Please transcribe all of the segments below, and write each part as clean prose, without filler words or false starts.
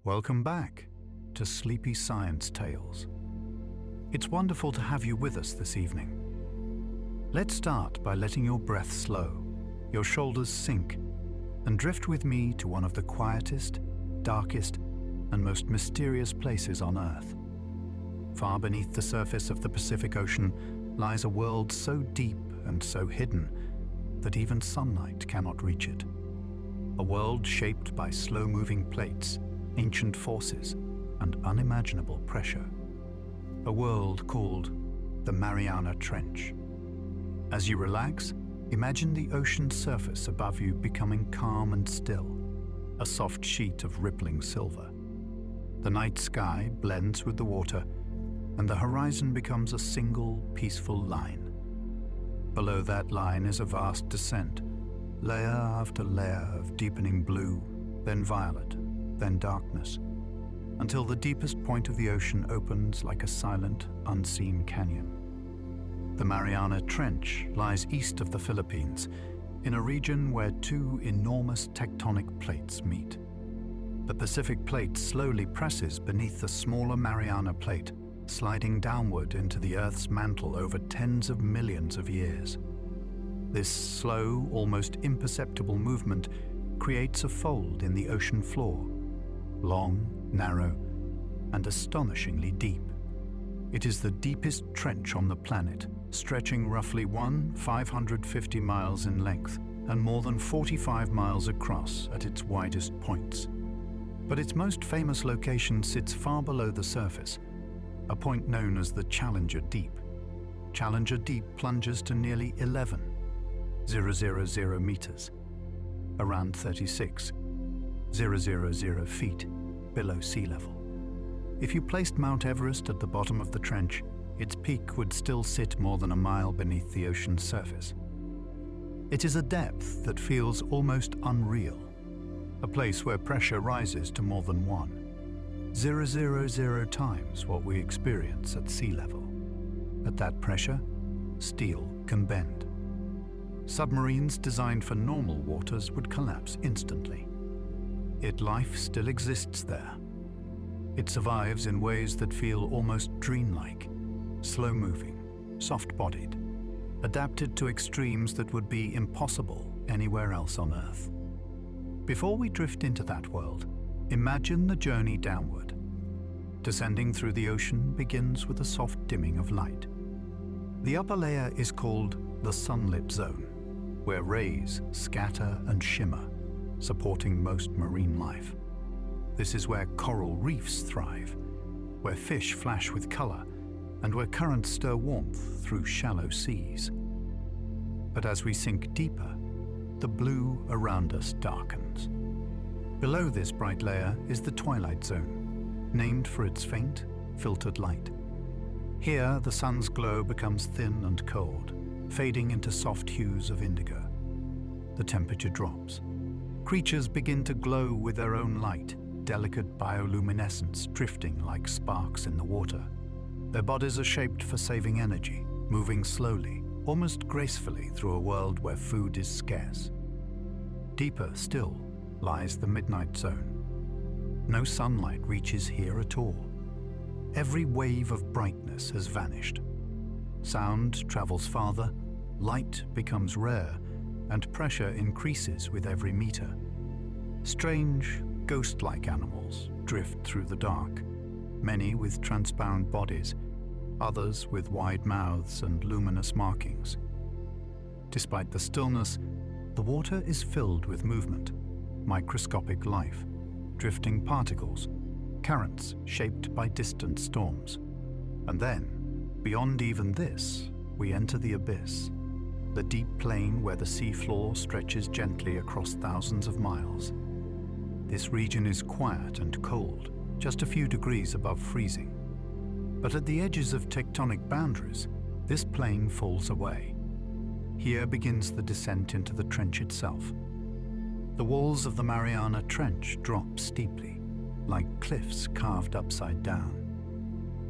Welcome back to Sleepy Science Tales. It's wonderful to have you with us this evening. Let's start by letting your breath slow, your shoulders sink, and drift with me to one of the quietest, darkest, and most mysterious places on Earth. Far beneath the surface of the Pacific Ocean lies a world so deep and so hidden that even sunlight cannot reach it. A world shaped by slow-moving plates, ancient forces, and unimaginable pressure. A world called the Mariana Trench. As you relax, imagine the ocean surface above you becoming calm and still, a soft sheet of rippling silver. The night sky blends with the water, and the horizon becomes a single, peaceful line. Below that line is a vast descent, layer after layer of deepening blue, then violet, then darkness, until the deepest point of the ocean opens like a silent, unseen canyon. The Mariana Trench lies east of the Philippines, in a region where two enormous tectonic plates meet. The Pacific Plate slowly presses beneath the smaller Mariana Plate, sliding downward into the Earth's mantle over tens of millions of years. This slow, almost imperceptible movement creates a fold in the ocean floor, long, narrow, and astonishingly deep. It is the deepest trench on the planet, stretching roughly 550 miles in length and more than 45 miles across at its widest points. But its most famous location sits far below the surface, a point known as the Challenger Deep. Challenger Deep plunges to nearly 11,000 meters, around 36,000 feet below sea level. If you placed Mount Everest at the bottom of the trench, its peak would still sit more than a mile beneath the ocean's surface. It is a depth that feels almost unreal, a place where pressure rises to more than 1,000 times what we experience at sea level. At that pressure, steel can bend. Submarines designed for normal waters would collapse instantly. Yet life still exists there. It survives in ways that feel almost dreamlike, slow-moving, soft-bodied, adapted to extremes that would be impossible anywhere else on Earth. Before we drift into that world, imagine the journey downward. Descending through the ocean begins with a soft dimming of light. The upper layer is called the sunlit zone, where rays scatter and shimmer, supporting most marine life. This is where coral reefs thrive, where fish flash with color, and where currents stir warmth through shallow seas. But as we sink deeper, the blue around us darkens. Below this bright layer is the twilight zone, named for its faint, filtered light. Here, the sun's glow becomes thin and cold, fading into soft hues of indigo. The temperature drops. Creatures begin to glow with their own light, delicate bioluminescence drifting like sparks in the water. Their bodies are shaped for saving energy, moving slowly, almost gracefully through a world where food is scarce. Deeper still lies the midnight zone. No sunlight reaches here at all. Every wave of brightness has vanished. Sound travels farther, light becomes rare, and pressure increases with every meter. Strange, ghost-like animals drift through the dark, many with transparent bodies, others with wide mouths and luminous markings. Despite the stillness, the water is filled with movement, microscopic life, drifting particles, currents shaped by distant storms. And then, beyond even this, we enter the abyss, the deep plain where the seafloor stretches gently across thousands of miles. This region is quiet and cold, just a few degrees above freezing. But at the edges of tectonic boundaries, this plain falls away. Here begins the descent into the trench itself. The walls of the Mariana Trench drop steeply, like cliffs carved upside down.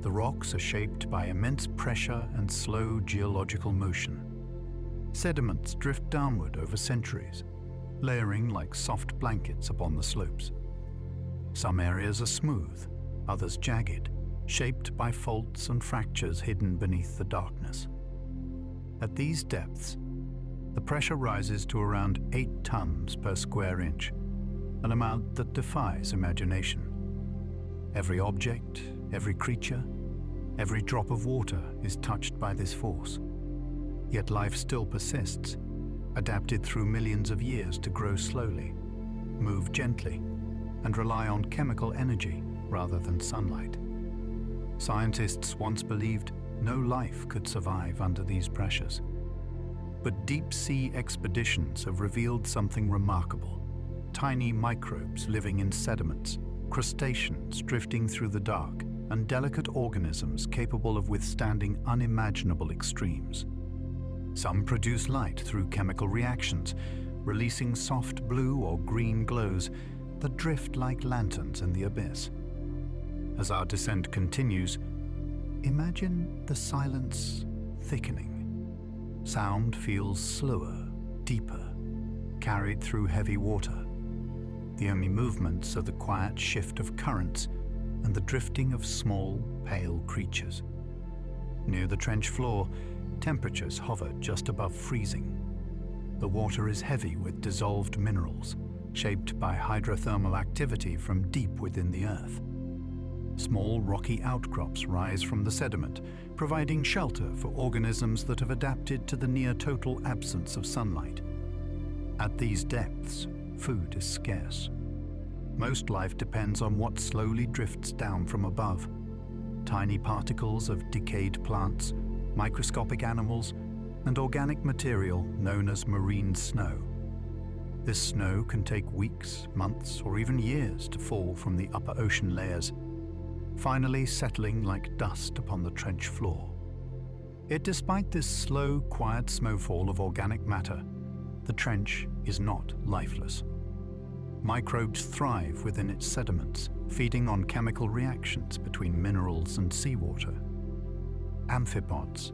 The rocks are shaped by immense pressure and slow geological motion. Sediments drift downward over centuries, layering like soft blankets upon the slopes. Some areas are smooth, others jagged, shaped by faults and fractures hidden beneath the darkness. At these depths, the pressure rises to around 8 tons per square inch, an amount that defies imagination. Every object, every creature, every drop of water is touched by this force. Yet life still persists, adapted through millions of years to grow slowly, move gently, and rely on chemical energy rather than sunlight. Scientists once believed no life could survive under these pressures. But deep-sea expeditions have revealed something remarkable. Tiny microbes living in sediments, crustaceans drifting through the dark, and delicate organisms capable of withstanding unimaginable extremes. Some produce light through chemical reactions, releasing soft blue or green glows that drift like lanterns in the abyss. As our descent continues, imagine the silence thickening. Sound feels slower, deeper, carried through heavy water. The only movements are the quiet shift of currents and the drifting of small, pale creatures. Near the trench floor, temperatures hover just above freezing. The water is heavy with dissolved minerals, shaped by hydrothermal activity from deep within the earth. Small rocky outcrops rise from the sediment, providing shelter for organisms that have adapted to the near-total absence of sunlight. At these depths, food is scarce. Most life depends on what slowly drifts down from above. Tiny particles of decayed plants, microscopic animals, and organic material known as marine snow. This snow can take weeks, months, or even years to fall from the upper ocean layers, finally settling like dust upon the trench floor. Yet despite this slow, quiet snowfall of organic matter, the trench is not lifeless. Microbes thrive within its sediments, feeding on chemical reactions between minerals and seawater. Amphipods,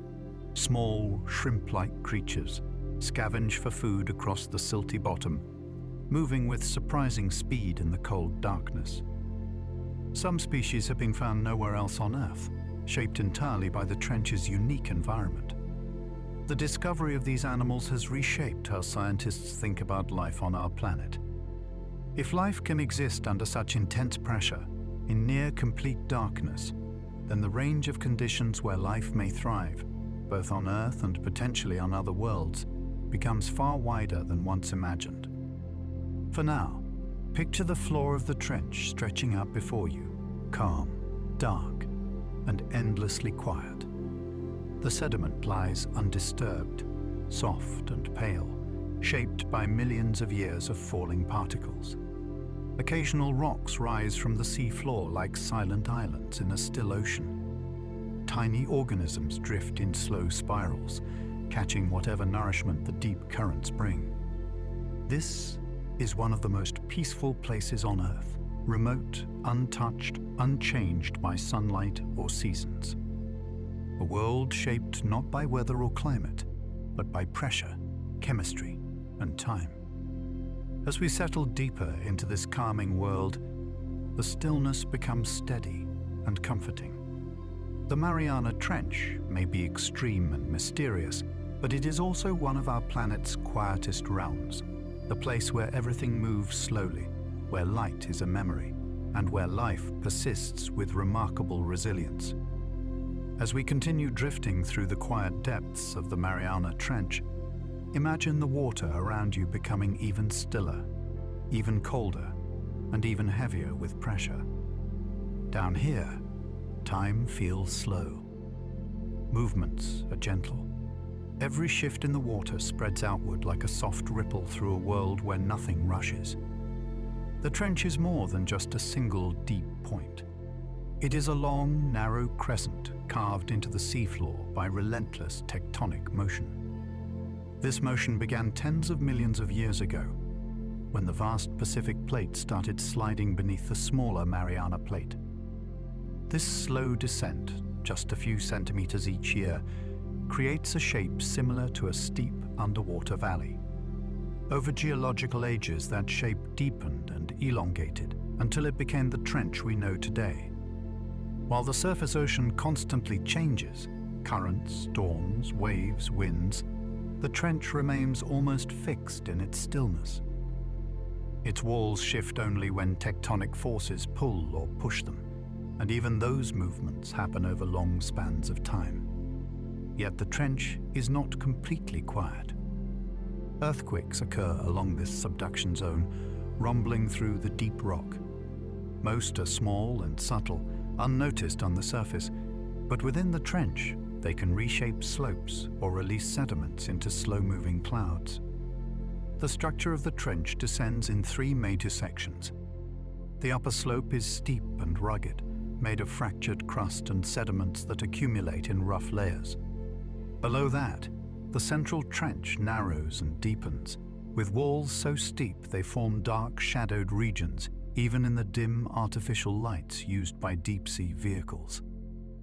small, shrimp-like creatures, scavenge for food across the silty bottom, moving with surprising speed in the cold darkness. Some species have been found nowhere else on Earth, shaped entirely by the trench's unique environment. The discovery of these animals has reshaped how scientists think about life on our planet. If life can exist under such intense pressure, in near-complete darkness, then the range of conditions where life may thrive, both on Earth and potentially on other worlds, becomes far wider than once imagined. For now, picture the floor of the trench stretching out before you, calm, dark, and endlessly quiet. The sediment lies undisturbed, soft and pale, shaped by millions of years of falling particles. Occasional rocks rise from the sea floor like silent islands in a still ocean. Tiny organisms drift in slow spirals, catching whatever nourishment the deep currents bring. This is one of the most peaceful places on Earth, remote, untouched, unchanged by sunlight or seasons. A world shaped not by weather or climate, but by pressure, chemistry, and time. As we settle deeper into this calming world, the stillness becomes steady and comforting. The Mariana Trench may be extreme and mysterious, but it is also one of our planet's quietest realms, the place where everything moves slowly, where light is a memory, and where life persists with remarkable resilience. As we continue drifting through the quiet depths of the Mariana Trench, imagine the water around you becoming even stiller, even colder, and even heavier with pressure. Down here, time feels slow. Movements are gentle. Every shift in the water spreads outward like a soft ripple through a world where nothing rushes. The trench is more than just a single deep point. It is a long, narrow crescent carved into the seafloor by relentless tectonic motion. This motion began tens of millions of years ago, when the vast Pacific Plate started sliding beneath the smaller Mariana Plate. This slow descent, just a few centimeters each year, creates a shape similar to a steep underwater valley. Over geological ages, that shape deepened and elongated, until it became the trench we know today. While the surface ocean constantly changes, currents, storms, waves, winds, the trench remains almost fixed in its stillness. Its walls shift only when tectonic forces pull or push them, and even those movements happen over long spans of time. Yet the trench is not completely quiet. Earthquakes occur along this subduction zone, rumbling through the deep rock. Most are small and subtle, unnoticed on the surface, but within the trench, they can reshape slopes or release sediments into slow-moving clouds. The structure of the trench descends in 3 major sections. The upper slope is steep and rugged, made of fractured crust and sediments that accumulate in rough layers. Below that, the central trench narrows and deepens, with walls so steep they form dark, shadowed regions, even in the dim artificial lights used by deep-sea vehicles.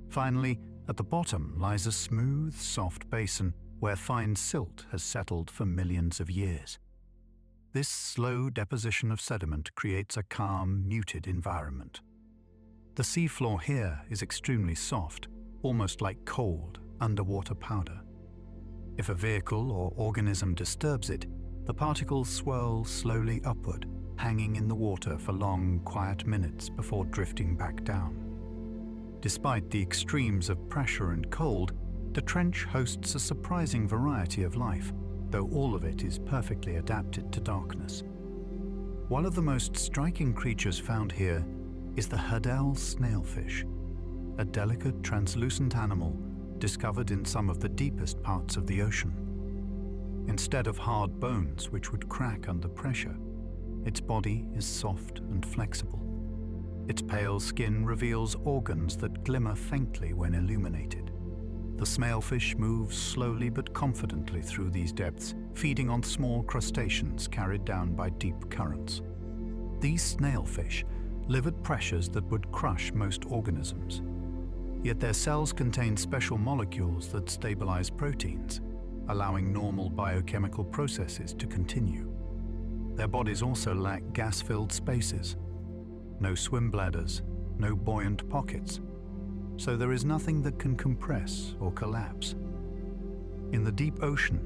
Finally, at the bottom lies a smooth, soft basin where fine silt has settled for millions of years. This slow deposition of sediment creates a calm, muted environment. The seafloor here is extremely soft, almost like cold, underwater powder. If a vehicle or organism disturbs it, the particles swirl slowly upward, hanging in the water for long, quiet minutes before drifting back down. Despite the extremes of pressure and cold, the trench hosts a surprising variety of life, though all of it is perfectly adapted to darkness. One of the most striking creatures found here is the Hadell snailfish, a delicate, translucent animal discovered in some of the deepest parts of the ocean. Instead of hard bones which would crack under pressure, its body is soft and flexible. Its pale skin reveals organs that glimmer faintly when illuminated. The snailfish moves slowly but confidently through these depths, feeding on small crustaceans carried down by deep currents. These snailfish live at pressures that would crush most organisms. Yet their cells contain special molecules that stabilize proteins, allowing normal biochemical processes to continue. Their bodies also lack gas-filled spaces, no swim bladders, no buoyant pockets, so there is nothing that can compress or collapse. In the deep ocean,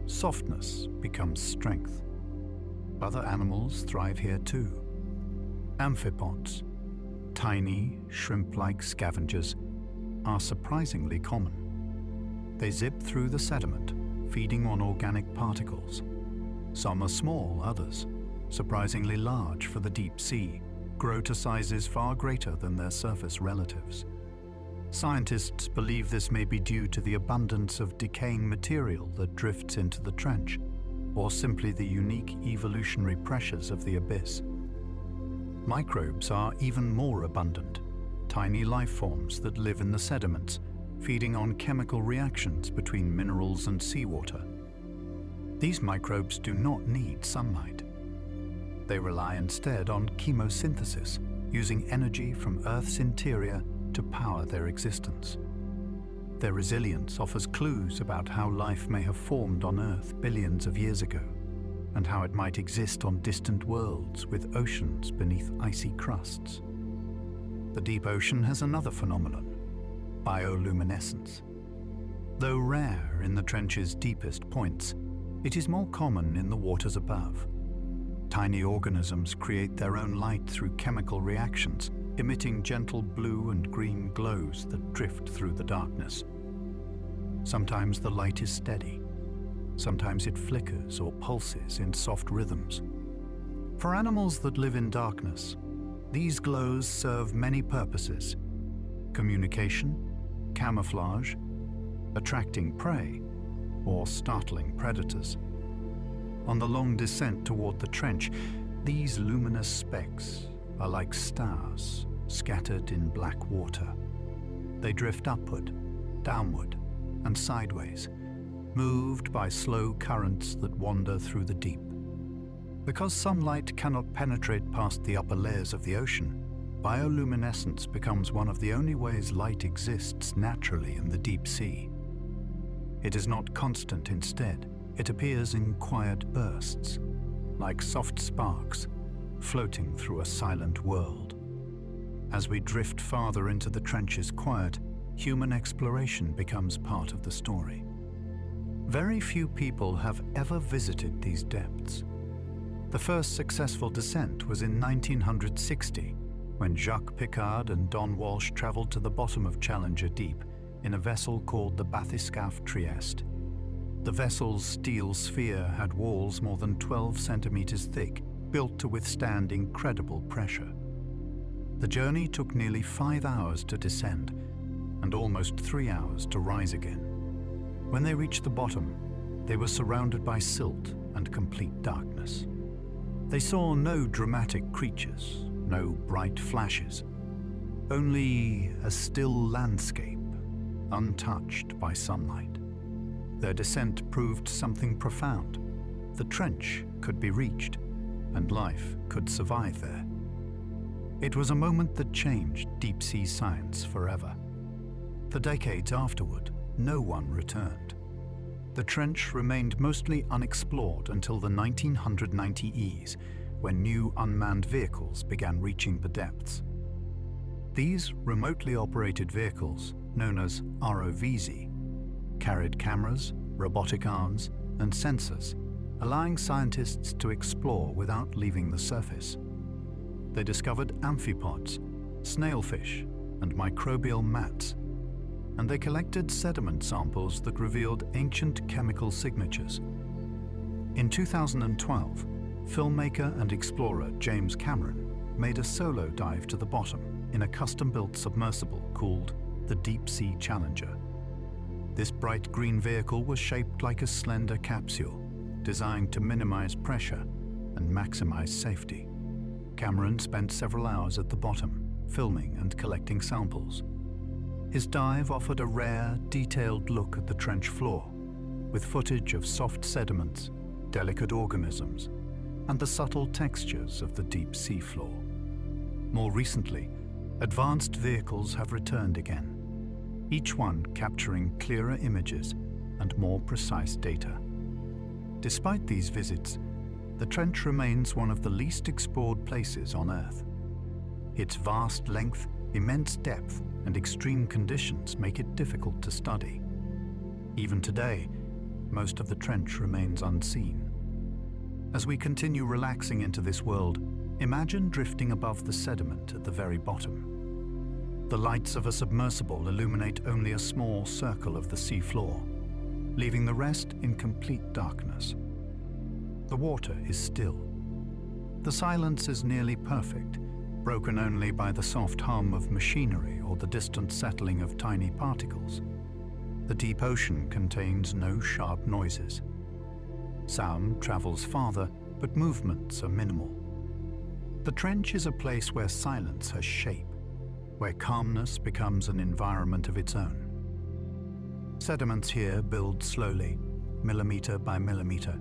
softness becomes strength. Other animals thrive here too. Amphipods, tiny, shrimp-like scavengers, are surprisingly common. They zip through the sediment, feeding on organic particles. Some are small, others, surprisingly large for the deep sea, grow to sizes far greater than their surface relatives. Scientists believe this may be due to the abundance of decaying material that drifts into the trench, or simply the unique evolutionary pressures of the abyss. Microbes are even more abundant, tiny life forms that live in the sediments, feeding on chemical reactions between minerals and seawater. These microbes do not need sunlight. They rely instead on chemosynthesis, using energy from Earth's interior to power their existence. Their resilience offers clues about how life may have formed on Earth billions of years ago, and how it might exist on distant worlds with oceans beneath icy crusts. The deep ocean has another phenomenon, bioluminescence. Though rare in the trench's deepest points, it is more common in the waters above. Tiny organisms create their own light through chemical reactions, emitting gentle blue and green glows that drift through the darkness. Sometimes the light is steady. Sometimes it flickers or pulses in soft rhythms. For animals that live in darkness, these glows serve many purposes: communication, camouflage, attracting prey, or startling predators. On the long descent toward the trench, these luminous specks are like stars scattered in black water. They drift upward, downward, and sideways, moved by slow currents that wander through the deep. Because sunlight cannot penetrate past the upper layers of the ocean, bioluminescence becomes one of the only ways light exists naturally in the deep sea. It is not constant instead. It appears in quiet bursts, like soft sparks, floating through a silent world. As we drift farther into the trench's quiet, human exploration becomes part of the story. Very few people have ever visited these depths. The first successful descent was in 1960, when Jacques Piccard and Don Walsh traveled to the bottom of Challenger Deep in a vessel called the Bathyscaphe Trieste. The vessel's steel sphere had walls more than 12 centimeters thick, built to withstand incredible pressure. The journey took nearly 5 hours to descend and almost 3 hours to rise again. When they reached the bottom, they were surrounded by silt and complete darkness. They saw no dramatic creatures, no bright flashes, only a still landscape, untouched by sunlight. Their descent proved something profound. The trench could be reached, and life could survive there. It was a moment that changed deep-sea science forever. For decades afterward, no one returned. The trench remained mostly unexplored until the 1990s, when new unmanned vehicles began reaching the depths. These remotely operated vehicles, known as ROVs, carried cameras, robotic arms, and sensors, allowing scientists to explore without leaving the surface. They discovered amphipods, snailfish, and microbial mats, and they collected sediment samples that revealed ancient chemical signatures. In 2012, filmmaker and explorer James Cameron made a solo dive to the bottom in a custom-built submersible called the Deep Sea Challenger. This bright green vehicle was shaped like a slender capsule, designed to minimize pressure and maximize safety. Cameron spent several hours at the bottom, filming and collecting samples. His dive offered a rare, detailed look at the trench floor, with footage of soft sediments, delicate organisms, and the subtle textures of the deep sea floor. More recently, advanced vehicles have returned again, each one capturing clearer images and more precise data. Despite these visits, the trench remains one of the least explored places on Earth. Its vast length, immense depth, and extreme conditions make it difficult to study. Even today, most of the trench remains unseen. As we continue relaxing into this world, imagine drifting above the sediment at the very bottom. The lights of a submersible illuminate only a small circle of the sea floor, leaving the rest in complete darkness. The water is still. The silence is nearly perfect, broken only by the soft hum of machinery or the distant settling of tiny particles. The deep ocean contains no sharp noises. Sound travels farther, but movements are minimal. The trench is a place where silence has shape, where calmness becomes an environment of its own. Sediments here build slowly, millimeter by millimeter,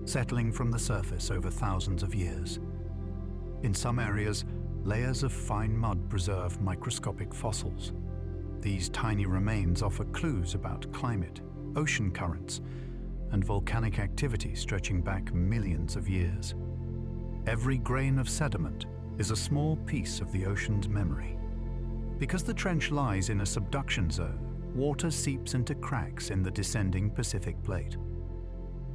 settling from the surface over thousands of years. In some areas, layers of fine mud preserve microscopic fossils. These tiny remains offer clues about climate, ocean currents, and volcanic activity stretching back millions of years. Every grain of sediment is a small piece of the ocean's memory. Because the trench lies in a subduction zone, water seeps into cracks in the descending Pacific plate.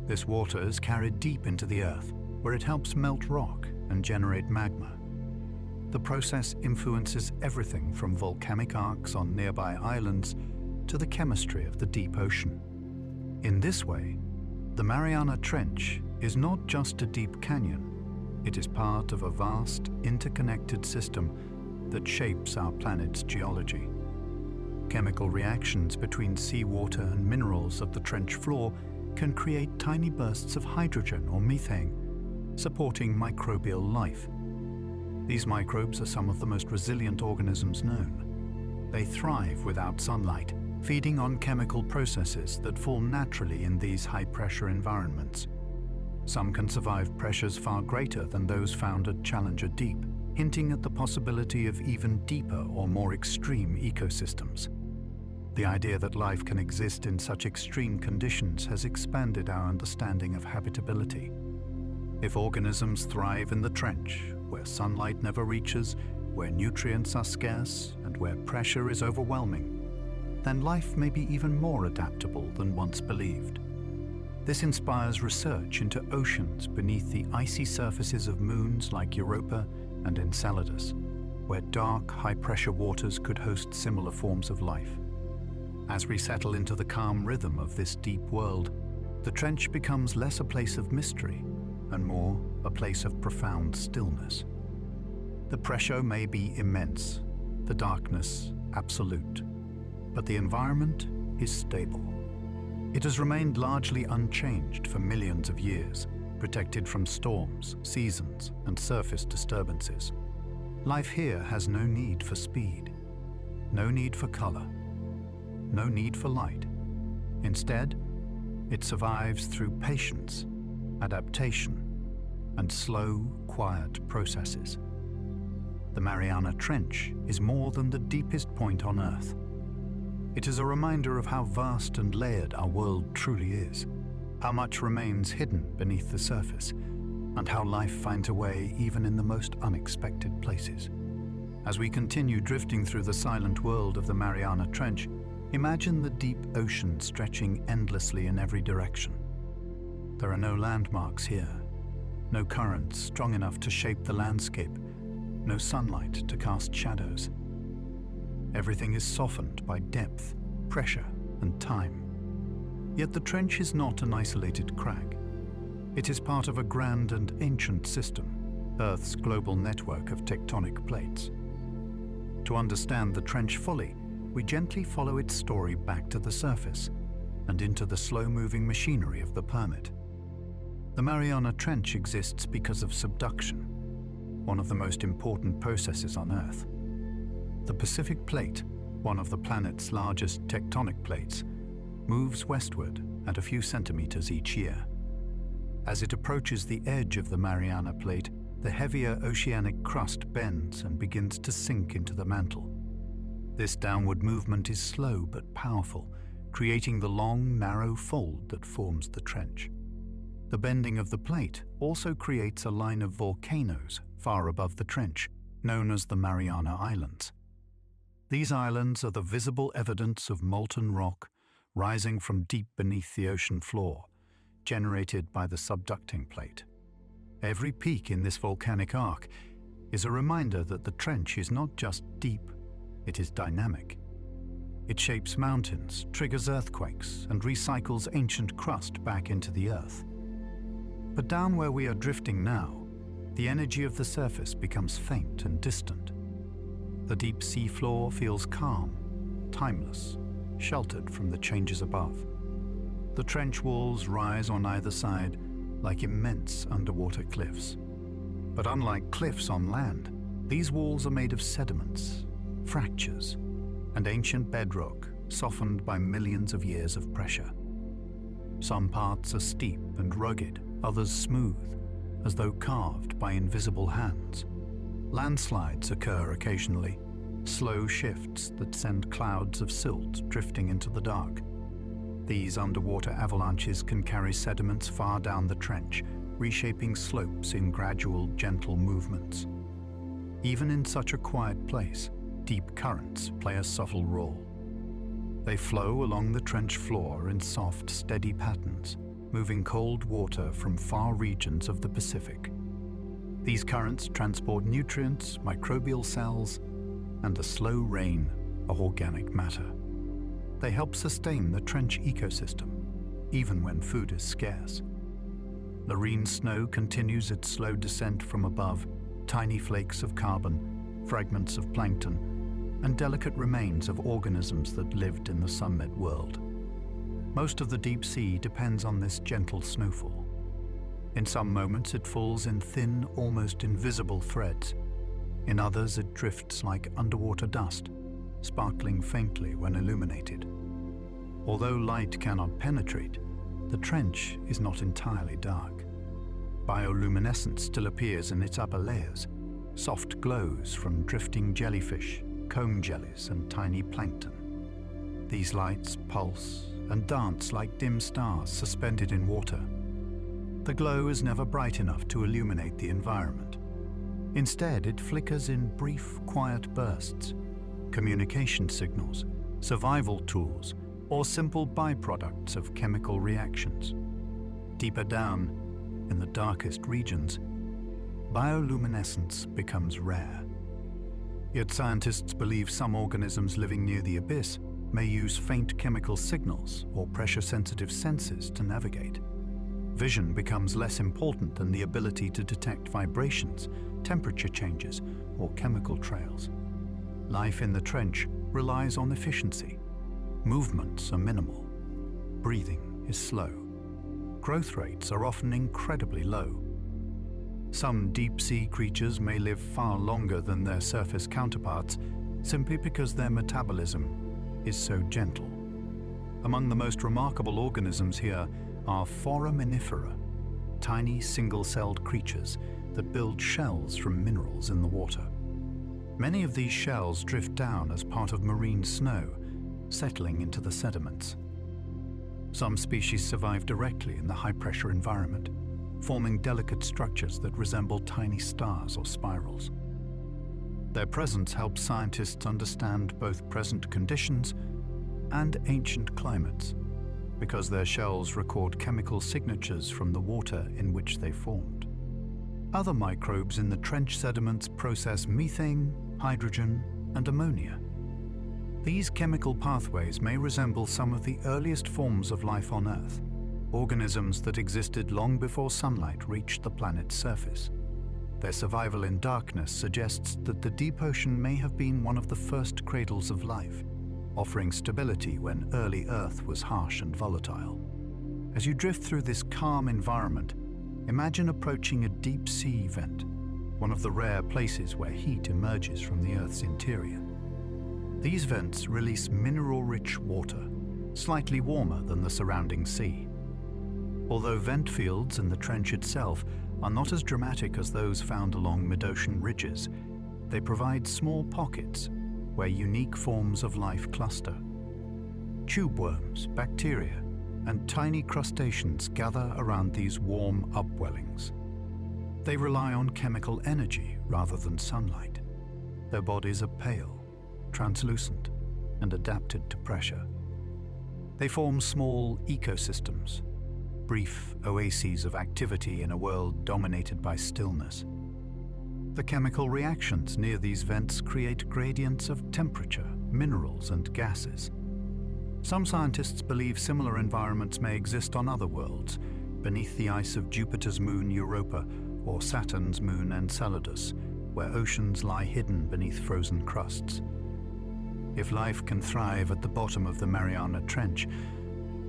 This water is carried deep into the Earth, where it helps melt rock and generate magma. The process influences everything from volcanic arcs on nearby islands to the chemistry of the deep ocean. In this way, the Mariana Trench is not just a deep canyon. It is part of a vast, interconnected system that shapes our planet's geology. Chemical reactions between seawater and minerals of the trench floor can create tiny bursts of hydrogen or methane, supporting microbial life. These microbes are some of the most resilient organisms known. They thrive without sunlight, feeding on chemical processes that form naturally in these high-pressure environments. Some can survive pressures far greater than those found at Challenger Deep, hinting at the possibility of even deeper or more extreme ecosystems. The idea that life can exist in such extreme conditions has expanded our understanding of habitability. If organisms thrive in the trench, where sunlight never reaches, where nutrients are scarce, and where pressure is overwhelming, then life may be even more adaptable than once believed. This inspires research into oceans beneath the icy surfaces of moons like Europa and Enceladus, where dark, high-pressure waters could host similar forms of life. As we settle into the calm rhythm of this deep world, the trench becomes less a place of mystery and more a place of profound stillness. The pressure may be immense, the darkness absolute, but the environment is stable. It has remained largely unchanged for millions of years, protected from storms, seasons, and surface disturbances. Life here has no need for speed, no need for color, no need for light. Instead, it survives through patience, adaptation, and slow, quiet processes. The Mariana Trench is more than the deepest point on Earth. It is a reminder of how vast and layered our world truly is, how much remains hidden beneath the surface, and how life finds a way even in the most unexpected places. As we continue drifting through the silent world of the Mariana Trench, imagine the deep ocean stretching endlessly in every direction. There are no landmarks here, no currents strong enough to shape the landscape, no sunlight to cast shadows. Everything is softened by depth, pressure, and time. Yet the trench is not an isolated crack. It is part of a grand and ancient system, Earth's global network of tectonic plates. To understand the trench fully, we gently follow its story back to the surface and into the slow-moving machinery of the permit. The Mariana Trench exists because of subduction, one of the most important processes on Earth. The Pacific Plate, one of the planet's largest tectonic plates, moves westward at a few centimeters each year. As it approaches the edge of the Mariana Plate, the heavier oceanic crust bends and begins to sink into the mantle. This downward movement is slow but powerful, creating the long, narrow fold that forms the trench. The bending of the plate also creates a line of volcanoes far above the trench, known as the Mariana Islands. These islands are the visible evidence of molten rock rising from deep beneath the ocean floor, generated by the subducting plate. Every peak in this volcanic arc is a reminder that the trench is not just deep, it is dynamic. It shapes mountains, triggers earthquakes, and recycles ancient crust back into the earth. But down where we are drifting now, the energy of the surface becomes faint and distant. The deep sea floor feels calm, timeless, sheltered from the changes above. The trench walls rise on either side like immense underwater cliffs. But unlike cliffs on land, these walls are made of sediments, fractures, and ancient bedrock softened by millions of years of pressure. Some parts are steep and rugged, others smooth, as though carved by invisible hands. Landslides occur occasionally, slow shifts that send clouds of silt drifting into the dark. These underwater avalanches can carry sediments far down the trench, reshaping slopes in gradual, gentle movements. Even in such a quiet place, deep currents play a subtle role. They flow along the trench floor in soft, steady patterns, moving cold water from far regions of the Pacific. These currents transport nutrients, microbial cells, and the slow rain of organic matter. They help sustain the trench ecosystem, even when food is scarce. Marine snow continues its slow descent from above, tiny flakes of carbon, fragments of plankton, and delicate remains of organisms that lived in the sunlit world. Most of the deep sea depends on this gentle snowfall. In some moments it falls in thin, almost invisible threads. In others it drifts like underwater dust, sparkling faintly when illuminated. Although light cannot penetrate, the trench is not entirely dark. Bioluminescence still appears in its upper layers, soft glows from drifting jellyfish, comb jellies, and tiny plankton. These lights pulse and dance like dim stars suspended in water. The glow is never bright enough to illuminate the environment. Instead, it flickers in brief, quiet bursts, communication signals, survival tools, or simple byproducts of chemical reactions. Deeper down, in the darkest regions, bioluminescence becomes rare. Yet scientists believe some organisms living near the abyss may use faint chemical signals or pressure-sensitive sensors to navigate. Vision becomes less important than the ability to detect vibrations, temperature changes, or chemical trails. Life in the trench relies on efficiency. Movements are minimal. Breathing is slow. Growth rates are often incredibly low. Some deep-sea creatures may live far longer than their surface counterparts simply because their metabolism is so gentle. Among the most remarkable organisms here are foraminifera, tiny single-celled creatures that build shells from minerals in the water. Many of these shells drift down as part of marine snow, settling into the sediments. Some species survive directly in the high-pressure environment, forming delicate structures that resemble tiny stars or spirals. Their presence helps scientists understand both present conditions and ancient climates, because their shells record chemical signatures from the water in which they formed. Other microbes in the trench sediments process methane, hydrogen, and ammonia. These chemical pathways may resemble some of the earliest forms of life on Earth, organisms that existed long before sunlight reached the planet's surface. Their survival in darkness suggests that the deep ocean may have been one of the first cradles of life, offering stability when early Earth was harsh and volatile. As you drift through this calm environment, imagine approaching a deep sea vent, one of the rare places where heat emerges from the Earth's interior. These vents release mineral-rich water, slightly warmer than the surrounding sea. Although vent fields in the trench itself are not as dramatic as those found along mid-ocean ridges, they provide small pockets where unique forms of life cluster. Tube worms, bacteria, and tiny crustaceans gather around these warm upwellings. They rely on chemical energy rather than sunlight. Their bodies are pale, translucent, and adapted to pressure. They form small ecosystems, brief oases of activity in a world dominated by stillness. The chemical reactions near these vents create gradients of temperature, minerals, and gases. Some scientists believe similar environments may exist on other worlds, beneath the ice of Jupiter's moon Europa or Saturn's moon Enceladus, where oceans lie hidden beneath frozen crusts. If life can thrive at the bottom of the Mariana Trench,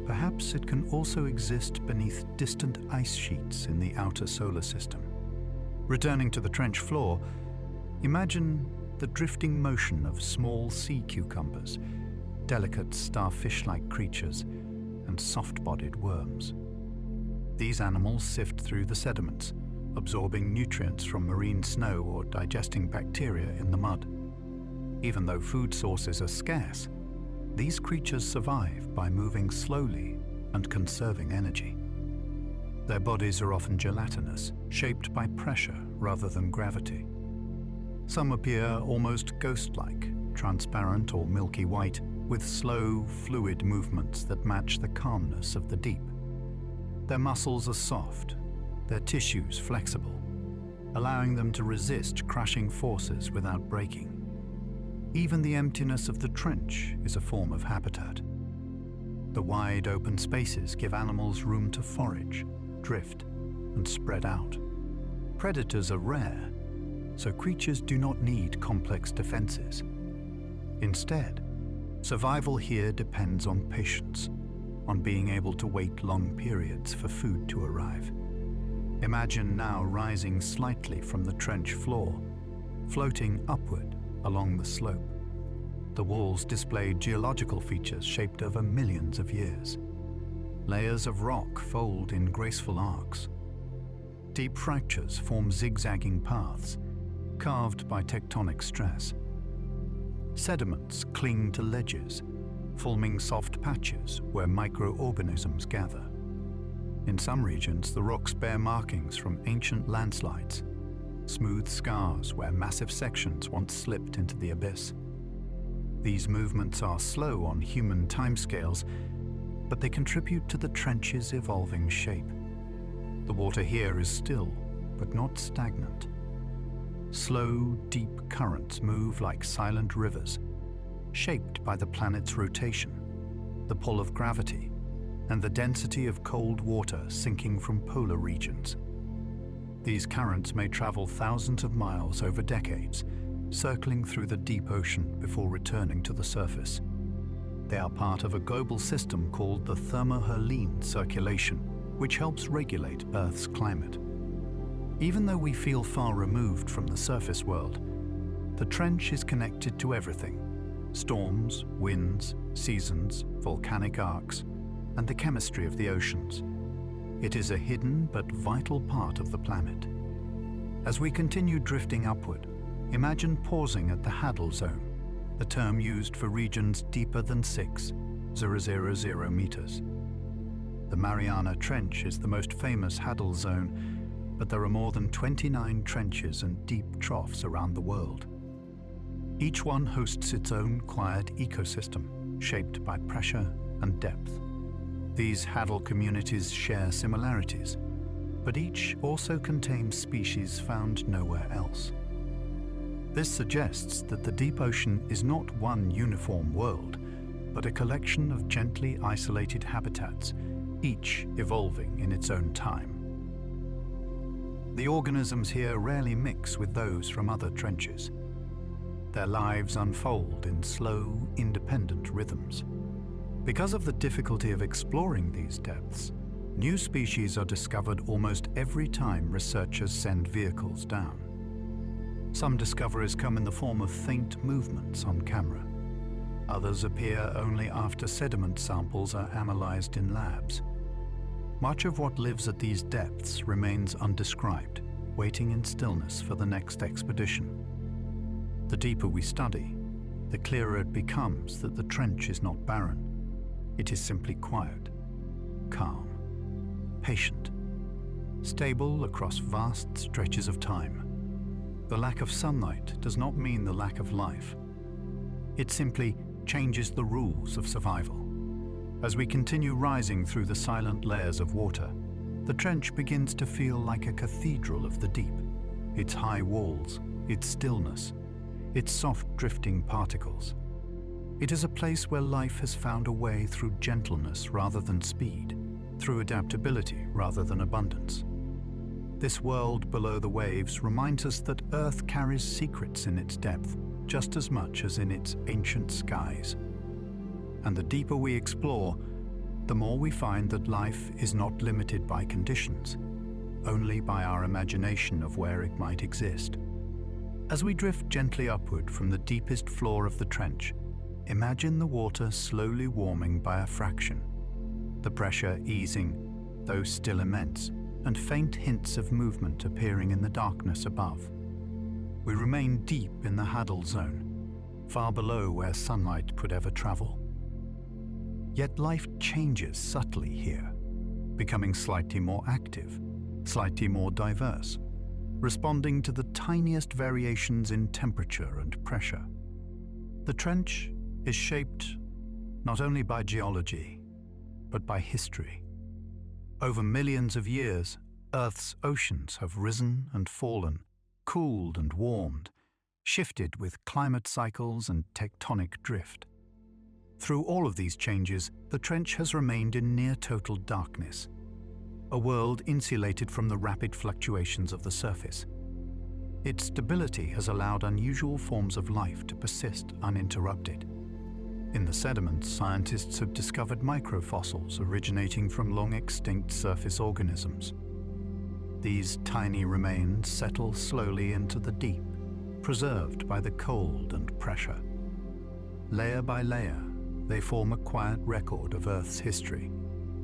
perhaps it can also exist beneath distant ice sheets in the outer solar system. Returning to the trench floor, imagine the drifting motion of small sea cucumbers, delicate starfish-like creatures, and soft-bodied worms. These animals sift through the sediments, absorbing nutrients from marine snow or digesting bacteria in the mud. Even though food sources are scarce, these creatures survive by moving slowly and conserving energy. Their bodies are often gelatinous, shaped by pressure rather than gravity. Some appear almost ghost-like, transparent or milky white, with slow, fluid movements that match the calmness of the deep. Their muscles are soft, their tissues flexible, allowing them to resist crushing forces without breaking. Even the emptiness of the trench is a form of habitat. The wide open spaces give animals room to forage, drift, and spread out. Predators are rare, so creatures do not need complex defenses. Instead, survival here depends on patience, on being able to wait long periods for food to arrive. Imagine now rising slightly from the trench floor, floating upward along the slope. The walls display geological features shaped over millions of years. Layers of rock fold in graceful arcs. Deep fractures form zigzagging paths, carved by tectonic stress. Sediments cling to ledges, forming soft patches where microorganisms gather. In some regions, the rocks bear markings from ancient landslides. smooth scars where massive sections once slipped into the abyss. These movements are slow on human timescales, but they contribute to the trench's evolving shape. The water here is still, but not stagnant. Slow, deep currents move like silent rivers, shaped by the planet's rotation, the pull of gravity, and the density of cold water sinking from polar regions. These currents may travel thousands of miles over decades, circling through the deep ocean before returning to the surface. They are part of a global system called the thermohaline circulation, which helps regulate Earth's climate. Even though we feel far removed from the surface world, the trench is connected to everything: storms, winds, seasons, volcanic arcs, and the chemistry of the oceans. It is a hidden but vital part of the planet. As we continue drifting upward, imagine pausing at the Haddle Zone, the term used for regions deeper than 6,000 meters. The Mariana Trench is the most famous Haddle Zone, but there are more than 29 trenches and deep troughs around the world. Each one hosts its own quiet ecosystem, shaped by pressure and depth. These Haddle communities share similarities, but each also contains species found nowhere else. This suggests that the deep ocean is not one uniform world, but a collection of gently isolated habitats, each evolving in its own time. The organisms here rarely mix with those from other trenches. Their lives unfold in slow, independent rhythms. Because of the difficulty of exploring these depths, new species are discovered almost every time researchers send vehicles down. Some discoveries come in the form of faint movements on camera. Others appear only after sediment samples are analyzed in labs. Much of what lives at these depths remains undescribed, waiting in stillness for the next expedition. The deeper we study, the clearer it becomes that the trench is not barren. It is simply quiet, calm, patient, stable across vast stretches of time. The lack of sunlight does not mean the lack of life. It simply changes the rules of survival. As we continue rising through the silent layers of water, the trench begins to feel like a cathedral of the deep. Its high walls, its stillness, its soft drifting particles. It is a place where life has found a way through gentleness rather than speed, through adaptability rather than abundance. This world below the waves reminds us that Earth carries secrets in its depth just as much as in its ancient skies. And the deeper we explore, the more we find that life is not limited by conditions, only by our imagination of where it might exist. As we drift gently upward from the deepest floor of the trench, imagine the water slowly warming by a fraction, the pressure easing, though still immense, and faint hints of movement appearing in the darkness above. We remain deep in the Haddle Zone, far below where sunlight could ever travel. Yet life changes subtly here, becoming slightly more active, slightly more diverse, responding to the tiniest variations in temperature and pressure. The trench is shaped not only by geology, but by history. Over millions of years, Earth's oceans have risen and fallen, cooled and warmed, shifted with climate cycles and tectonic drift. Through all of these changes, the trench has remained in near-total darkness, a world insulated from the rapid fluctuations of the surface. Its stability has allowed unusual forms of life to persist uninterrupted. In the sediments, scientists have discovered microfossils originating from long-extinct surface organisms. These tiny remains settle slowly into the deep, preserved by the cold and pressure. Layer by layer, they form a quiet record of Earth's history: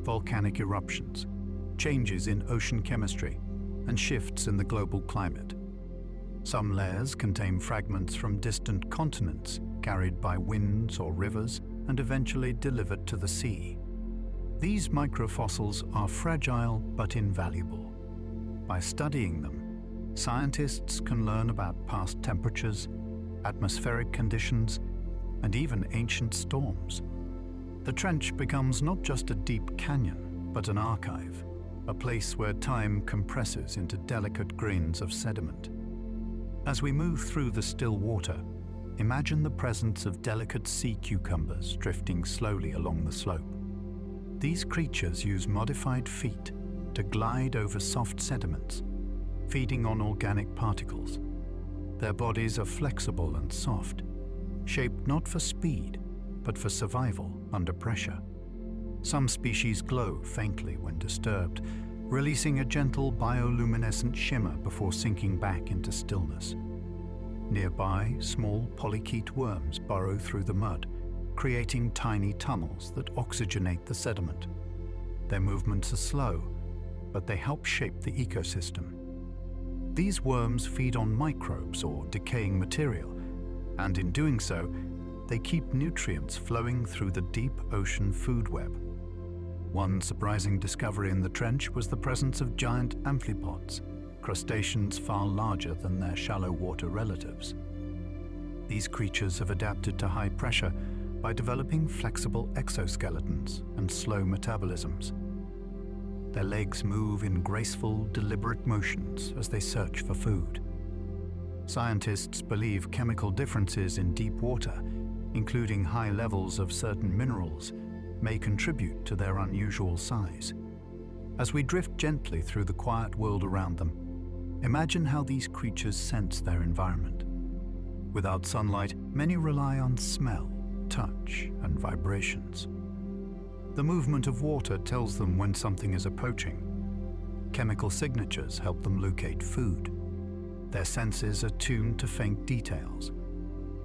volcanic eruptions, changes in ocean chemistry, and shifts in the global climate. Some layers contain fragments from distant continents carried by winds or rivers and eventually delivered to the sea. These microfossils are fragile but invaluable. By studying them, scientists can learn about past temperatures, atmospheric conditions, and even ancient storms. The trench becomes not just a deep canyon, but an archive, a place where time compresses into delicate grains of sediment. As we move through the still water, imagine the presence of delicate sea cucumbers drifting slowly along the slope. These creatures use modified feet to glide over soft sediments, feeding on organic particles. Their bodies are flexible and soft, shaped not for speed, but for survival under pressure. Some species glow faintly when disturbed, releasing a gentle bioluminescent shimmer before sinking back into stillness. Nearby, small polychaete worms burrow through the mud, creating tiny tunnels that oxygenate the sediment. Their movements are slow, but they help shape the ecosystem. These worms feed on microbes or decaying material, and in doing so, they keep nutrients flowing through the deep ocean food web. One surprising discovery in the trench was the presence of giant amphipods, crustaceans far larger than their shallow water relatives. These creatures have adapted to high pressure by developing flexible exoskeletons and slow metabolisms. Their legs move in graceful, deliberate motions as they search for food. Scientists believe chemical differences in deep water, including high levels of certain minerals, may contribute to their unusual size. As we drift gently through the quiet world around them, imagine how these creatures sense their environment. Without sunlight, many rely on smell, touch, and vibrations. The movement of water tells them when something is approaching. Chemical signatures help them locate food. Their senses are tuned to faint details,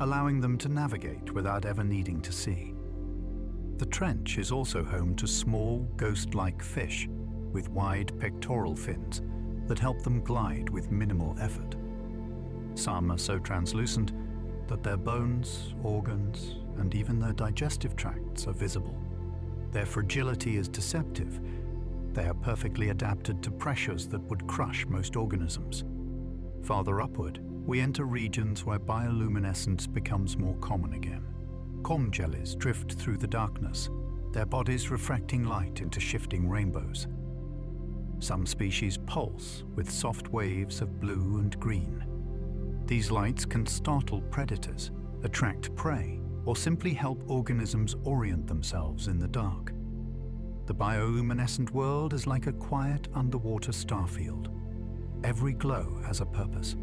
allowing them to navigate without ever needing to see. The trench is also home to small, ghost-like fish with wide pectoral fins that help them glide with minimal effort. Some are so translucent that their bones, organs, and even their digestive tracts are visible. Their fragility is deceptive. They are perfectly adapted to pressures that would crush most organisms. Farther upward, we enter regions where bioluminescence becomes more common again. Comb jellies drift through the darkness, their bodies refracting light into shifting rainbows. Some species pulse with soft waves of blue and green. These lights can startle predators, attract prey, or simply help organisms orient themselves in the dark. The bioluminescent world is like a quiet underwater starfield. Every glow has a purpose.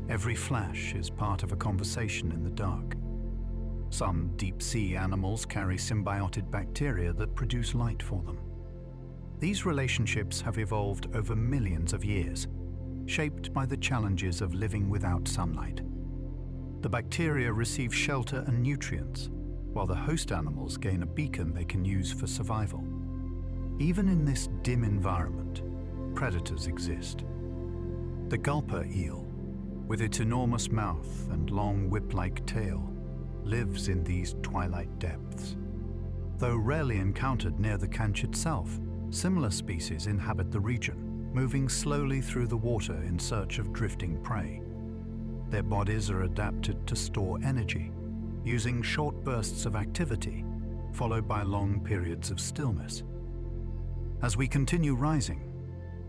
Every flash is part of a conversation in the dark. Some deep-sea animals carry symbiotic bacteria that produce light for them. These relationships have evolved over millions of years, shaped by the challenges of living without sunlight. The bacteria receive shelter and nutrients, while the host animals gain a beacon they can use for survival. Even in this dim environment, predators exist. The gulper eel, with its enormous mouth and long whip-like tail, lives in these twilight depths. Though rarely encountered near the canch itself, similar species inhabit the region, moving slowly through the water in search of drifting prey. Their bodies are adapted to store energy, using short bursts of activity, followed by long periods of stillness. As we continue rising,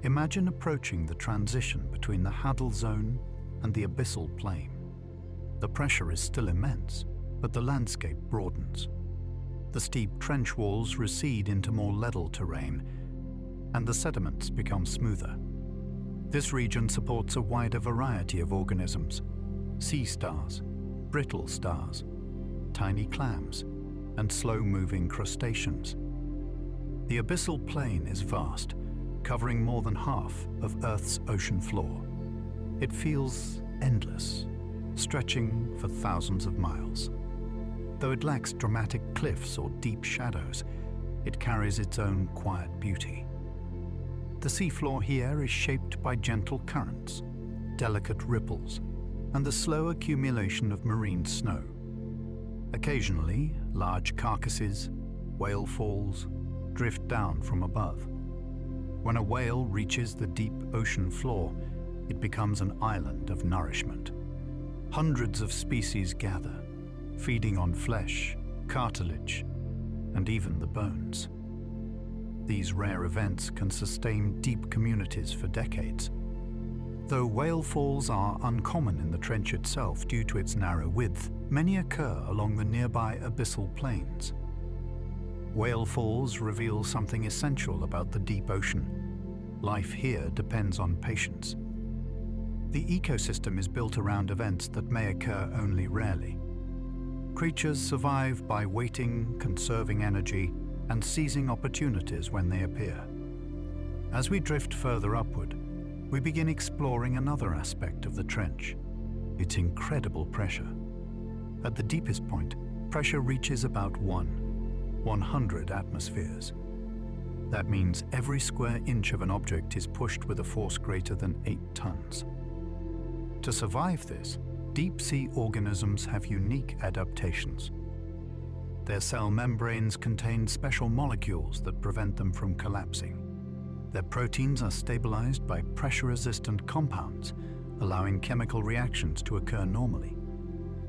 imagine approaching the transition between the Hadal zone and the abyssal plain. The pressure is still immense, but the landscape broadens. The steep trench walls recede into more level terrain, and the sediments become smoother. This region supports a wider variety of organisms: sea stars, brittle stars, tiny clams, and slow-moving crustaceans. The abyssal plain is vast, covering more than half of Earth's ocean floor. It feels endless, stretching for thousands of miles. Though it lacks dramatic cliffs or deep shadows, it carries its own quiet beauty. The seafloor here is shaped by gentle currents, delicate ripples, and the slow accumulation of marine snow. Occasionally, large carcasses, whale falls, drift down from above. When a whale reaches the deep ocean floor, it becomes an island of nourishment. Hundreds of species gather, feeding on flesh, cartilage, and even the bones. These rare events can sustain deep communities for decades. Though whale falls are uncommon in the trench itself due to its narrow width, many occur along the nearby abyssal plains. Whale falls reveal something essential about the deep ocean. Life here depends on patience. The ecosystem is built around events that may occur only rarely. Creatures survive by waiting, conserving energy, and seizing opportunities when they appear. As we drift further upward, we begin exploring another aspect of the trench, its incredible pressure. At the deepest point, pressure reaches about 100 atmospheres. That means every square inch of an object is pushed with a force greater than 8 tons. To survive this, deep-sea organisms have unique adaptations. Their cell membranes contain special molecules that prevent them from collapsing. Their proteins are stabilized by pressure-resistant compounds, allowing chemical reactions to occur normally.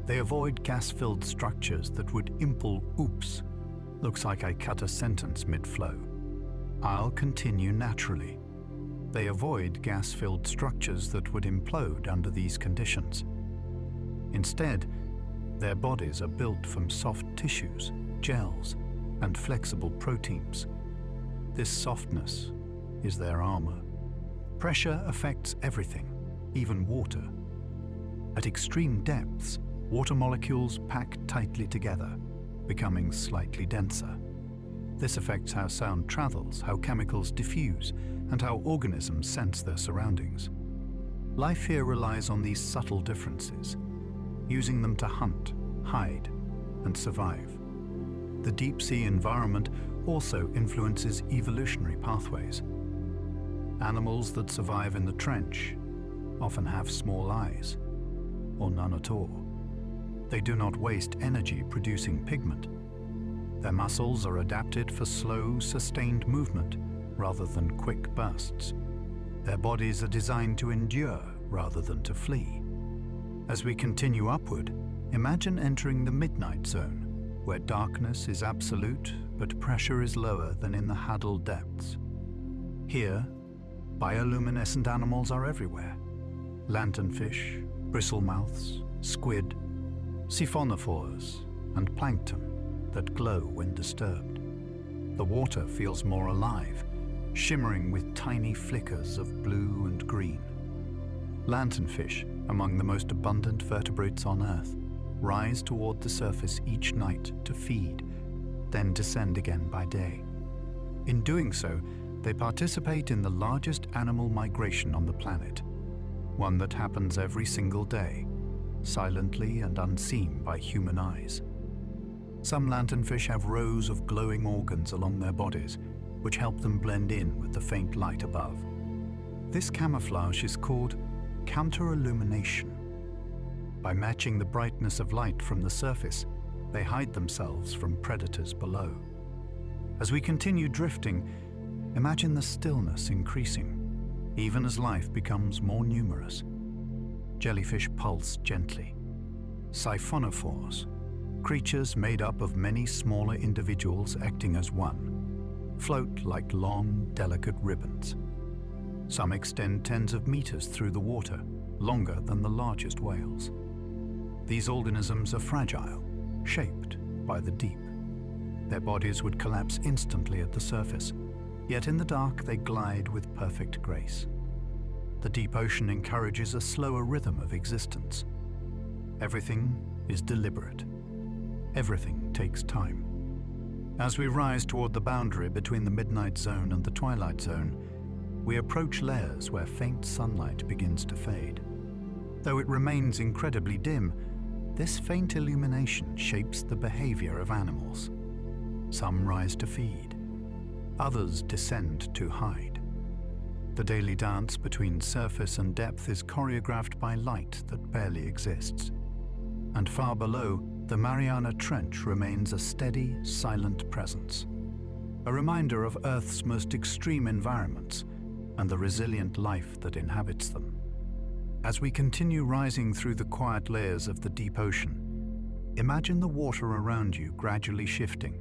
They avoid gas-filled structures that would oops. Looks like I cut a sentence mid-flow. I'll continue naturally. They avoid gas-filled structures that would implode under these conditions. Instead, their bodies are built from soft tissues, gels, and flexible proteins. This softness is their armor. Pressure affects everything, even water. At extreme depths, water molecules pack tightly together, becoming slightly denser. This affects how sound travels, how chemicals diffuse, and how organisms sense their surroundings. Life here relies on these subtle differences, using them to hunt, hide, and survive. The deep-sea environment also influences evolutionary pathways. Animals that survive in the trench often have small eyes, or none at all. They do not waste energy producing pigment. Their muscles are adapted for slow, sustained movement rather than quick bursts. Their bodies are designed to endure rather than to flee. As we continue upward, imagine entering the midnight zone, where darkness is absolute but pressure is lower than in the Hadal depths. Here, bioluminescent animals are everywhere. Lanternfish, bristlемouths, squid, siphonophores, and plankton that glow when disturbed. The water feels more alive, shimmering with tiny flickers of blue and green. Lanternfish, among the most abundant vertebrates on Earth, rise toward the surface each night to feed, then descend again by day. In doing so, they participate in the largest animal migration on the planet, one that happens every single day, silently and unseen by human eyes. Some lanternfish have rows of glowing organs along their bodies, which help them blend in with the faint light above. This camouflage is called counter-illumination. By matching the brightness of light from the surface, they hide themselves from predators below. As we continue drifting, imagine the stillness increasing, even as life becomes more numerous. Jellyfish pulse gently. Siphonophores, creatures made up of many smaller individuals acting as one, float like long, delicate ribbons. Some extend tens of meters through the water, longer than the largest whales. These organisms are fragile, shaped by the deep. Their bodies would collapse instantly at the surface, yet in the dark they glide with perfect grace. The deep ocean encourages a slower rhythm of existence. Everything is deliberate. Everything takes time. As we rise toward the boundary between the midnight zone and the twilight zone, we approach layers where faint sunlight begins to fade. Though it remains incredibly dim, this faint illumination shapes the behavior of animals. Some rise to feed. Others descend to hide. The daily dance between surface and depth is choreographed by light that barely exists. And far below, the Mariana Trench remains a steady, silent presence. A reminder of Earth's most extreme environments and the resilient life that inhabits them. As we continue rising through the quiet layers of the deep ocean, imagine the water around you gradually shifting,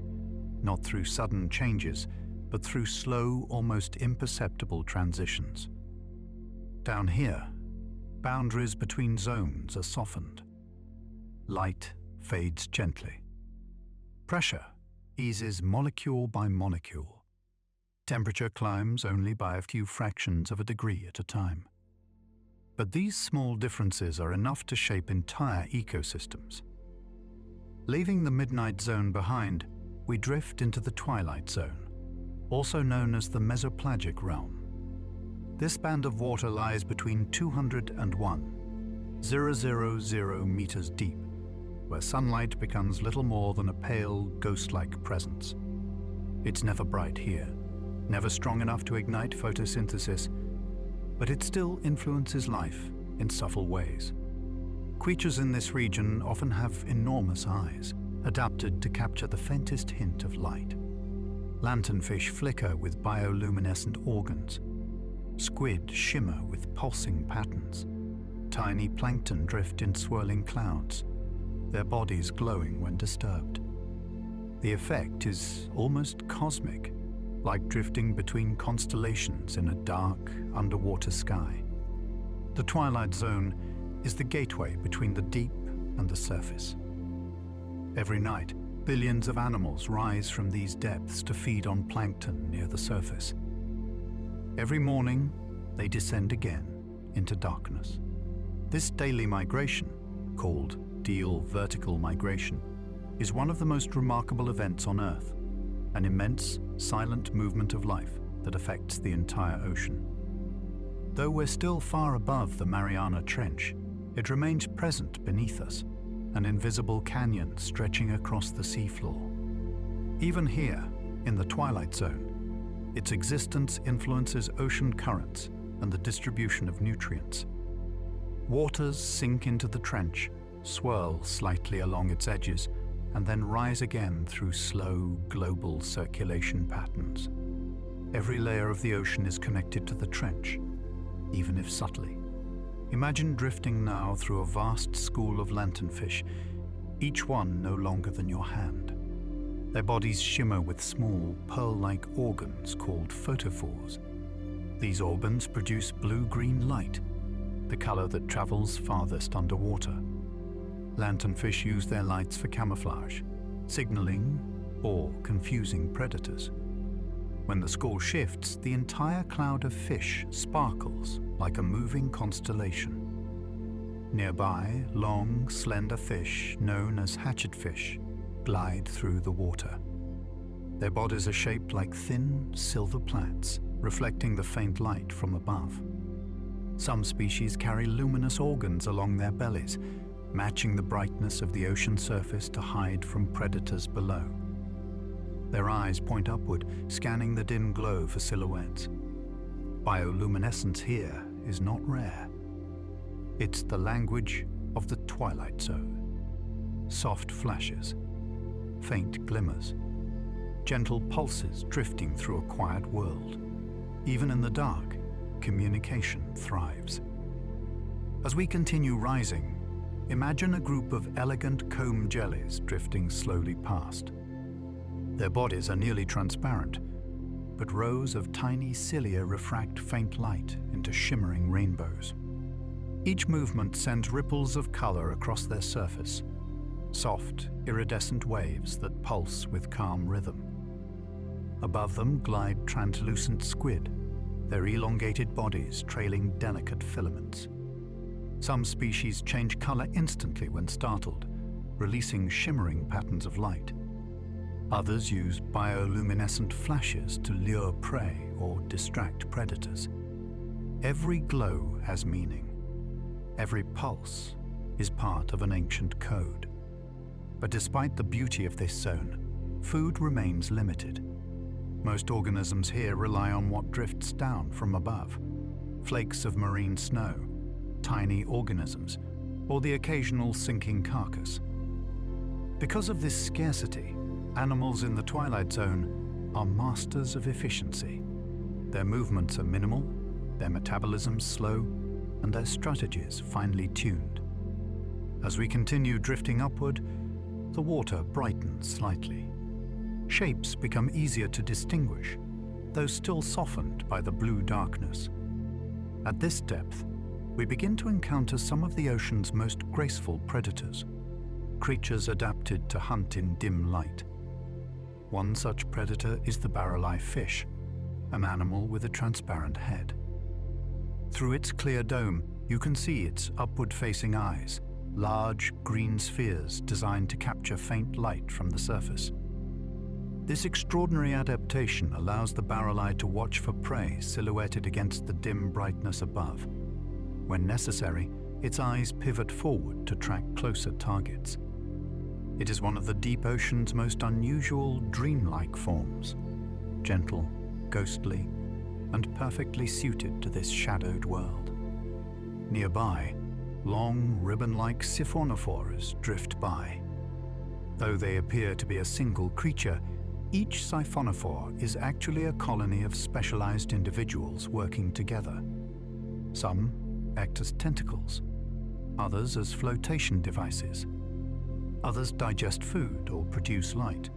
not through sudden changes, but through slow, almost imperceptible transitions. Down here, boundaries between zones are softened. Light fades gently. Pressure eases molecule by molecule. Temperature climbs only by a few fractions of a degree at a time. But these small differences are enough to shape entire ecosystems. Leaving the midnight zone behind, we drift into the twilight zone, also known as the mesopelagic realm. This band of water lies between 201,000 meters deep, where sunlight becomes little more than a pale, ghost-like presence. It's never bright here, never strong enough to ignite photosynthesis, but it still influences life in subtle ways. Creatures in this region often have enormous eyes, adapted to capture the faintest hint of light. Lanternfish flicker with bioluminescent organs. Squid shimmer with pulsing patterns. Tiny plankton drift in swirling clouds, their bodies glowing when disturbed. The effect is almost cosmic, like drifting between constellations in a dark, underwater sky. The twilight zone is the gateway between the deep and the surface. Every night, billions of animals rise from these depths to feed on plankton near the surface. Every morning, they descend again into darkness. This daily migration, called diel vertical migration, is one of the most remarkable events on Earth, an immense, silent movement of life that affects the entire ocean. Though we're still far above the Mariana Trench, it remains present beneath us, an invisible canyon stretching across the seafloor. Even here, in the twilight zone, its existence influences ocean currents and the distribution of nutrients. Waters sink into the trench, swirl slightly along its edges, and then rise again through slow, global circulation patterns. Every layer of the ocean is connected to the trench, even if subtly. Imagine drifting now through a vast school of lanternfish, each one no longer than your hand. Their bodies shimmer with small, pearl-like organs called photophores. These organs produce blue-green light, the color that travels farthest underwater. Lanternfish use their lights for camouflage, signaling or confusing predators. When the school shifts, the entire cloud of fish sparkles like a moving constellation. Nearby, long, slender fish, known as hatchetfish, glide through the water. Their bodies are shaped like thin, silver plaits, reflecting the faint light from above. Some species carry luminous organs along their bellies, matching the brightness of the ocean surface to hide from predators below. Their eyes point upward, scanning the dim glow for silhouettes. Bioluminescence here is not rare. It's the language of the twilight zone. Soft flashes, faint glimmers, gentle pulses drifting through a quiet world. Even in the dark, communication thrives. As we continue rising, imagine a group of elegant comb jellies drifting slowly past. Their bodies are nearly transparent, but rows of tiny cilia refract faint light into shimmering rainbows. Each movement sends ripples of color across their surface, soft, iridescent waves that pulse with calm rhythm. Above them glide translucent squid, their elongated bodies trailing delicate filaments. Some species change color instantly when startled, releasing shimmering patterns of light. Others use bioluminescent flashes to lure prey or distract predators. Every glow has meaning. Every pulse is part of an ancient code. But despite the beauty of this zone, food remains limited. Most organisms here rely on what drifts down from above: flakes of marine snow, tiny organisms, or the occasional sinking carcass. Because of this scarcity, animals in the twilight zone are masters of efficiency. Their movements are minimal, their metabolism slow, and their strategies finely tuned. As we continue drifting upward, the water brightens slightly. Shapes become easier to distinguish, though still softened by the blue darkness. At this depth, we begin to encounter some of the ocean's most graceful predators, creatures adapted to hunt in dim light. One such predator is the barrel-eye fish, an animal with a transparent head. Through its clear dome, you can see its upward-facing eyes, large green spheres designed to capture faint light from the surface. This extraordinary adaptation allows the barrel-eye to watch for prey silhouetted against the dim brightness above. When necessary, its eyes pivot forward to track closer targets. It is one of the deep ocean's most unusual, dreamlike forms, gentle, ghostly, and perfectly suited to this shadowed world. Nearby, long, ribbon-like siphonophores drift by. Though they appear to be a single creature, each siphonophore is actually a colony of specialized individuals working together. Some act as tentacles, others as flotation devices. Others digest food or produce light.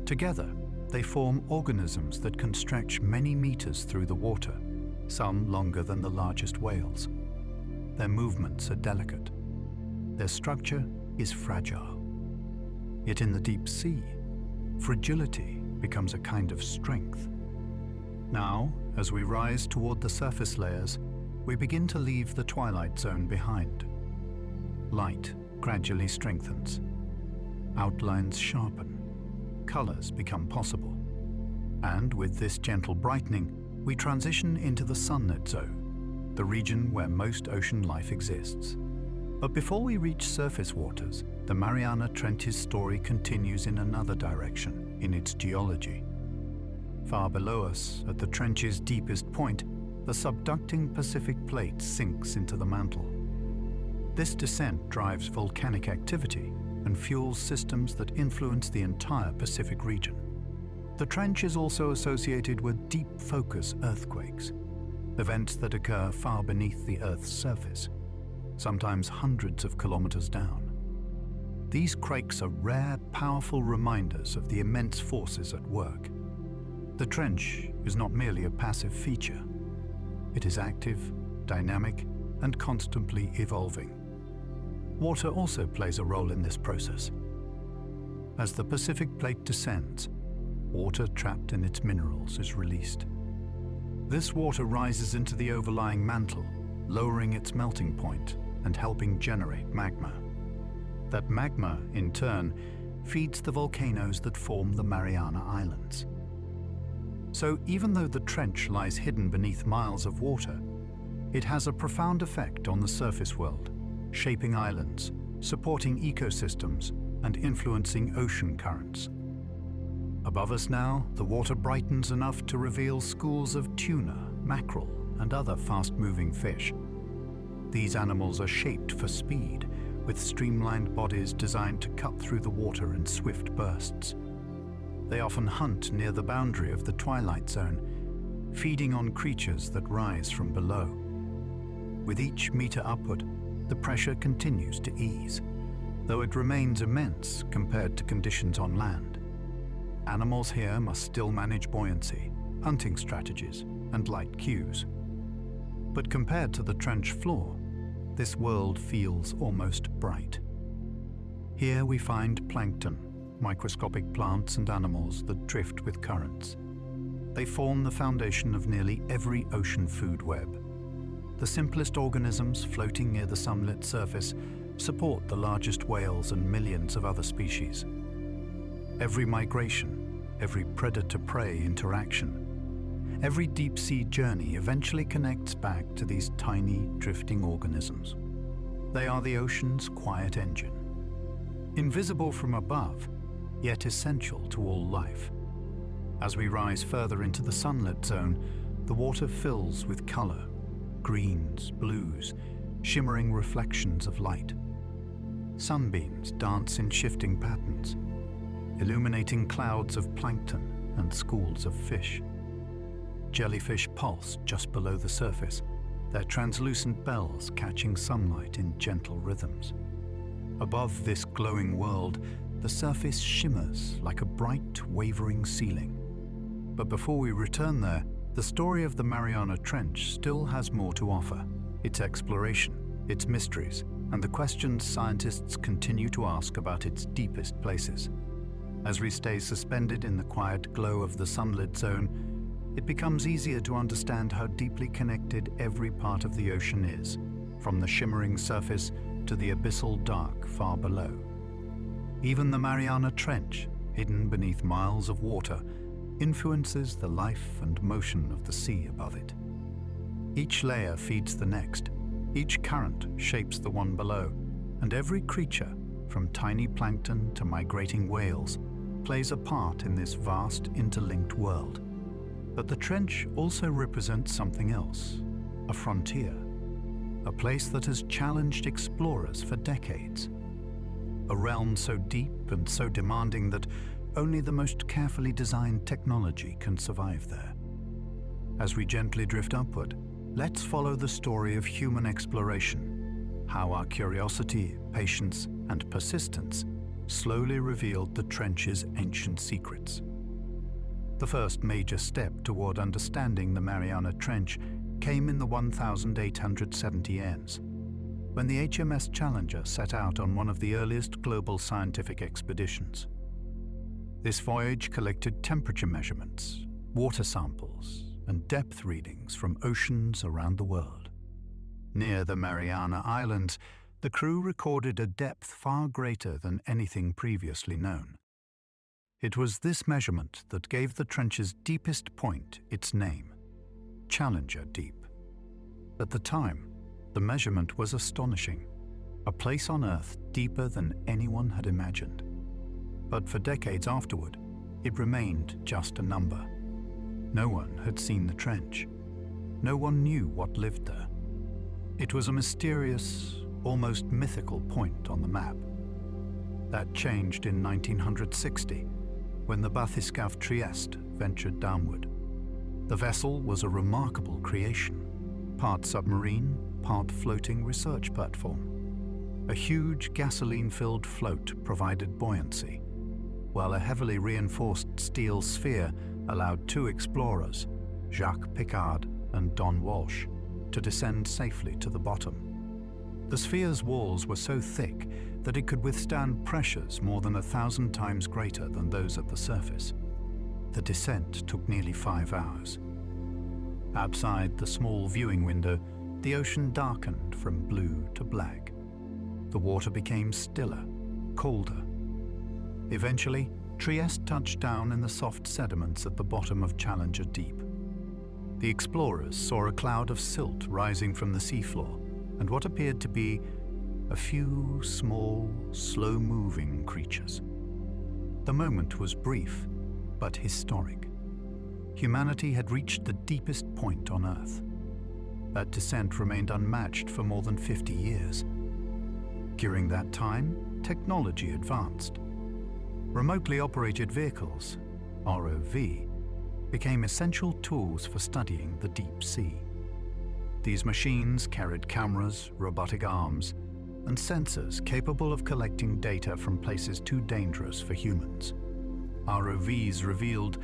Together, they form organisms that can stretch many meters through the water, some longer than the largest whales. Their movements are delicate. Their structure is fragile. Yet in the deep sea, fragility becomes a kind of strength. Now, as we rise toward the surface layers, we begin to leave the twilight zone behind. Light gradually strengthens. Outlines sharpen. Colors become possible. And with this gentle brightening, we transition into the sunlit zone, the region where most ocean life exists. But before we reach surface waters, the Mariana Trench's story continues in another direction, in its geology. Far below us, at the trench's deepest point, the subducting Pacific plate sinks into the mantle. This descent drives volcanic activity and fuels systems that influence the entire Pacific region. The trench is also associated with deep focus earthquakes, events that occur far beneath the Earth's surface, sometimes hundreds of kilometers down. These quakes are rare, powerful reminders of the immense forces at work. The trench is not merely a passive feature. It is active, dynamic, and constantly evolving. Water also plays a role in this process. As the Pacific plate descends, water trapped in its minerals is released. This water rises into the overlying mantle, lowering its melting point and helping generate magma. That magma, in turn, feeds the volcanoes that form the Mariana Islands. So even though the trench lies hidden beneath miles of water, it has a profound effect on the surface world, shaping islands, supporting ecosystems, and influencing ocean currents. Above us now, the water brightens enough to reveal schools of tuna, mackerel, and other fast-moving fish. These animals are shaped for speed, with streamlined bodies designed to cut through the water in swift bursts. They often hunt near the boundary of the twilight zone, feeding on creatures that rise from below. With each meter upward, the pressure continues to ease, though it remains immense compared to conditions on land. Animals here must still manage buoyancy, hunting strategies, and light cues. But compared to the trench floor, this world feels almost bright. Here we find plankton, microscopic plants and animals that drift with currents. They form the foundation of nearly every ocean food web. The simplest organisms floating near the sunlit surface support the largest whales and millions of other species. Every migration, every predator-prey interaction, every deep-sea journey eventually connects back to these tiny, drifting organisms. They are the ocean's quiet engine. Invisible from above, yet essential to all life. As we rise further into the sunlit zone, the water fills with color, greens, blues, shimmering reflections of light. Sunbeams dance in shifting patterns, illuminating clouds of plankton and schools of fish. Jellyfish pulse just below the surface, their translucent bells catching sunlight in gentle rhythms. Above this glowing world, the surface shimmers like a bright, wavering ceiling. But before we return there, the story of the Mariana Trench still has more to offer. Its exploration, its mysteries, and the questions scientists continue to ask about its deepest places. As we stay suspended in the quiet glow of the sunlit zone, it becomes easier to understand how deeply connected every part of the ocean is, from the shimmering surface to the abyssal dark far below. Even the Mariana Trench, hidden beneath miles of water, influences the life and motion of the sea above it. Each layer feeds the next, each current shapes the one below, and every creature, from tiny plankton to migrating whales, plays a part in this vast interlinked world. But the trench also represents something else, a frontier, a place that has challenged explorers for decades. A realm so deep and so demanding that only the most carefully designed technology can survive there. As we gently drift upward, let's follow the story of human exploration, how our curiosity, patience, and persistence slowly revealed the trench's ancient secrets. The first major step toward understanding the Mariana Trench came in the 1870s, when the HMS Challenger set out on one of the earliest global scientific expeditions. This voyage collected temperature measurements, water samples, and depth readings from oceans around the world. Near the Mariana Islands, the crew recorded a depth far greater than anything previously known. It was this measurement that gave the trench's deepest point its name, Challenger Deep. At the time, the measurement was astonishing, a place on Earth deeper than anyone had imagined. But for decades afterward, it remained just a number. No one had seen the trench. No one knew what lived there. It was a mysterious, almost mythical point on the map. That changed in 1960, when the bathyscaphe Trieste ventured downward. The vessel was a remarkable creation, part submarine, part floating research platform. A huge gasoline-filled float provided buoyancy, while a heavily reinforced steel sphere allowed two explorers, Jacques Piccard and Don Walsh, to descend safely to the bottom. The sphere's walls were so thick that it could withstand pressures more than 1,000 times greater than those at the surface. The descent took nearly 5 hours. Outside the small viewing window, the ocean darkened from blue to black. The water became stiller, colder. Eventually, Trieste touched down in the soft sediments at the bottom of Challenger Deep. The explorers saw a cloud of silt rising from the seafloor and what appeared to be a few small, slow-moving creatures. The moment was brief, but historic. Humanity had reached the deepest point on Earth. That descent remained unmatched for more than 50 years. During that time, technology advanced. Remotely operated vehicles, ROV, became essential tools for studying the deep sea. These machines carried cameras, robotic arms, and sensors capable of collecting data from places too dangerous for humans. ROVs revealed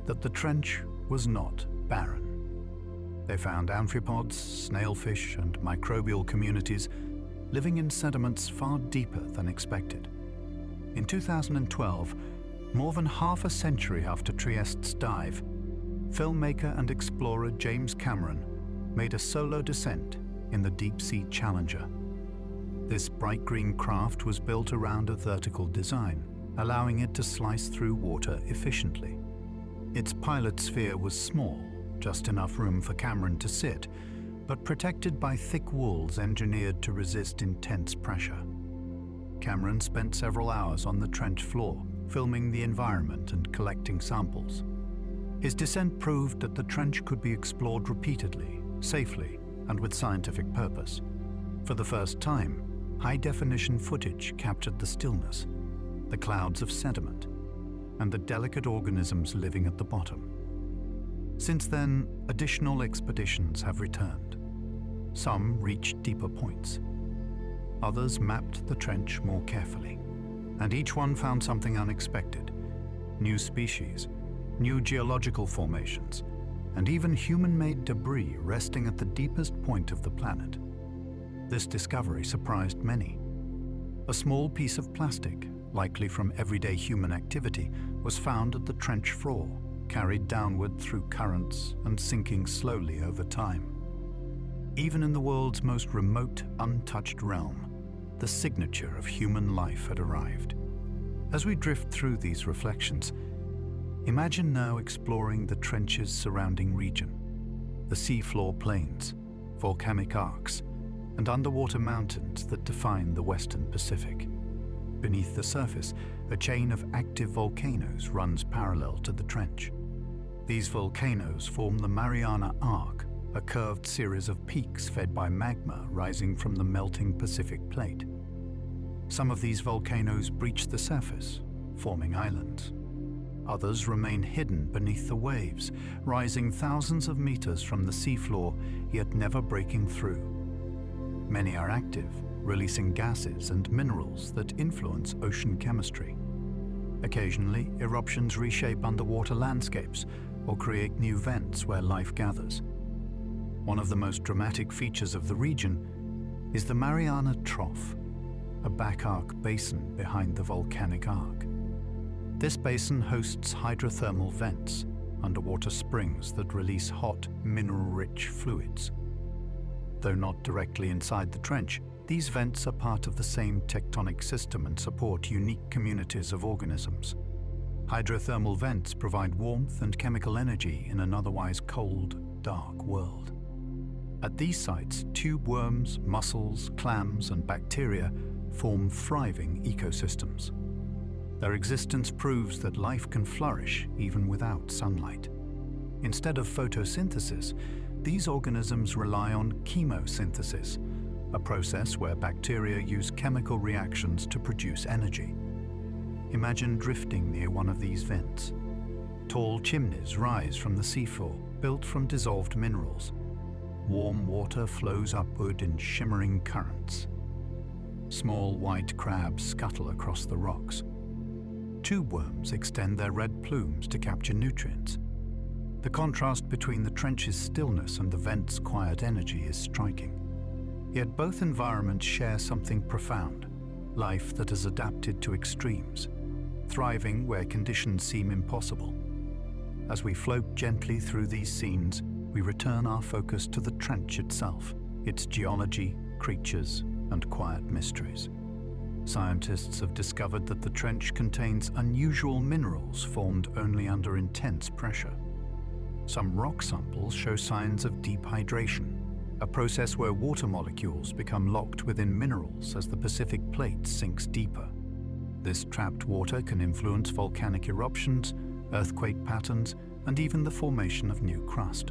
that the trench was not barren. They found amphipods, snailfish, and microbial communities living in sediments far deeper than expected. In 2012, more than half a century after Trieste's dive, filmmaker and explorer James Cameron made a solo descent in the deep-sea Challenger. This bright green craft was built around a vertical design, allowing it to slice through water efficiently. Its pilot sphere was small, just enough room for Cameron to sit, but protected by thick walls engineered to resist intense pressure. Cameron spent several hours on the trench floor, filming the environment and collecting samples. His descent proved that the trench could be explored repeatedly, safely, and with scientific purpose. For the first time, high-definition footage captured the stillness, the clouds of sediment, and the delicate organisms living at the bottom. Since then, additional expeditions have returned. Some reached deeper points. Others mapped the trench more carefully, and each one found something unexpected: new species, new geological formations, and even human-made debris resting at the deepest point of the planet. This discovery surprised many. A small piece of plastic, likely from everyday human activity, was found at the trench floor, carried downward through currents and sinking slowly over time. Even in the world's most remote, untouched realm, the signature of human life had arrived. As we drift through these reflections, imagine now exploring the trench's surrounding region, the seafloor plains, volcanic arcs, and underwater mountains that define the Western Pacific. Beneath the surface, a chain of active volcanoes runs parallel to the trench. These volcanoes form the Mariana Arc, a curved series of peaks fed by magma rising from the melting Pacific plate. Some of these volcanoes breach the surface, forming islands. Others remain hidden beneath the waves, rising thousands of meters from the seafloor, yet never breaking through. Many are active, releasing gases and minerals that influence ocean chemistry. Occasionally, eruptions reshape underwater landscapes or create new vents where life gathers. One of the most dramatic features of the region is the Mariana Trough, a back-arc basin behind the volcanic arc. This basin hosts hydrothermal vents, underwater springs that release hot, mineral-rich fluids. Though not directly inside the trench, these vents are part of the same tectonic system and support unique communities of organisms. Hydrothermal vents provide warmth and chemical energy in an otherwise cold, dark world. At these sites, tube worms, mussels, clams, and bacteria form thriving ecosystems. Their existence proves that life can flourish even without sunlight. Instead of photosynthesis, these organisms rely on chemosynthesis, a process where bacteria use chemical reactions to produce energy. Imagine drifting near one of these vents. Tall chimneys rise from the seafloor, built from dissolved minerals. Warm water flows upward in shimmering currents. Small white crabs scuttle across the rocks. Tube worms extend their red plumes to capture nutrients. The contrast between the trench's stillness and the vent's quiet energy is striking. Yet both environments share something profound: life that has adapted to extremes, thriving where conditions seem impossible. As we float gently through these scenes, we return our focus to the trench itself, its geology, creatures, and quiet mysteries. Scientists have discovered that the trench contains unusual minerals formed only under intense pressure. Some rock samples show signs of deep hydration, a process where water molecules become locked within minerals as the Pacific plate sinks deeper. This trapped water can influence volcanic eruptions, earthquake patterns, and even the formation of new crust.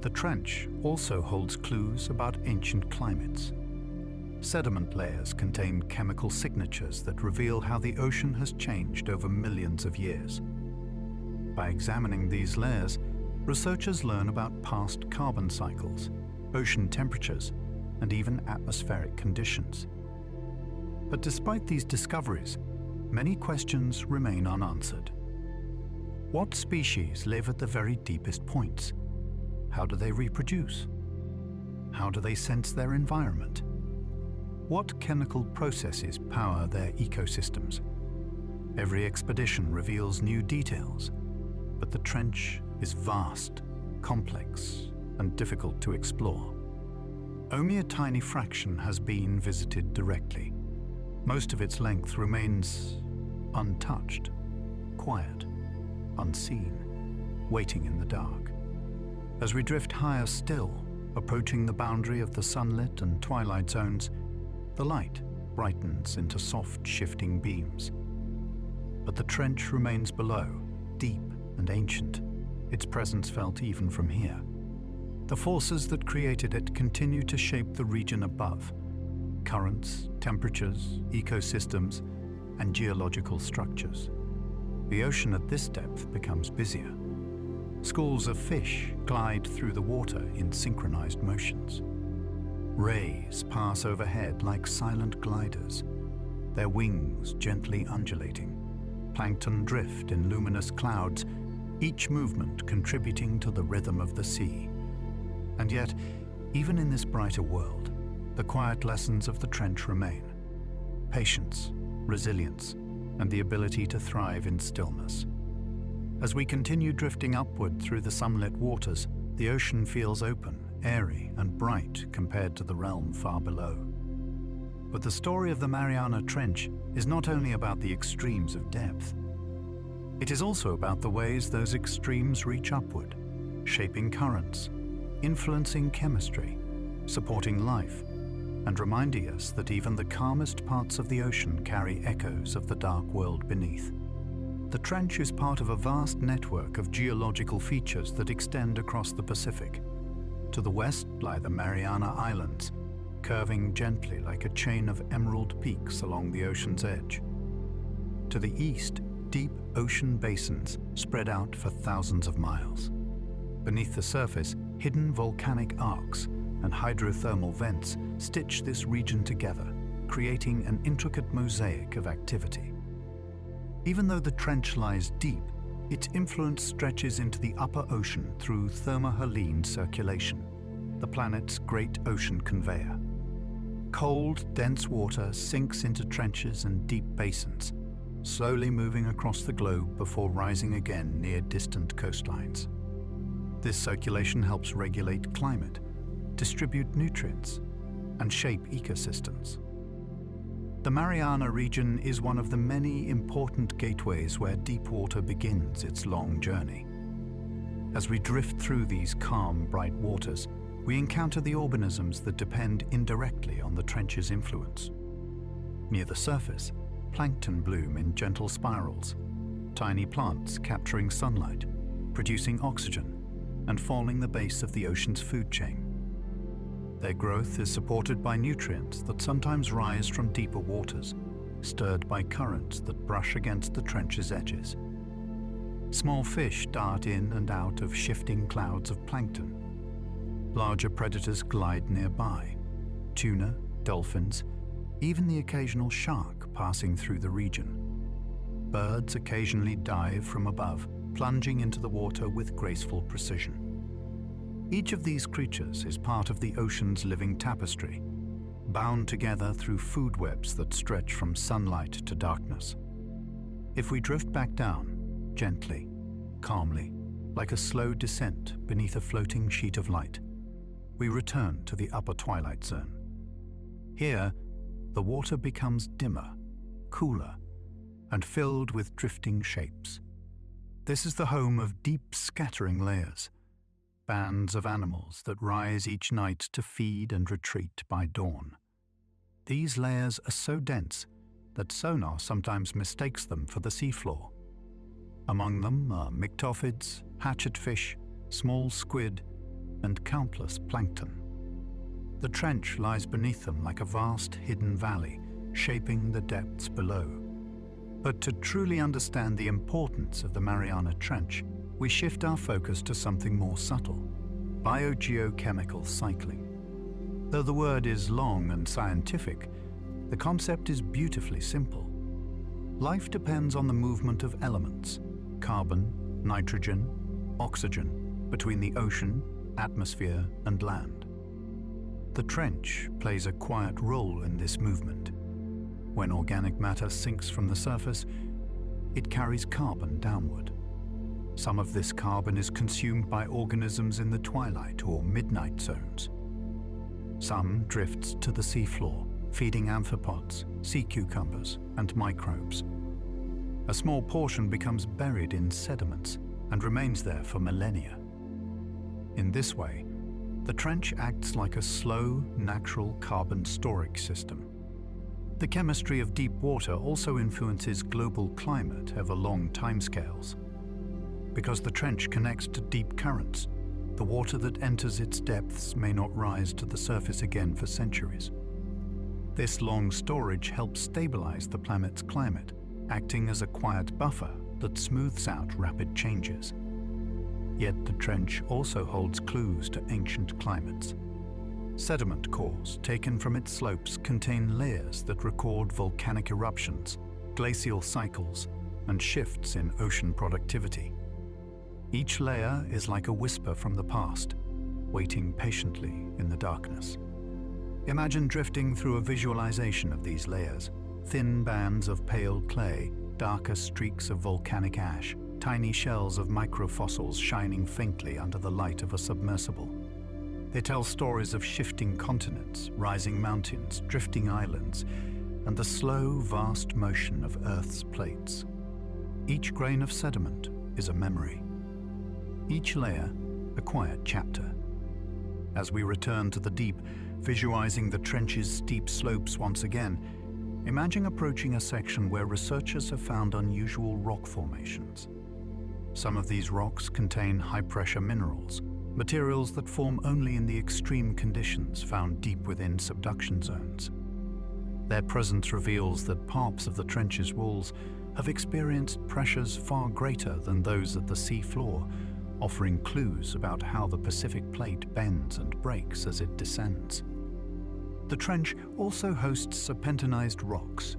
The trench also holds clues about ancient climates. Sediment layers contain chemical signatures that reveal how the ocean has changed over millions of years. By examining these layers, researchers learn about past carbon cycles, ocean temperatures, and even atmospheric conditions. But despite these discoveries, many questions remain unanswered. What species live at the very deepest points? How do they reproduce? How do they sense their environment? What chemical processes power their ecosystems? Every expedition reveals new details, but the trench is vast, complex, and difficult to explore. Only a tiny fraction has been visited directly. Most of its length remains untouched, quiet, unseen, waiting in the dark. As we drift higher still, approaching the boundary of the sunlit and twilight zones, the light brightens into soft, shifting beams. But the trench remains below, deep and ancient, its presence felt even from here. The forces that created it continue to shape the region above: currents, temperatures, ecosystems, and geological structures. The ocean at this depth becomes busier. Schools of fish glide through the water in synchronized motions. Rays pass overhead like silent gliders, their wings gently undulating. Plankton drift in luminous clouds, each movement contributing to the rhythm of the sea. And yet, even in this brighter world, the quiet lessons of the trench remain. Patience, resilience, and the ability to thrive in stillness. As we continue drifting upward through the sunlit waters, the ocean feels open, airy, and bright compared to the realm far below. But the story of the Mariana Trench is not only about the extremes of depth. It is also about the ways those extremes reach upward, shaping currents, influencing chemistry, supporting life, and reminding us that even the calmest parts of the ocean carry echoes of the dark world beneath. The trench is part of a vast network of geological features that extend across the Pacific. To the west lie the Mariana Islands, curving gently like a chain of emerald peaks along the ocean's edge. To the east, deep ocean basins spread out for thousands of miles. Beneath the surface, hidden volcanic arcs and hydrothermal vents stitch this region together, creating an intricate mosaic of activity. Even though the trench lies deep, its influence stretches into the upper ocean through thermohaline circulation, the planet's great ocean conveyor. Cold, dense water sinks into trenches and deep basins, slowly moving across the globe before rising again near distant coastlines. This circulation helps regulate climate, distribute nutrients, and shape ecosystems. The Mariana region is one of the many important gateways where deep water begins its long journey. As we drift through these calm, bright waters, we encounter the organisms that depend indirectly on the trench's influence. Near the surface, plankton bloom in gentle spirals, tiny plants capturing sunlight, producing oxygen, and forming the base of the ocean's food chain. Their growth is supported by nutrients that sometimes rise from deeper waters, stirred by currents that brush against the trench's edges. Small fish dart in and out of shifting clouds of plankton. Larger predators glide nearby, tuna, dolphins, even the occasional shark passing through the region. Birds occasionally dive from above, plunging into the water with graceful precision. Each of these creatures is part of the ocean's living tapestry, bound together through food webs that stretch from sunlight to darkness. If we drift back down, gently, calmly, like a slow descent beneath a floating sheet of light, we return to the upper twilight zone. Here, the water becomes dimmer, cooler, and filled with drifting shapes. This is the home of deep scattering layers, bands of animals that rise each night to feed and retreat by dawn. These layers are so dense that sonar sometimes mistakes them for the seafloor. Among them are myctophids, hatchetfish, small squid, and countless plankton. The trench lies beneath them like a vast hidden valley, shaping the depths below. But to truly understand the importance of the Mariana Trench, we shift our focus to something more subtle: biogeochemical cycling. Though the word is long and scientific, the concept is beautifully simple. Life depends on the movement of elements, carbon, nitrogen, oxygen, between the ocean, atmosphere, and land. The trench plays a quiet role in this movement. When organic matter sinks from the surface, it carries carbon downward. Some of this carbon is consumed by organisms in the twilight or midnight zones. Some drifts to the seafloor, feeding amphipods, sea cucumbers, and microbes. A small portion becomes buried in sediments and remains there for millennia. In this way, the trench acts like a slow, natural carbon storage system. The chemistry of deep water also influences global climate over long timescales. Because the trench connects to deep currents, the water that enters its depths may not rise to the surface again for centuries. This long storage helps stabilize the planet's climate, acting as a quiet buffer that smooths out rapid changes. Yet the trench also holds clues to ancient climates. Sediment cores taken from its slopes contain layers that record volcanic eruptions, glacial cycles, and shifts in ocean productivity. Each layer is like a whisper from the past, waiting patiently in the darkness. Imagine drifting through a visualization of these layers: thin bands of pale clay, darker streaks of volcanic ash, tiny shells of microfossils shining faintly under the light of a submersible. They tell stories of shifting continents, rising mountains, drifting islands, and the slow, vast motion of Earth's plates. Each grain of sediment is a memory. Each layer, a quiet chapter. As we return to the deep, visualizing the trench's steep slopes once again, imagine approaching a section where researchers have found unusual rock formations. Some of these rocks contain high-pressure minerals, materials that form only in the extreme conditions found deep within subduction zones. Their presence reveals that parts of the trench's walls have experienced pressures far greater than those at the sea floor, offering clues about how the Pacific Plate bends and breaks as it descends. The trench also hosts serpentinized rocks,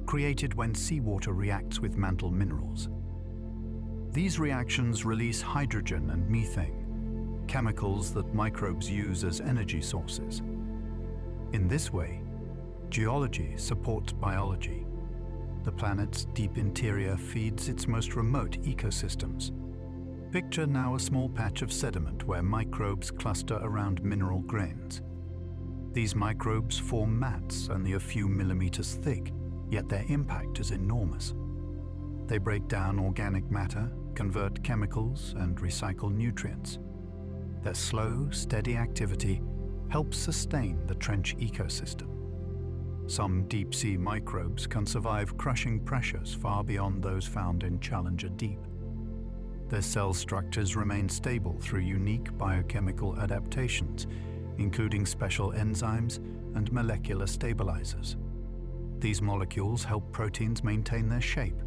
created when seawater reacts with mantle minerals. These reactions release hydrogen and methane, chemicals that microbes use as energy sources. In this way, geology supports biology. The planet's deep interior feeds its most remote ecosystems. Picture now a small patch of sediment where microbes cluster around mineral grains. These microbes form mats only a few millimeters thick, yet their impact is enormous. They break down organic matter, convert chemicals, and recycle nutrients. Their slow, steady activity helps sustain the trench ecosystem. Some deep-sea microbes can survive crushing pressures far beyond those found in Challenger Deep. Their cell structures remain stable through unique biochemical adaptations, including special enzymes and molecular stabilizers. These molecules help proteins maintain their shape,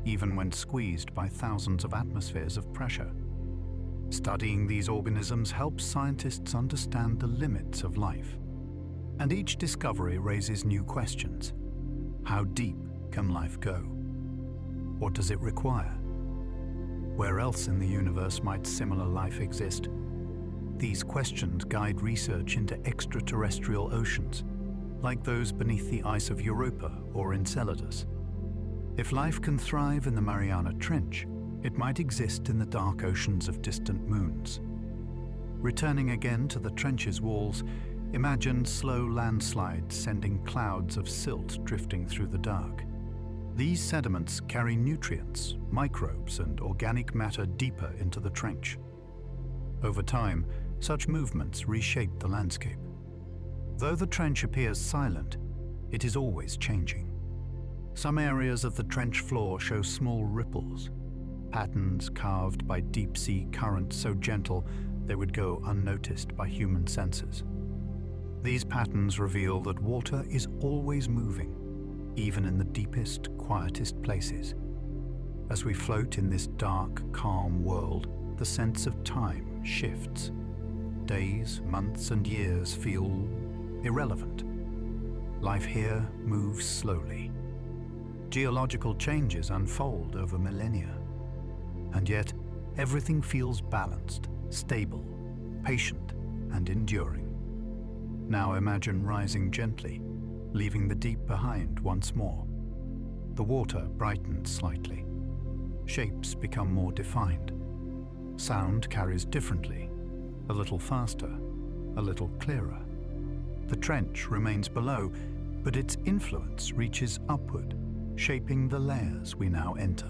even when squeezed by thousands of atmospheres of pressure. Studying these organisms helps scientists understand the limits of life. And each discovery raises new questions. How deep can life go? What does it require? Where else in the universe might similar life exist? These questions guide research into extraterrestrial oceans, like those beneath the ice of Europa or Enceladus. If life can thrive in the Mariana Trench, it might exist in the dark oceans of distant moons. Returning again to the trench's walls, imagine slow landslides sending clouds of silt drifting through the dark. These sediments carry nutrients, microbes, and organic matter deeper into the trench. Over time, such movements reshape the landscape. Though the trench appears silent, it is always changing. Some areas of the trench floor show small ripples, patterns carved by deep-sea currents so gentle they would go unnoticed by human senses. These patterns reveal that water is always moving, even in the deepest, quietest places. As we float in this dark, calm world, the sense of time shifts. Days, months, and years feel irrelevant. Life here moves slowly. Geological changes unfold over millennia. And yet, everything feels balanced, stable, patient, and enduring. Now imagine rising gently, leaving the deep behind once more. The water brightens slightly. Shapes become more defined. Sound carries differently, a little faster, a little clearer. The trench remains below, but its influence reaches upward, shaping the layers we now enter.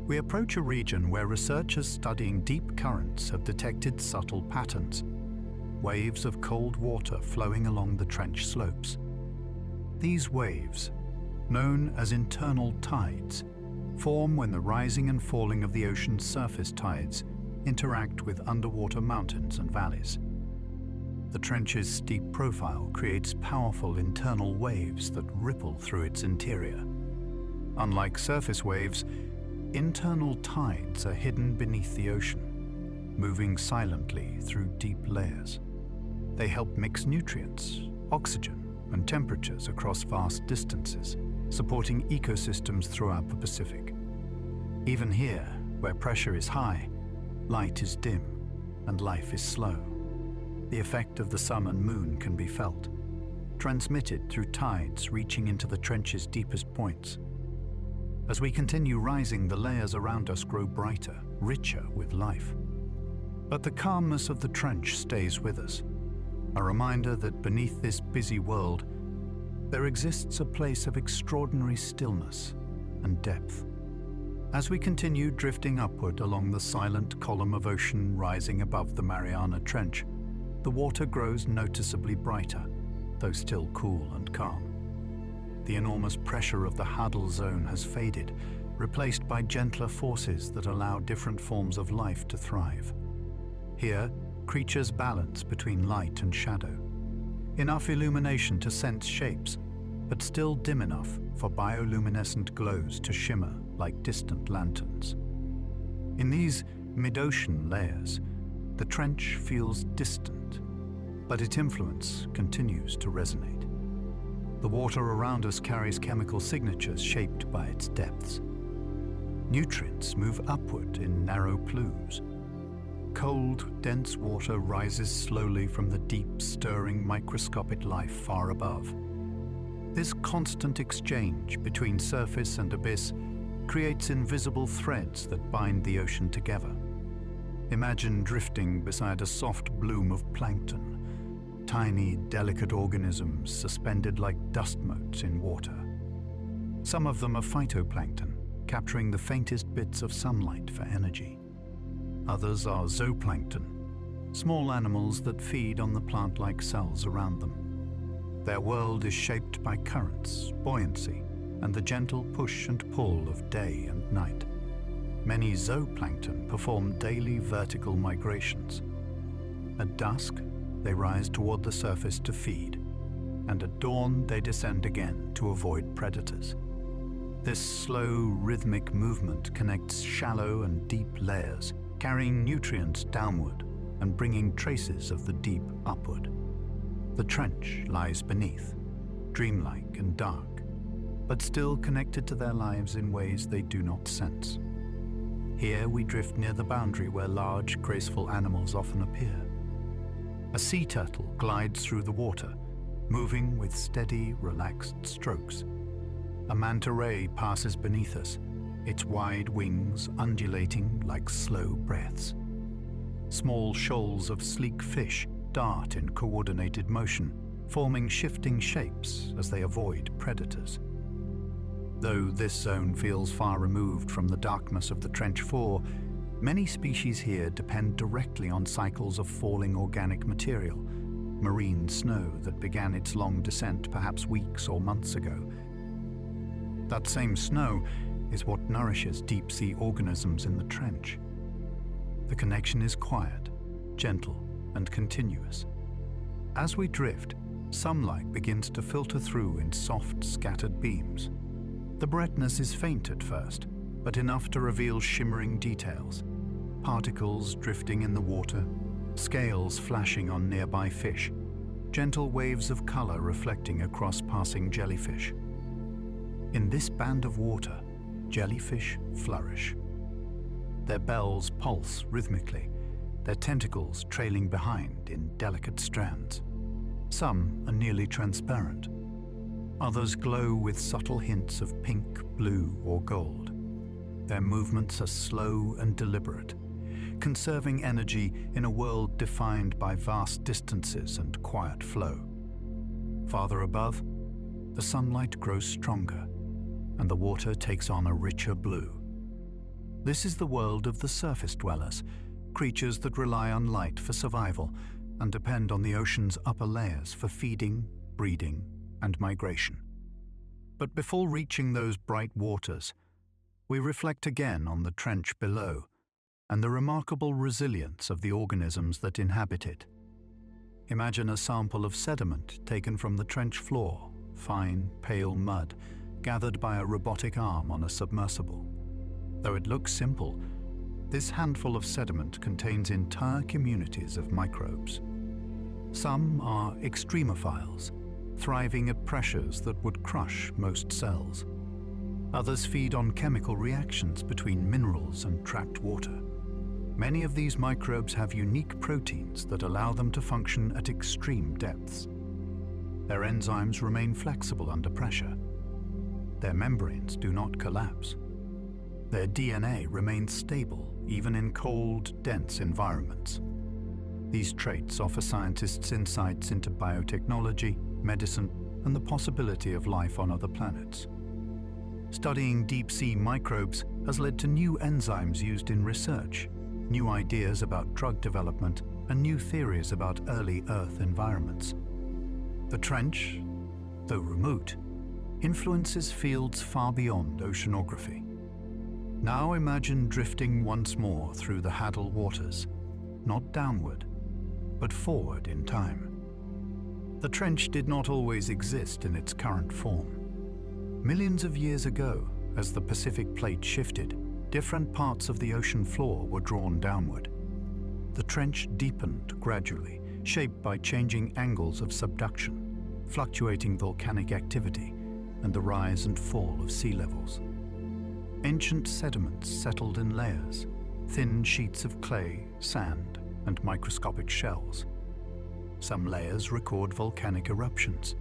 We approach a region where researchers studying deep currents have detected subtle patterns, waves of cold water flowing along the trench slopes. These waves, known as internal tides, form when the rising and falling of the ocean's surface tides interact with underwater mountains and valleys. The trench's steep profile creates powerful internal waves that ripple through its interior. Unlike surface waves, internal tides are hidden beneath the ocean, moving silently through deep layers. They help mix nutrients, oxygen, and temperatures across vast distances, supporting ecosystems throughout the Pacific. Even here, where pressure is high, light is dim, and life is slow. The effect of the sun and moon can be felt, transmitted through tides reaching into the trench's deepest points. As we continue rising, the layers around us grow brighter, richer with life. But the calmness of the trench stays with us, a reminder that beneath this busy world, there exists a place of extraordinary stillness and depth. As we continue drifting upward along the silent column of ocean rising above the Mariana Trench, the water grows noticeably brighter, though still cool and calm. The enormous pressure of the Hadal zone has faded, replaced by gentler forces that allow different forms of life to thrive. Here, creatures balance between light and shadow. Enough illumination to sense shapes, but still dim enough for bioluminescent glows to shimmer like distant lanterns. In these mid-ocean layers, the trench feels distant, but its influence continues to resonate. The water around us carries chemical signatures shaped by its depths. Nutrients move upward in narrow plumes. Cold, dense water rises slowly from the deep, stirring microscopic life far above. This constant exchange between surface and abyss creates invisible threads that bind the ocean together. Imagine drifting beside a soft bloom of plankton, tiny, delicate organisms suspended like dust motes in water. Some of them are phytoplankton, capturing the faintest bits of sunlight for energy. Others are zooplankton, small animals that feed on the plant-like cells around them. Their world is shaped by currents, buoyancy, and the gentle push and pull of day and night. Many zooplankton perform daily vertical migrations. At dusk, they rise toward the surface to feed, and at dawn they descend again to avoid predators. This slow, rhythmic movement connects shallow and deep layers, carrying nutrients downward and bringing traces of the deep upward. The trench lies beneath, dreamlike and dark, but still connected to their lives in ways they do not sense. Here we drift near the boundary where large, graceful animals often appear. A sea turtle glides through the water, moving with steady, relaxed strokes. A manta ray passes beneath us, its wide wings undulating like slow breaths. Small shoals of sleek fish dart in coordinated motion, forming shifting shapes as they avoid predators. Though this zone feels far removed from the darkness of the trench floor, many species here depend directly on cycles of falling organic material, marine snow that began its long descent perhaps weeks or months ago. That same snow is what nourishes deep-sea organisms in the trench. The connection is quiet, gentle, and continuous. As we drift, sunlight begins to filter through in soft, scattered beams. The brightness is faint at first, but enough to reveal shimmering details. Particles drifting in the water, scales flashing on nearby fish, gentle waves of color reflecting across passing jellyfish. In this band of water, jellyfish flourish. Their bells pulse rhythmically, their tentacles trailing behind in delicate strands. Some are nearly transparent. Others glow with subtle hints of pink, blue, or gold. Their movements are slow and deliberate, conserving energy in a world defined by vast distances and quiet flow. Farther above, the sunlight grows stronger, and the water takes on a richer blue. This is the world of the surface dwellers, creatures that rely on light for survival and depend on the ocean's upper layers for feeding, breeding, and migration. But before reaching those bright waters, we reflect again on the trench below and the remarkable resilience of the organisms that inhabit it. Imagine a sample of sediment taken from the trench floor, fine, pale mud, gathered by a robotic arm on a submersible. Though it looks simple, this handful of sediment contains entire communities of microbes. Some are extremophiles, thriving at pressures that would crush most cells. Others feed on chemical reactions between minerals and trapped water. Many of these microbes have unique proteins that allow them to function at extreme depths. Their enzymes remain flexible under pressure. Their membranes do not collapse. Their DNA remains stable even in cold, dense environments. These traits offer scientists insights into biotechnology, medicine, and the possibility of life on other planets. Studying deep-sea microbes has led to new enzymes used in research, new ideas about drug development, and new theories about early Earth environments. The trench, though remote, influences fields far beyond oceanography. Now imagine drifting once more through the Haddle waters, not downward, but forward in time. The trench did not always exist in its current form. Millions of years ago, as the Pacific plate shifted, different parts of the ocean floor were drawn downward. The trench deepened gradually, shaped by changing angles of subduction, fluctuating volcanic activity, and the rise and fall of sea levels. Ancient sediments settled in layers, thin sheets of clay, sand, and microscopic shells. Some layers record volcanic eruptions.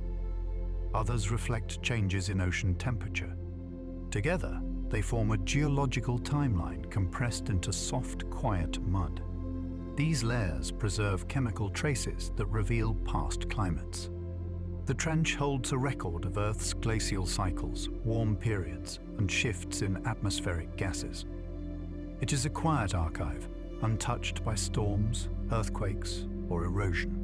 Others reflect changes in ocean temperature. Together, they form a geological timeline compressed into soft, quiet mud. These layers preserve chemical traces that reveal past climates. The trench holds a record of Earth's glacial cycles, warm periods, and shifts in atmospheric gases. It is a quiet archive, untouched by storms, earthquakes, or erosion.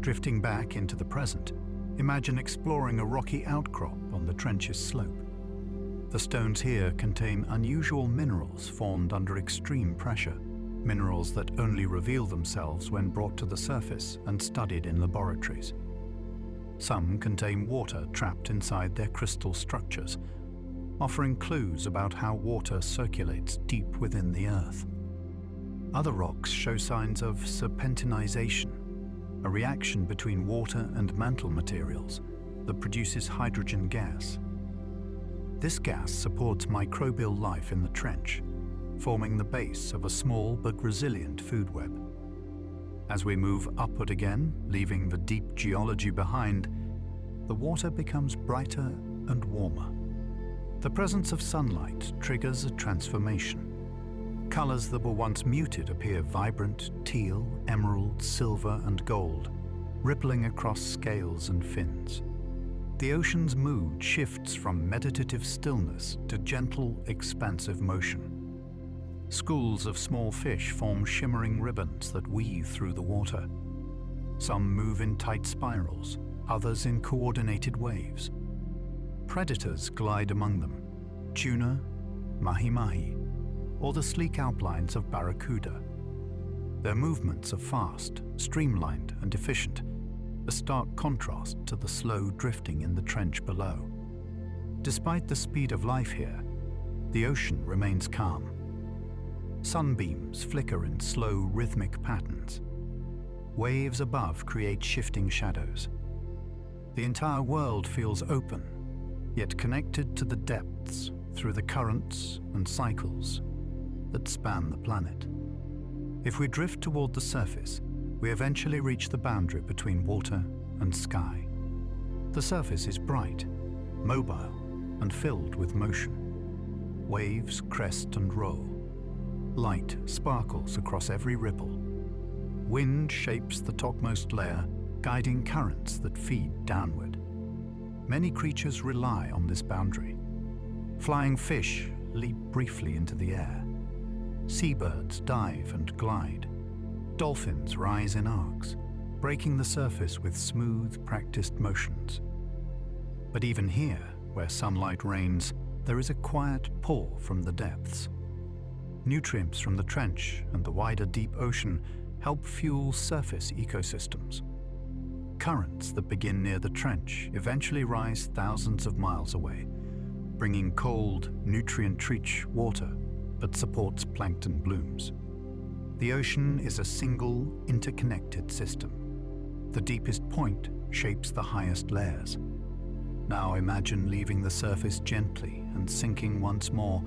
Drifting back into the present, imagine exploring a rocky outcrop on the trench's slope. The stones here contain unusual minerals formed under extreme pressure, minerals that only reveal themselves when brought to the surface and studied in laboratories. Some contain water trapped inside their crystal structures, offering clues about how water circulates deep within the Earth. Other rocks show signs of serpentinization, a reaction between water and mantle materials that produces hydrogen gas. This gas supports microbial life in the trench, forming the base of a small but resilient food web. As we move upward again, leaving the deep geology behind, the water becomes brighter and warmer. The presence of sunlight triggers a transformation. Colors that were once muted appear vibrant, teal, emerald, silver, and gold, rippling across scales and fins. The ocean's mood shifts from meditative stillness to gentle, expansive motion. Schools of small fish form shimmering ribbons that weave through the water. Some move in tight spirals, others in coordinated waves. Predators glide among them, tuna, mahi-mahi, or the sleek outlines of barracuda. Their movements are fast, streamlined, and efficient, a stark contrast to the slow drifting in the trench below. Despite the speed of life here, the ocean remains calm. Sunbeams flicker in slow, rhythmic patterns. Waves above create shifting shadows. The entire world feels open, yet connected to the depths through the currents and cycles that span the planet. If we drift toward the surface, we eventually reach the boundary between water and sky. The surface is bright, mobile, and filled with motion. Waves crest and roll. Light sparkles across every ripple. Wind shapes the topmost layer, guiding currents that feed downward. Many creatures rely on this boundary. Flying fish leap briefly into the air. Seabirds dive and glide. Dolphins rise in arcs, breaking the surface with smooth, practiced motions. But even here, where sunlight reigns, there is a quiet pull from the depths. Nutrients from the trench and the wider deep ocean help fuel surface ecosystems. Currents that begin near the trench eventually rise thousands of miles away, bringing cold, nutrient-rich water that supports plankton blooms. The ocean is a single, interconnected system. The deepest point shapes the highest layers. Now imagine leaving the surface gently and sinking once more,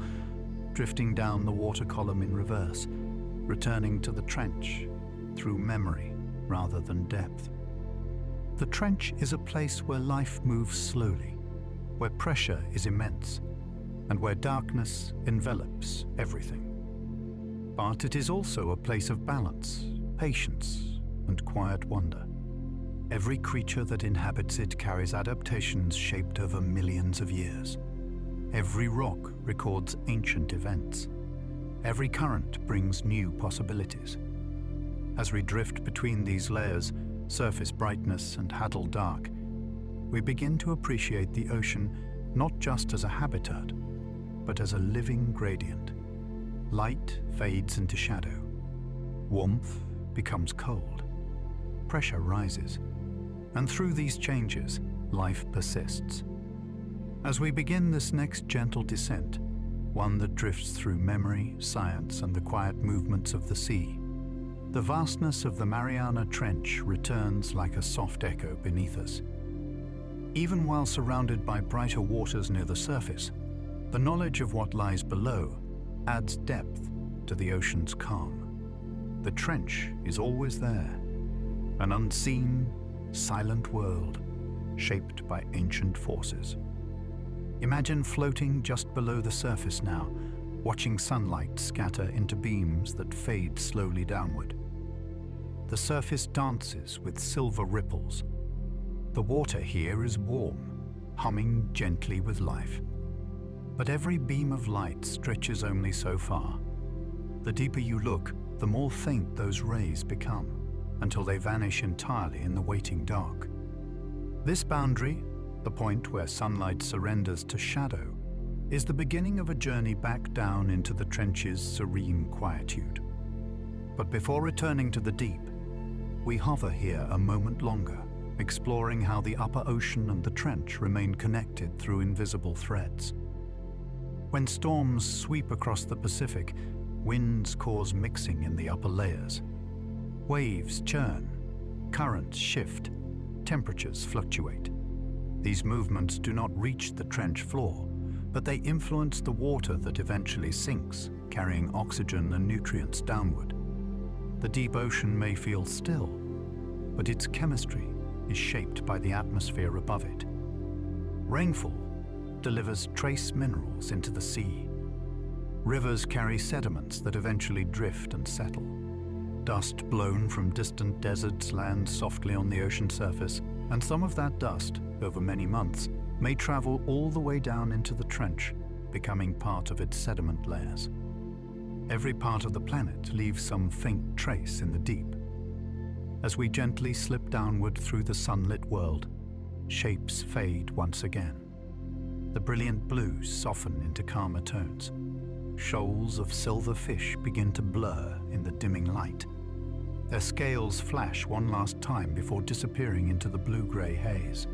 drifting down the water column in reverse, returning to the trench through memory rather than depth. The trench is a place where life moves slowly, where pressure is immense, and where darkness envelops everything. But it is also a place of balance, patience, and quiet wonder. Every creature that inhabits it carries adaptations shaped over millions of years. Every rock records ancient events. Every current brings new possibilities. As we drift between these layers, surface brightness and Haddle dark, we begin to appreciate the ocean not just as a habitat, but as a living gradient. Light fades into shadow. Warmth becomes cold. Pressure rises. And through these changes, life persists. As we begin this next gentle descent, one that drifts through memory, science, and the quiet movements of the sea, the vastness of the Mariana Trench returns like a soft echo beneath us. Even while surrounded by brighter waters near the surface, the knowledge of what lies below adds depth to the ocean's calm. The trench is always there, an unseen, silent world shaped by ancient forces. Imagine floating just below the surface now, watching sunlight scatter into beams that fade slowly downward. The surface dances with silver ripples. The water here is warm, humming gently with life. But every beam of light stretches only so far. The deeper you look, the more faint those rays become, until they vanish entirely in the waiting dark. This boundary, the point where sunlight surrenders to shadow, is the beginning of a journey back down into the trench's serene quietude. But before returning to the deep, we hover here a moment longer, exploring how the upper ocean and the trench remain connected through invisible threads. When storms sweep across the Pacific, winds cause mixing in the upper layers. Waves churn, currents shift, temperatures fluctuate. These movements do not reach the trench floor, but they influence the water that eventually sinks, carrying oxygen and nutrients downward. The deep ocean may feel still, but its chemistry is shaped by the atmosphere above it. Rainfall delivers trace minerals into the sea. Rivers carry sediments that eventually drift and settle. Dust blown from distant deserts lands softly on the ocean surface, and some of that dust, over many months, may travel all the way down into the trench, becoming part of its sediment layers. Every part of the planet leaves some faint trace in the deep. As we gently slip downward through the sunlit world, shapes fade once again. The brilliant blues soften into calmer tones. Shoals of silver fish begin to blur in the dimming light. Their scales flash one last time before disappearing into the blue-gray haze.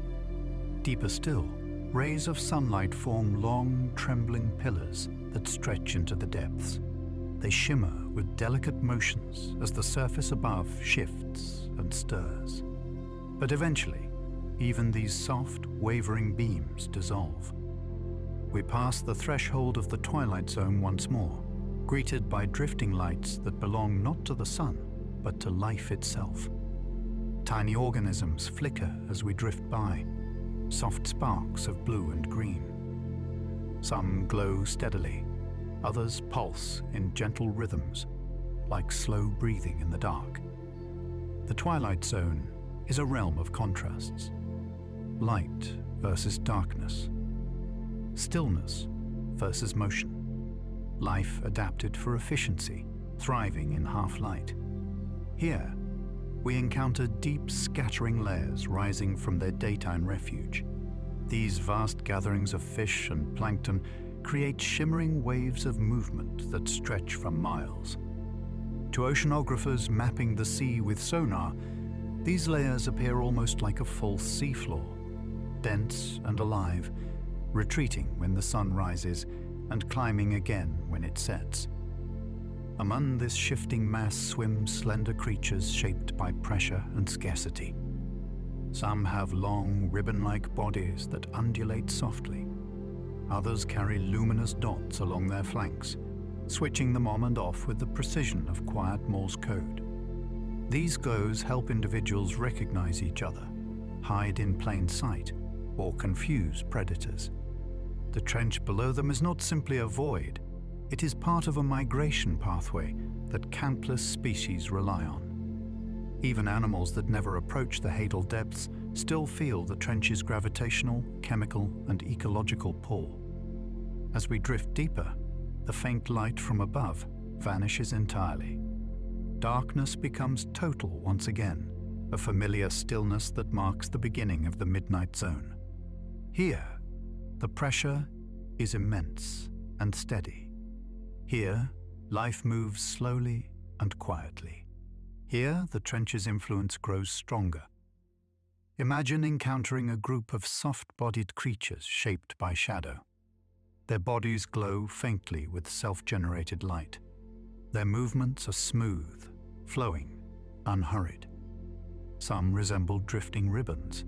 Deeper still, rays of sunlight form long, trembling pillars that stretch into the depths. They shimmer with delicate motions as the surface above shifts and stirs. But eventually, even these soft, wavering beams dissolve. We pass the threshold of the twilight zone once more, greeted by drifting lights that belong not to the sun, but to life itself. Tiny organisms flicker as we drift by, soft sparks of blue and green. Some glow steadily, others pulse in gentle rhythms, like slow breathing in the dark. The twilight zone is a realm of contrasts. Light versus darkness. Stillness versus motion. Life adapted for efficiency, thriving in half-light. Here, we encounter deep scattering layers rising from their daytime refuge. These vast gatherings of fish and plankton create shimmering waves of movement that stretch for miles. To oceanographers mapping the sea with sonar, these layers appear almost like a false seafloor, dense and alive, retreating when the sun rises and climbing again when it sets. Among this shifting mass swim slender creatures shaped by pressure and scarcity. Some have long, ribbon-like bodies that undulate softly. Others carry luminous dots along their flanks, switching them on and off with the precision of quiet Morse code. These glows help individuals recognize each other, hide in plain sight, or confuse predators. The trench below them is not simply a void, it is part of a migration pathway that countless species rely on. Even animals that never approach the hadal depths still feel the trench's gravitational, chemical, and ecological pull. As we drift deeper, the faint light from above vanishes entirely. Darkness becomes total once again, a familiar stillness that marks the beginning of the midnight zone. Here, the pressure is immense and steady. Here, life moves slowly and quietly. Here, the trench's influence grows stronger. Imagine encountering a group of soft-bodied creatures shaped by shadow. Their bodies glow faintly with self-generated light. Their movements are smooth, flowing, unhurried. Some resemble drifting ribbons.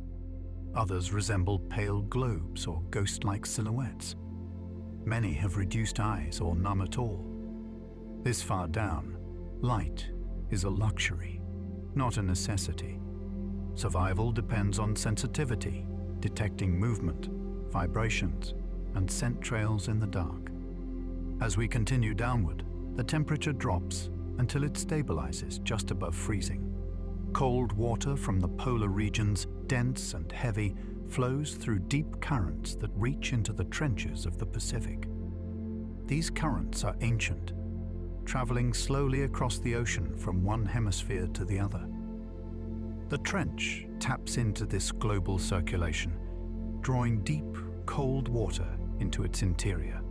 Others resemble pale globes or ghost-like silhouettes. Many have reduced eyes or none at all. This far down, light is a luxury, not a necessity. Survival depends on sensitivity, detecting movement, vibrations, and scent trails in the dark. As we continue downward, the temperature drops until it stabilizes just above freezing. Cold water from the polar regions, dense and heavy, flows through deep currents that reach into the trenches of the Pacific. These currents are ancient, traveling slowly across the ocean from one hemisphere to the other. The trench taps into this global circulation, drawing deep, cold water into its interior.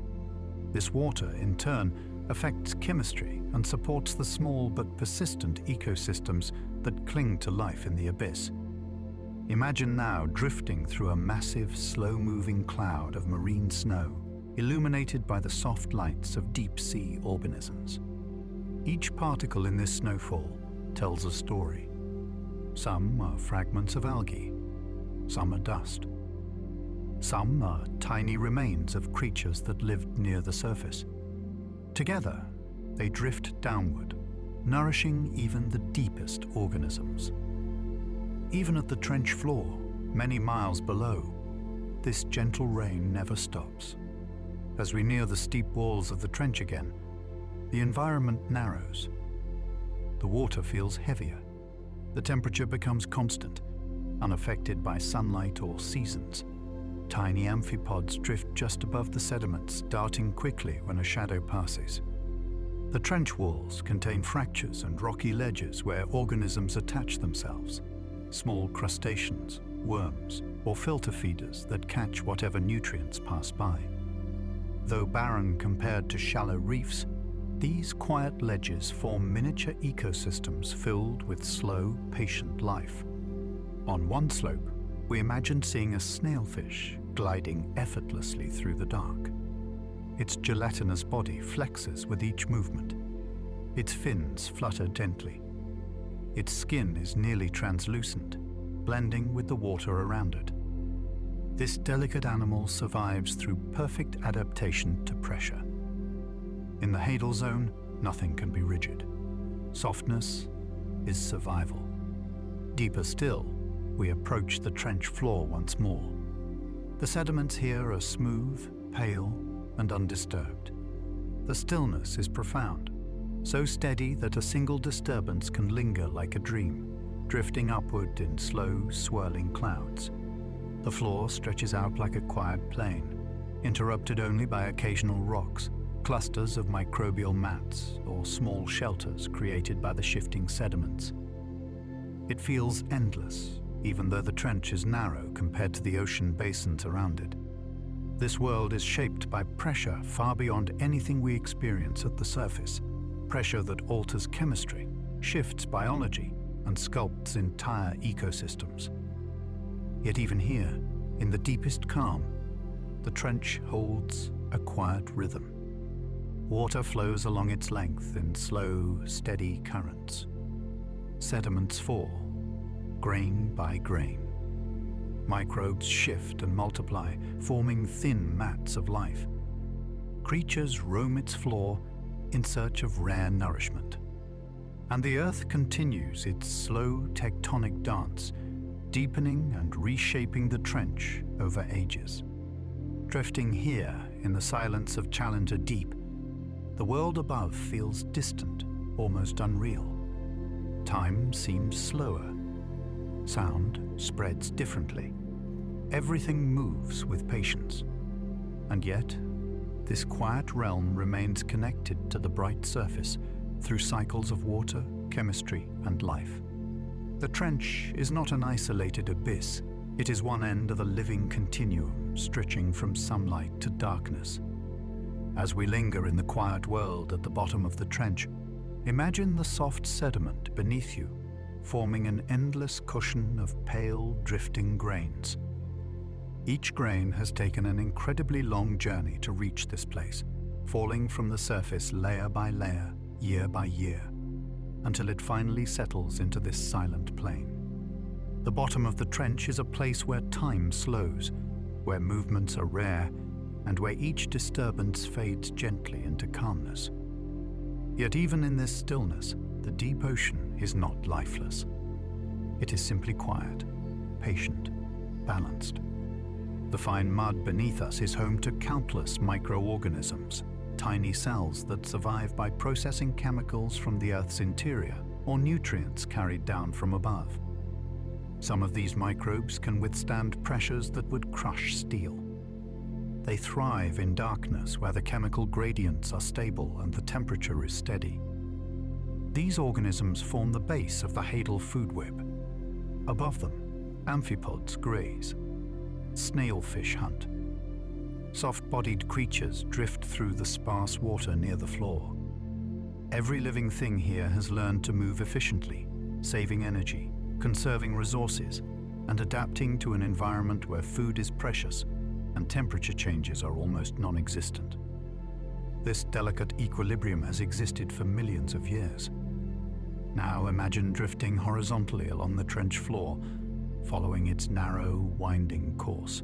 This water, in turn, affects chemistry and supports the small but persistent ecosystems that cling to life in the abyss. Imagine now drifting through a massive, slow-moving cloud of marine snow, illuminated by the soft lights of deep-sea organisms. Each particle in this snowfall tells a story. Some are fragments of algae, some are dust. Some are tiny remains of creatures that lived near the surface. Together, they drift downward, nourishing even the deepest organisms. Even at the trench floor, many miles below, this gentle rain never stops. As we near the steep walls of the trench again, the environment narrows. The water feels heavier. The temperature becomes constant, unaffected by sunlight or seasons. Tiny amphipods drift just above the sediments, darting quickly when a shadow passes. The trench walls contain fractures and rocky ledges where organisms attach themselves. Small crustaceans, worms, or filter feeders that catch whatever nutrients pass by. Though barren compared to shallow reefs, these quiet ledges form miniature ecosystems filled with slow, patient life. On one slope, we imagine seeing a snailfish gliding effortlessly through the dark. Its gelatinous body flexes with each movement. Its fins flutter gently. Its skin is nearly translucent, blending with the water around it. This delicate animal survives through perfect adaptation to pressure. In the hadal zone, nothing can be rigid. Softness is survival. Deeper still, we approach the trench floor once more. The sediments here are smooth, pale, and undisturbed. The stillness is profound, so steady that a single disturbance can linger like a dream, drifting upward in slow, swirling clouds. The floor stretches out like a quiet plain, interrupted only by occasional rocks, clusters of microbial mats, or small shelters created by the shifting sediments. It feels endless, even though the trench is narrow compared to the ocean basins around it. This world is shaped by pressure far beyond anything we experience at the surface, pressure that alters chemistry, shifts biology, and sculpts entire ecosystems. Yet even here, in the deepest calm, the trench holds a quiet rhythm. Water flows along its length in slow, steady currents. Sediments fall, grain by grain, Microbes shift and multiply, forming thin mats of life. Creatures roam its floor in search of rare nourishment. And the Earth continues its slow tectonic dance, deepening and reshaping the trench over ages. Drifting here in the silence of Challenger Deep, the world above feels distant, almost unreal. Time seems slower. Sound spreads differently. Everything moves with patience. And yet, this quiet realm remains connected to the bright surface through cycles of water, chemistry, and life. The trench is not an isolated abyss. It is one end of a living continuum stretching from sunlight to darkness. As we linger in the quiet world at the bottom of the trench, imagine the soft sediment beneath you, forming an endless cushion of pale, drifting grains. Each grain has taken an incredibly long journey to reach this place, falling from the surface layer by layer, year by year, until it finally settles into this silent plain. The bottom of the trench is a place where time slows, where movements are rare, and where each disturbance fades gently into calmness. Yet even in this stillness, the deep ocean is not lifeless. It is simply quiet, patient, balanced. The fine mud beneath us is home to countless microorganisms, tiny cells that survive by processing chemicals from the Earth's interior or nutrients carried down from above. Some of these microbes can withstand pressures that would crush steel. They thrive in darkness where the chemical gradients are stable and the temperature is steady. These organisms form the base of the Hadal food web. Above them, amphipods graze, snailfish hunt. Soft-bodied creatures drift through the sparse water near the floor. Every living thing here has learned to move efficiently, saving energy, conserving resources, and adapting to an environment where food is precious and temperature changes are almost non-existent. This delicate equilibrium has existed for millions of years. Now imagine drifting horizontally along the trench floor, following its narrow, winding course.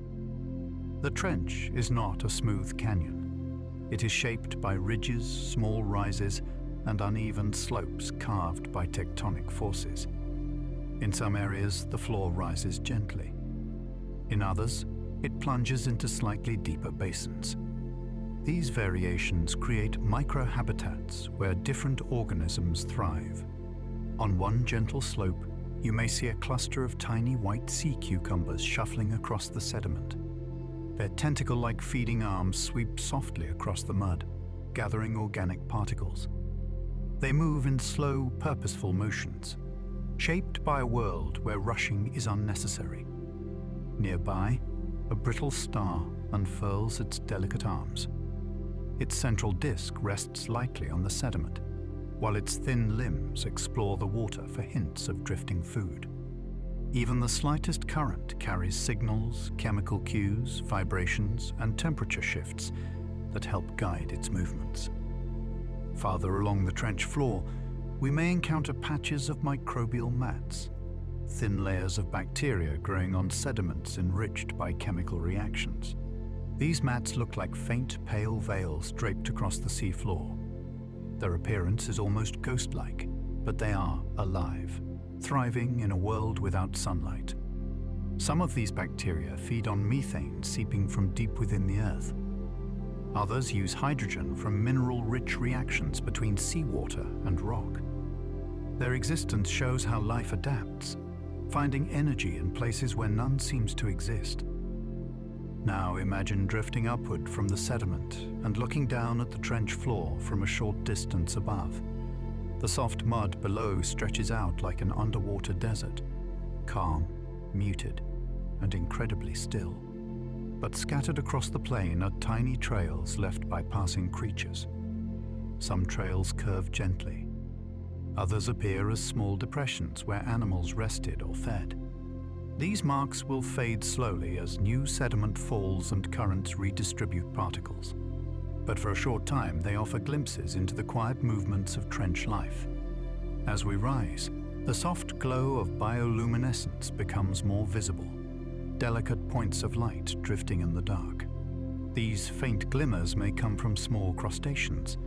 The trench is not a smooth canyon. It is shaped by ridges, small rises, and uneven slopes carved by tectonic forces. In some areas, the floor rises gently. In others, it plunges into slightly deeper basins. These variations create microhabitats where different organisms thrive. On one gentle slope, you may see a cluster of tiny white sea cucumbers shuffling across the sediment. Their tentacle-like feeding arms sweep softly across the mud, gathering organic particles. They move in slow, purposeful motions, shaped by a world where rushing is unnecessary. Nearby, a brittle star unfurls its delicate arms. Its central disc rests lightly on the sediment, while its thin limbs explore the water for hints of drifting food. Even the slightest current carries signals, chemical cues, vibrations, and temperature shifts that help guide its movements. Farther along the trench floor, we may encounter patches of microbial mats, thin layers of bacteria growing on sediments enriched by chemical reactions. These mats look like faint, pale veils draped across the seafloor. Their appearance is almost ghost-like, but they are alive, thriving in a world without sunlight. Some of these bacteria feed on methane seeping from deep within the Earth. Others use hydrogen from mineral-rich reactions between seawater and rock. Their existence shows how life adapts, finding energy in places where none seems to exist. Now imagine drifting upward from the sediment and looking down at the trench floor from a short distance above. The soft mud below stretches out like an underwater desert, calm, muted, and incredibly still. But scattered across the plain are tiny trails left by passing creatures. Some trails curve gently. Others appear as small depressions where animals rested or fed. These marks will fade slowly as new sediment falls and currents redistribute particles. But for a short time, they offer glimpses into the quiet movements of trench life. As we rise, the soft glow of bioluminescence becomes more visible, delicate points of light drifting in the dark. These faint glimmers may come from small crustaceans,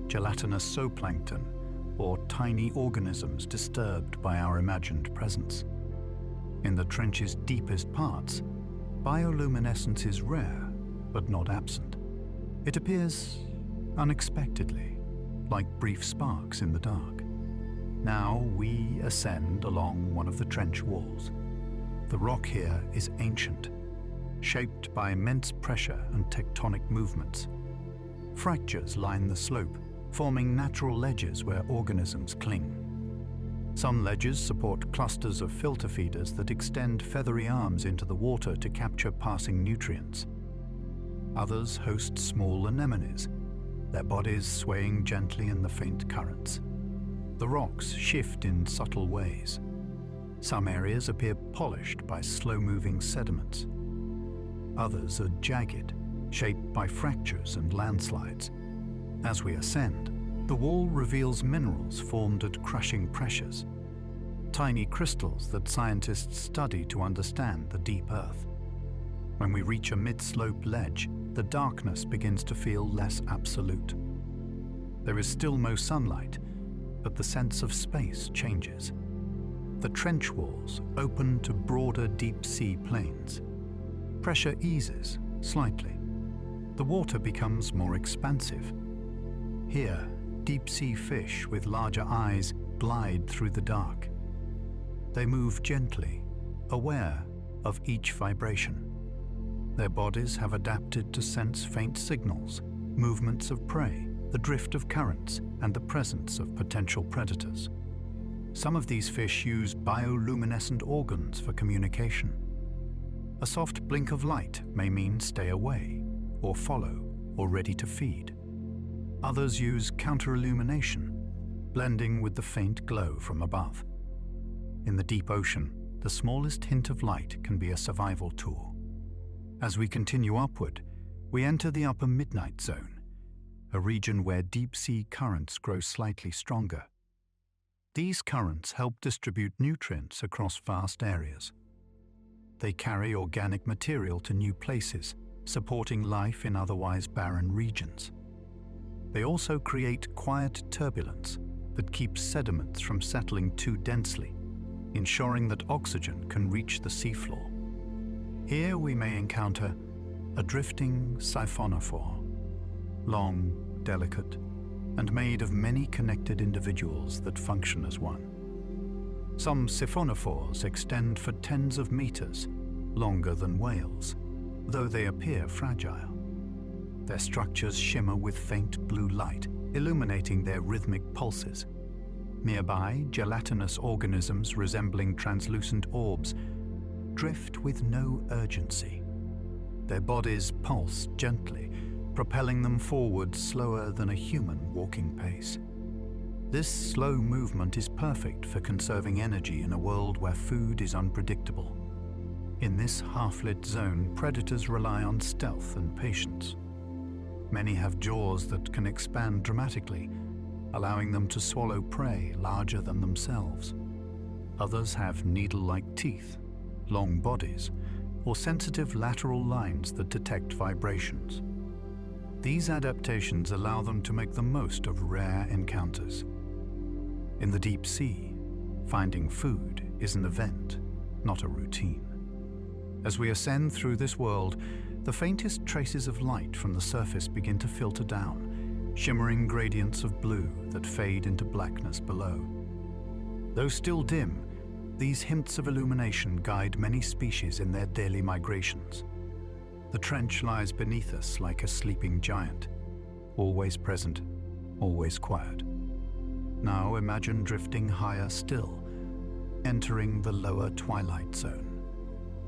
gelatinous zooplankton, or tiny organisms disturbed by our imagined presence. In the trench's deepest parts, bioluminescence is rare, but not absent. It appears unexpectedly, like brief sparks in the dark. Now we ascend along one of the trench walls. The rock here is ancient, shaped by immense pressure and tectonic movements. Fractures line the slope, forming natural ledges where organisms cling. Some ledges support clusters of filter feeders that extend feathery arms into the water to capture passing nutrients. Others host small anemones, their bodies swaying gently in the faint currents. The rocks shift in subtle ways. Some areas appear polished by slow-moving sediments. Others are jagged, shaped by fractures and landslides. As we ascend, the wall reveals minerals formed at crushing pressures, tiny crystals that scientists study to understand the deep earth. When we reach a mid-slope ledge, the darkness begins to feel less absolute. There is still no sunlight, but the sense of space changes. The trench walls open to broader deep-sea plains. Pressure eases slightly. The water becomes more expansive. Here, deep-sea fish with larger eyes glide through the dark. They move gently, aware of each vibration. Their bodies have adapted to sense faint signals, movements of prey, the drift of currents, and the presence of potential predators. Some of these fish use bioluminescent organs for communication. A soft blink of light may mean stay away, or follow, or ready to feed. Others use counter-illumination, blending with the faint glow from above. In the deep ocean, the smallest hint of light can be a survival tool. As we continue upward, we enter the upper midnight zone, a region where deep-sea currents grow slightly stronger. These currents help distribute nutrients across vast areas. They carry organic material to new places, supporting life in otherwise barren regions. They also create quiet turbulence that keeps sediments from settling too densely, ensuring that oxygen can reach the seafloor. Here we may encounter a drifting siphonophore, long, delicate, and made of many connected individuals that function as one. Some siphonophores extend for tens of meters, longer than whales, though they appear fragile. Their structures shimmer with faint blue light, illuminating their rhythmic pulses. Nearby, gelatinous organisms resembling translucent orbs drift with no urgency. Their bodies pulse gently, propelling them forward slower than a human walking pace. This slow movement is perfect for conserving energy in a world where food is unpredictable. In this half-lit zone, predators rely on stealth and patience. Many have jaws that can expand dramatically, allowing them to swallow prey larger than themselves. Others have needle-like teeth, long bodies, or sensitive lateral lines that detect vibrations. These adaptations allow them to make the most of rare encounters. In the deep sea, finding food is an event, not a routine. As we ascend through this world, the faintest traces of light from the surface begin to filter down, shimmering gradients of blue that fade into blackness below. Though still dim, these hints of illumination guide many species in their daily migrations. The trench lies beneath us like a sleeping giant, always present, always quiet. Now imagine drifting higher still, entering the lower twilight zone.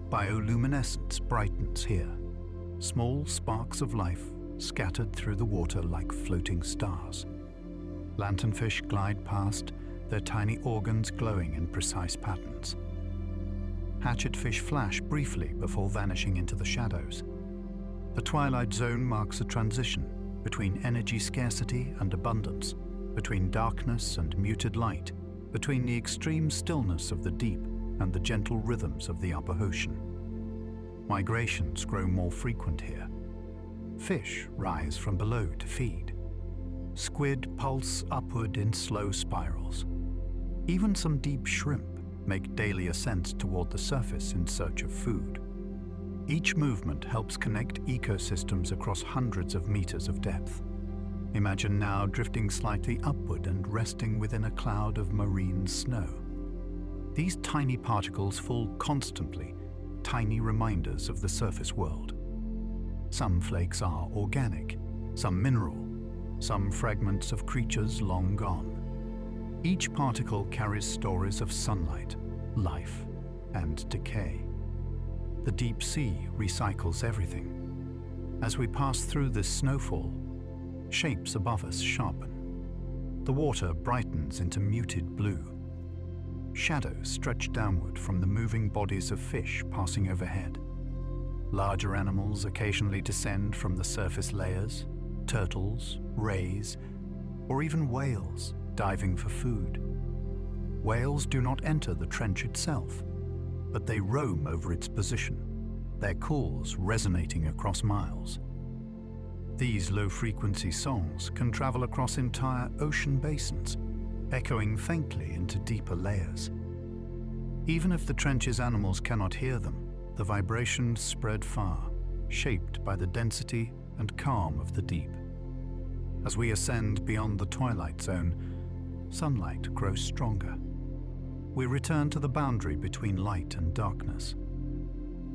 Bioluminescence brightens here, small sparks of life scattered through the water like floating stars. Lanternfish glide past, their tiny organs glowing in precise patterns. Hatchetfish flash briefly before vanishing into the shadows. The twilight zone marks a transition between energy scarcity and abundance, between darkness and muted light, between the extreme stillness of the deep and the gentle rhythms of the upper ocean. Migrations grow more frequent here. Fish rise from below to feed. Squid pulse upward in slow spirals. Even some deep shrimp make daily ascents toward the surface in search of food. Each movement helps connect ecosystems across hundreds of meters of depth. Imagine now drifting slightly upward and resting within a cloud of marine snow. These tiny particles fall constantly, tiny reminders of the surface world. Some flakes are organic, some mineral, some fragments of creatures long gone. Each particle carries stories of sunlight, life, and decay. The deep sea recycles everything. As we pass through this snowfall, shapes above us sharpen. The water brightens into muted blue. Shadows stretch downward from the moving bodies of fish passing overhead. Larger animals occasionally descend from the surface layers, turtles, rays, or even whales diving for food. Whales do not enter the trench itself, but they roam over its position, their calls resonating across miles. These low-frequency songs can travel across entire ocean basins, echoing faintly into deeper layers. Even if the trench's animals cannot hear them, the vibrations spread far, shaped by the density and calm of the deep. As we ascend beyond the twilight zone, sunlight grows stronger. We return to the boundary between light and darkness.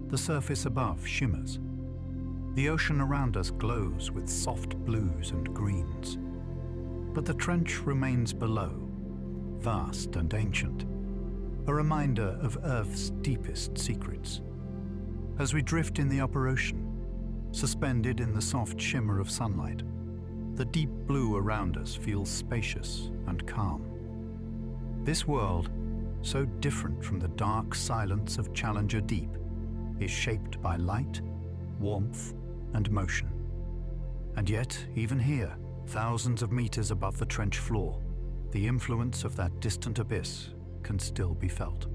The surface above shimmers. The ocean around us glows with soft blues and greens. But the trench remains below, vast and ancient, a reminder of Earth's deepest secrets. As we drift in the upper ocean, suspended in the soft shimmer of sunlight, the deep blue around us feels spacious and calm. This world, so different from the dark silence of Challenger Deep, is shaped by light, warmth, and motion. And yet, even here, thousands of meters above the trench floor, the influence of that distant abyss can still be felt.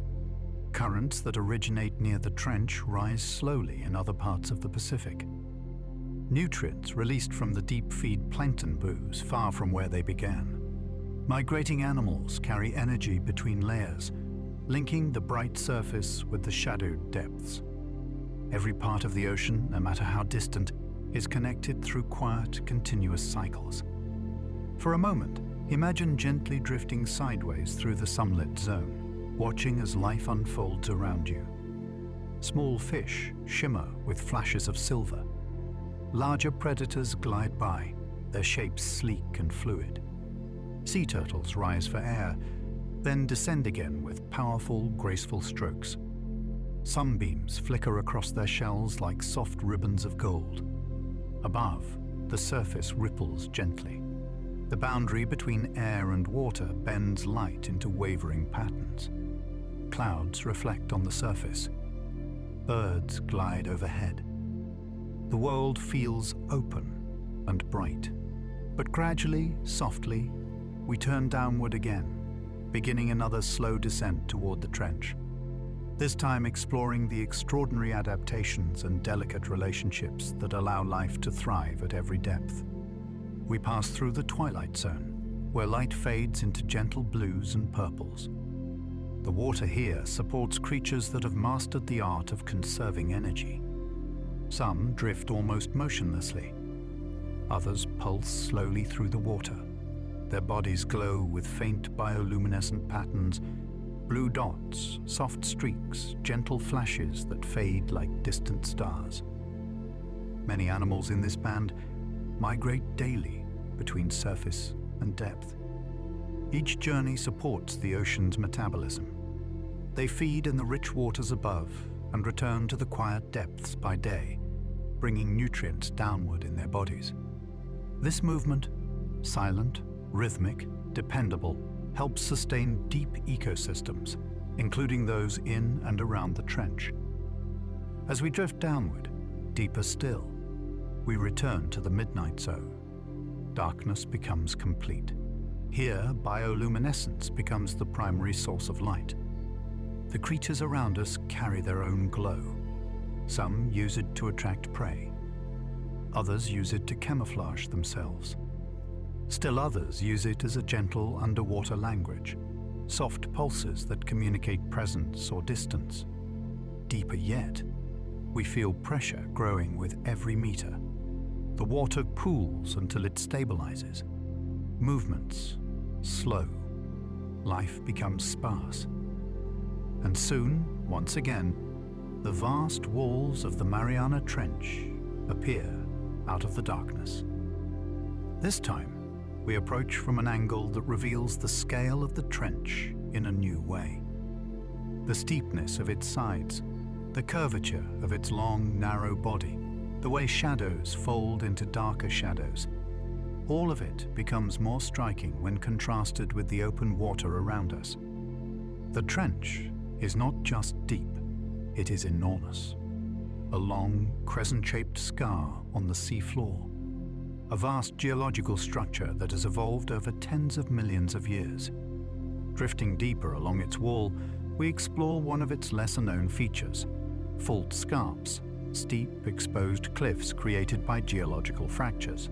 Currents that originate near the trench rise slowly in other parts of the Pacific. Nutrients released from the deep feed plankton booze far from where they began. Migrating animals carry energy between layers, linking the bright surface with the shadowed depths. Every part of the ocean, no matter how distant, is connected through quiet, continuous cycles. For a moment, imagine gently drifting sideways through the sunlit zone, watching as life unfolds around you. Small fish shimmer with flashes of silver. Larger predators glide by, their shapes sleek and fluid. Sea turtles rise for air, then descend again with powerful, graceful strokes. Sunbeams flicker across their shells like soft ribbons of gold. Above, the surface ripples gently. The boundary between air and water bends light into wavering patterns. Clouds reflect on the surface. Birds glide overhead. The world feels open and bright. But gradually, softly, we turn downward again, beginning another slow descent toward the trench. This time exploring the extraordinary adaptations and delicate relationships that allow life to thrive at every depth. We pass through the twilight zone, where light fades into gentle blues and purples. The water here supports creatures that have mastered the art of conserving energy. Some drift almost motionlessly. Others pulse slowly through the water. Their bodies glow with faint bioluminescent patterns, blue dots, soft streaks, gentle flashes that fade like distant stars. Many animals in this band migrate daily between surface and depth. Each journey supports the ocean's metabolism. They feed in the rich waters above and return to the quiet depths by day, bringing nutrients downward in their bodies. This movement, silent, rhythmic, dependable, helps sustain deep ecosystems, including those in and around the trench. As we drift downward, deeper still, we return to the midnight zone. Darkness becomes complete. Here, bioluminescence becomes the primary source of light. The creatures around us carry their own glow. Some use it to attract prey. Others use it to camouflage themselves. Still others use it as a gentle underwater language, soft pulses that communicate presence or distance. Deeper yet, we feel pressure growing with every meter. The water pools until it stabilizes. Movements slow. Life becomes sparse. And soon, once again, the vast walls of the Mariana Trench appear out of the darkness. This time, we approach from an angle that reveals the scale of the trench in a new way. The steepness of its sides, the curvature of its long, narrow body, the way shadows fold into darker shadows, all of it becomes more striking when contrasted with the open water around us. The trench is not just deep, it is enormous. A long, crescent-shaped scar on the sea floor. A vast geological structure that has evolved over tens of millions of years. Drifting deeper along its wall, we explore one of its lesser-known features, fault scarps, steep, exposed cliffs created by geological fractures.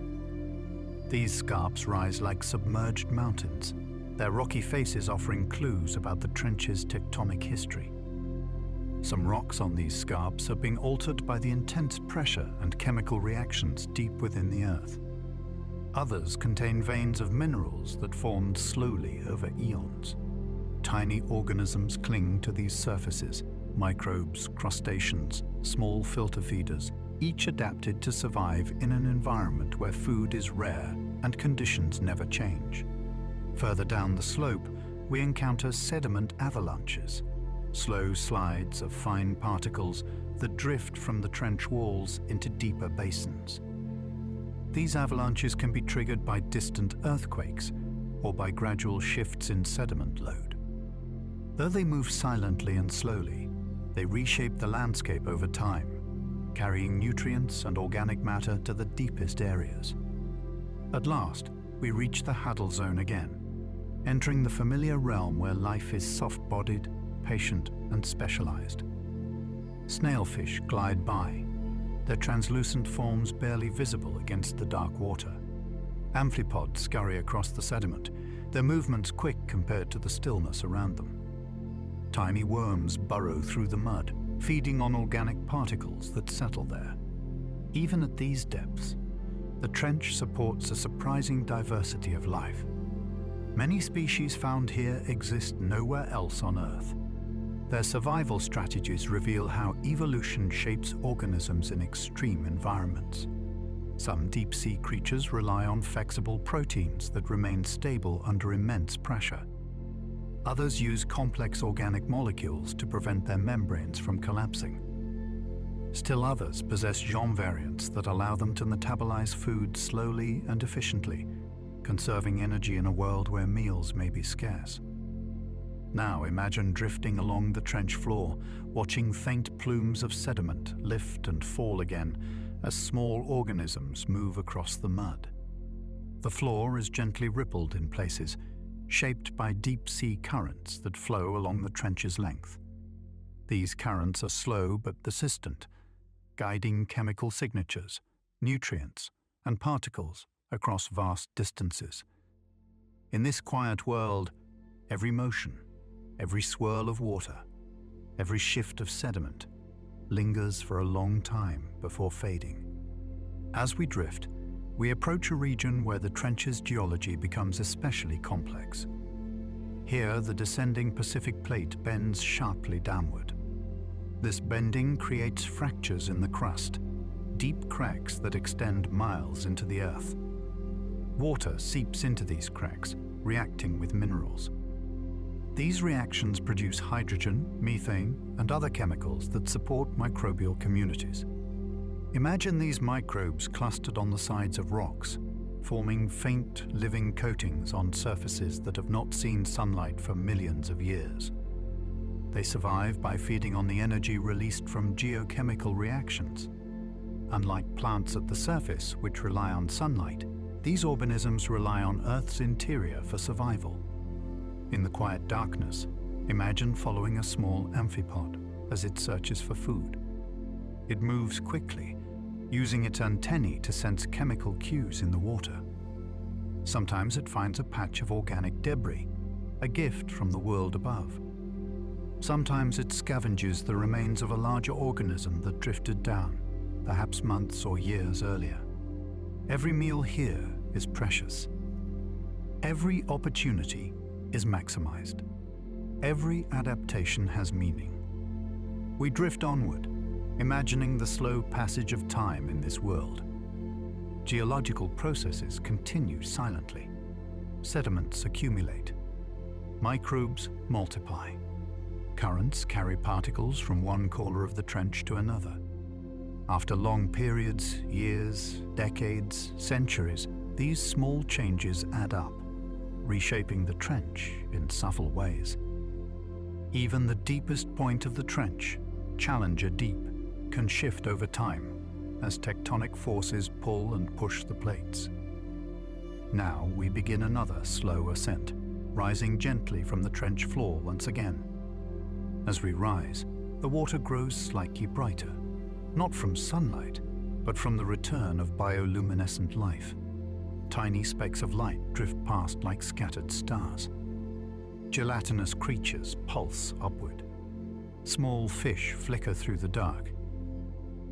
These scarps rise like submerged mountains, their rocky faces offering clues about the trench's tectonic history. Some rocks on these scarps are being altered by the intense pressure and chemical reactions deep within the earth. Others contain veins of minerals that formed slowly over eons. Tiny organisms cling to these surfaces, microbes, crustaceans, small filter feeders, each adapted to survive in an environment where food is rare and conditions never change. Further down the slope, we encounter sediment avalanches, slow slides of fine particles that drift from the trench walls into deeper basins. These avalanches can be triggered by distant earthquakes or by gradual shifts in sediment load. Though they move silently and slowly, they reshape the landscape over time, carrying nutrients and organic matter to the deepest areas. At last, we reach the Haddle Zone again, entering the familiar realm where life is soft-bodied, patient and specialized. Snailfish glide by, their translucent forms barely visible against the dark water. Amphipods scurry across the sediment, their movements quick compared to the stillness around them. Tiny worms burrow through the mud, feeding on organic particles that settle there. Even at these depths, the trench supports a surprising diversity of life. Many species found here exist nowhere else on Earth. Their survival strategies reveal how evolution shapes organisms in extreme environments. Some deep-sea creatures rely on flexible proteins that remain stable under immense pressure. Others use complex organic molecules to prevent their membranes from collapsing. Still others possess gene variants that allow them to metabolize food slowly and efficiently, conserving energy in a world where meals may be scarce. Now imagine drifting along the trench floor, watching faint plumes of sediment lift and fall again as small organisms move across the mud. The floor is gently rippled in places, shaped by deep-sea currents that flow along the trench's length. These currents are slow but persistent, guiding chemical signatures, nutrients, and particles across vast distances. In this quiet world, every motion, every swirl of water, every shift of sediment lingers for a long time before fading. As we drift, we approach a region where the trench's geology becomes especially complex. Here, the descending Pacific plate bends sharply downward. This bending creates fractures in the crust, deep cracks that extend miles into the earth. Water seeps into these cracks, reacting with minerals. These reactions produce hydrogen, methane, and other chemicals that support microbial communities. Imagine these microbes clustered on the sides of rocks, forming faint, living coatings on surfaces that have not seen sunlight for millions of years. They survive by feeding on the energy released from geochemical reactions. Unlike plants at the surface, which rely on sunlight, these organisms rely on Earth's interior for survival. In the quiet darkness, imagine following a small amphipod as it searches for food. It moves quickly, using its antennae to sense chemical cues in the water. Sometimes it finds a patch of organic debris, a gift from the world above. Sometimes it scavenges the remains of a larger organism that drifted down, perhaps months or years earlier. Every meal here is precious. Every opportunity is maximized. Every adaptation has meaning. We drift onward, imagining the slow passage of time in this world. Geological processes continue silently. Sediments accumulate. Microbes multiply. Currents carry particles from one corner of the trench to another. After long periods, years, decades, centuries, these small changes add up, reshaping the trench in subtle ways. Even the deepest point of the trench, Challenger Deep, can shift over time as tectonic forces pull and push the plates. Now we begin another slow ascent, rising gently from the trench floor once again. As we rise, the water grows slightly brighter, not from sunlight, but from the return of bioluminescent life. Tiny specks of light drift past like scattered stars. Gelatinous creatures pulse upward. Small fish flicker through the dark.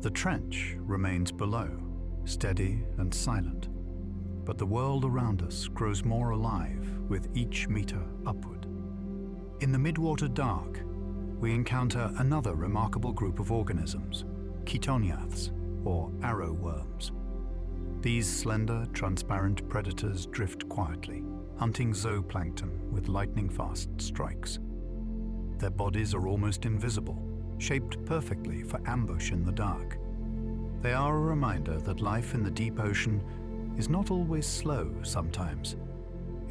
The trench remains below, steady and silent, but the world around us grows more alive with each meter upward. In the midwater dark, we encounter another remarkable group of organisms, ketoniaths, or arrow worms. These slender, transparent predators drift quietly, hunting zooplankton with lightning-fast strikes. Their bodies are almost invisible, shaped perfectly for ambush in the dark. They are a reminder that life in the deep ocean is not always slow sometimes.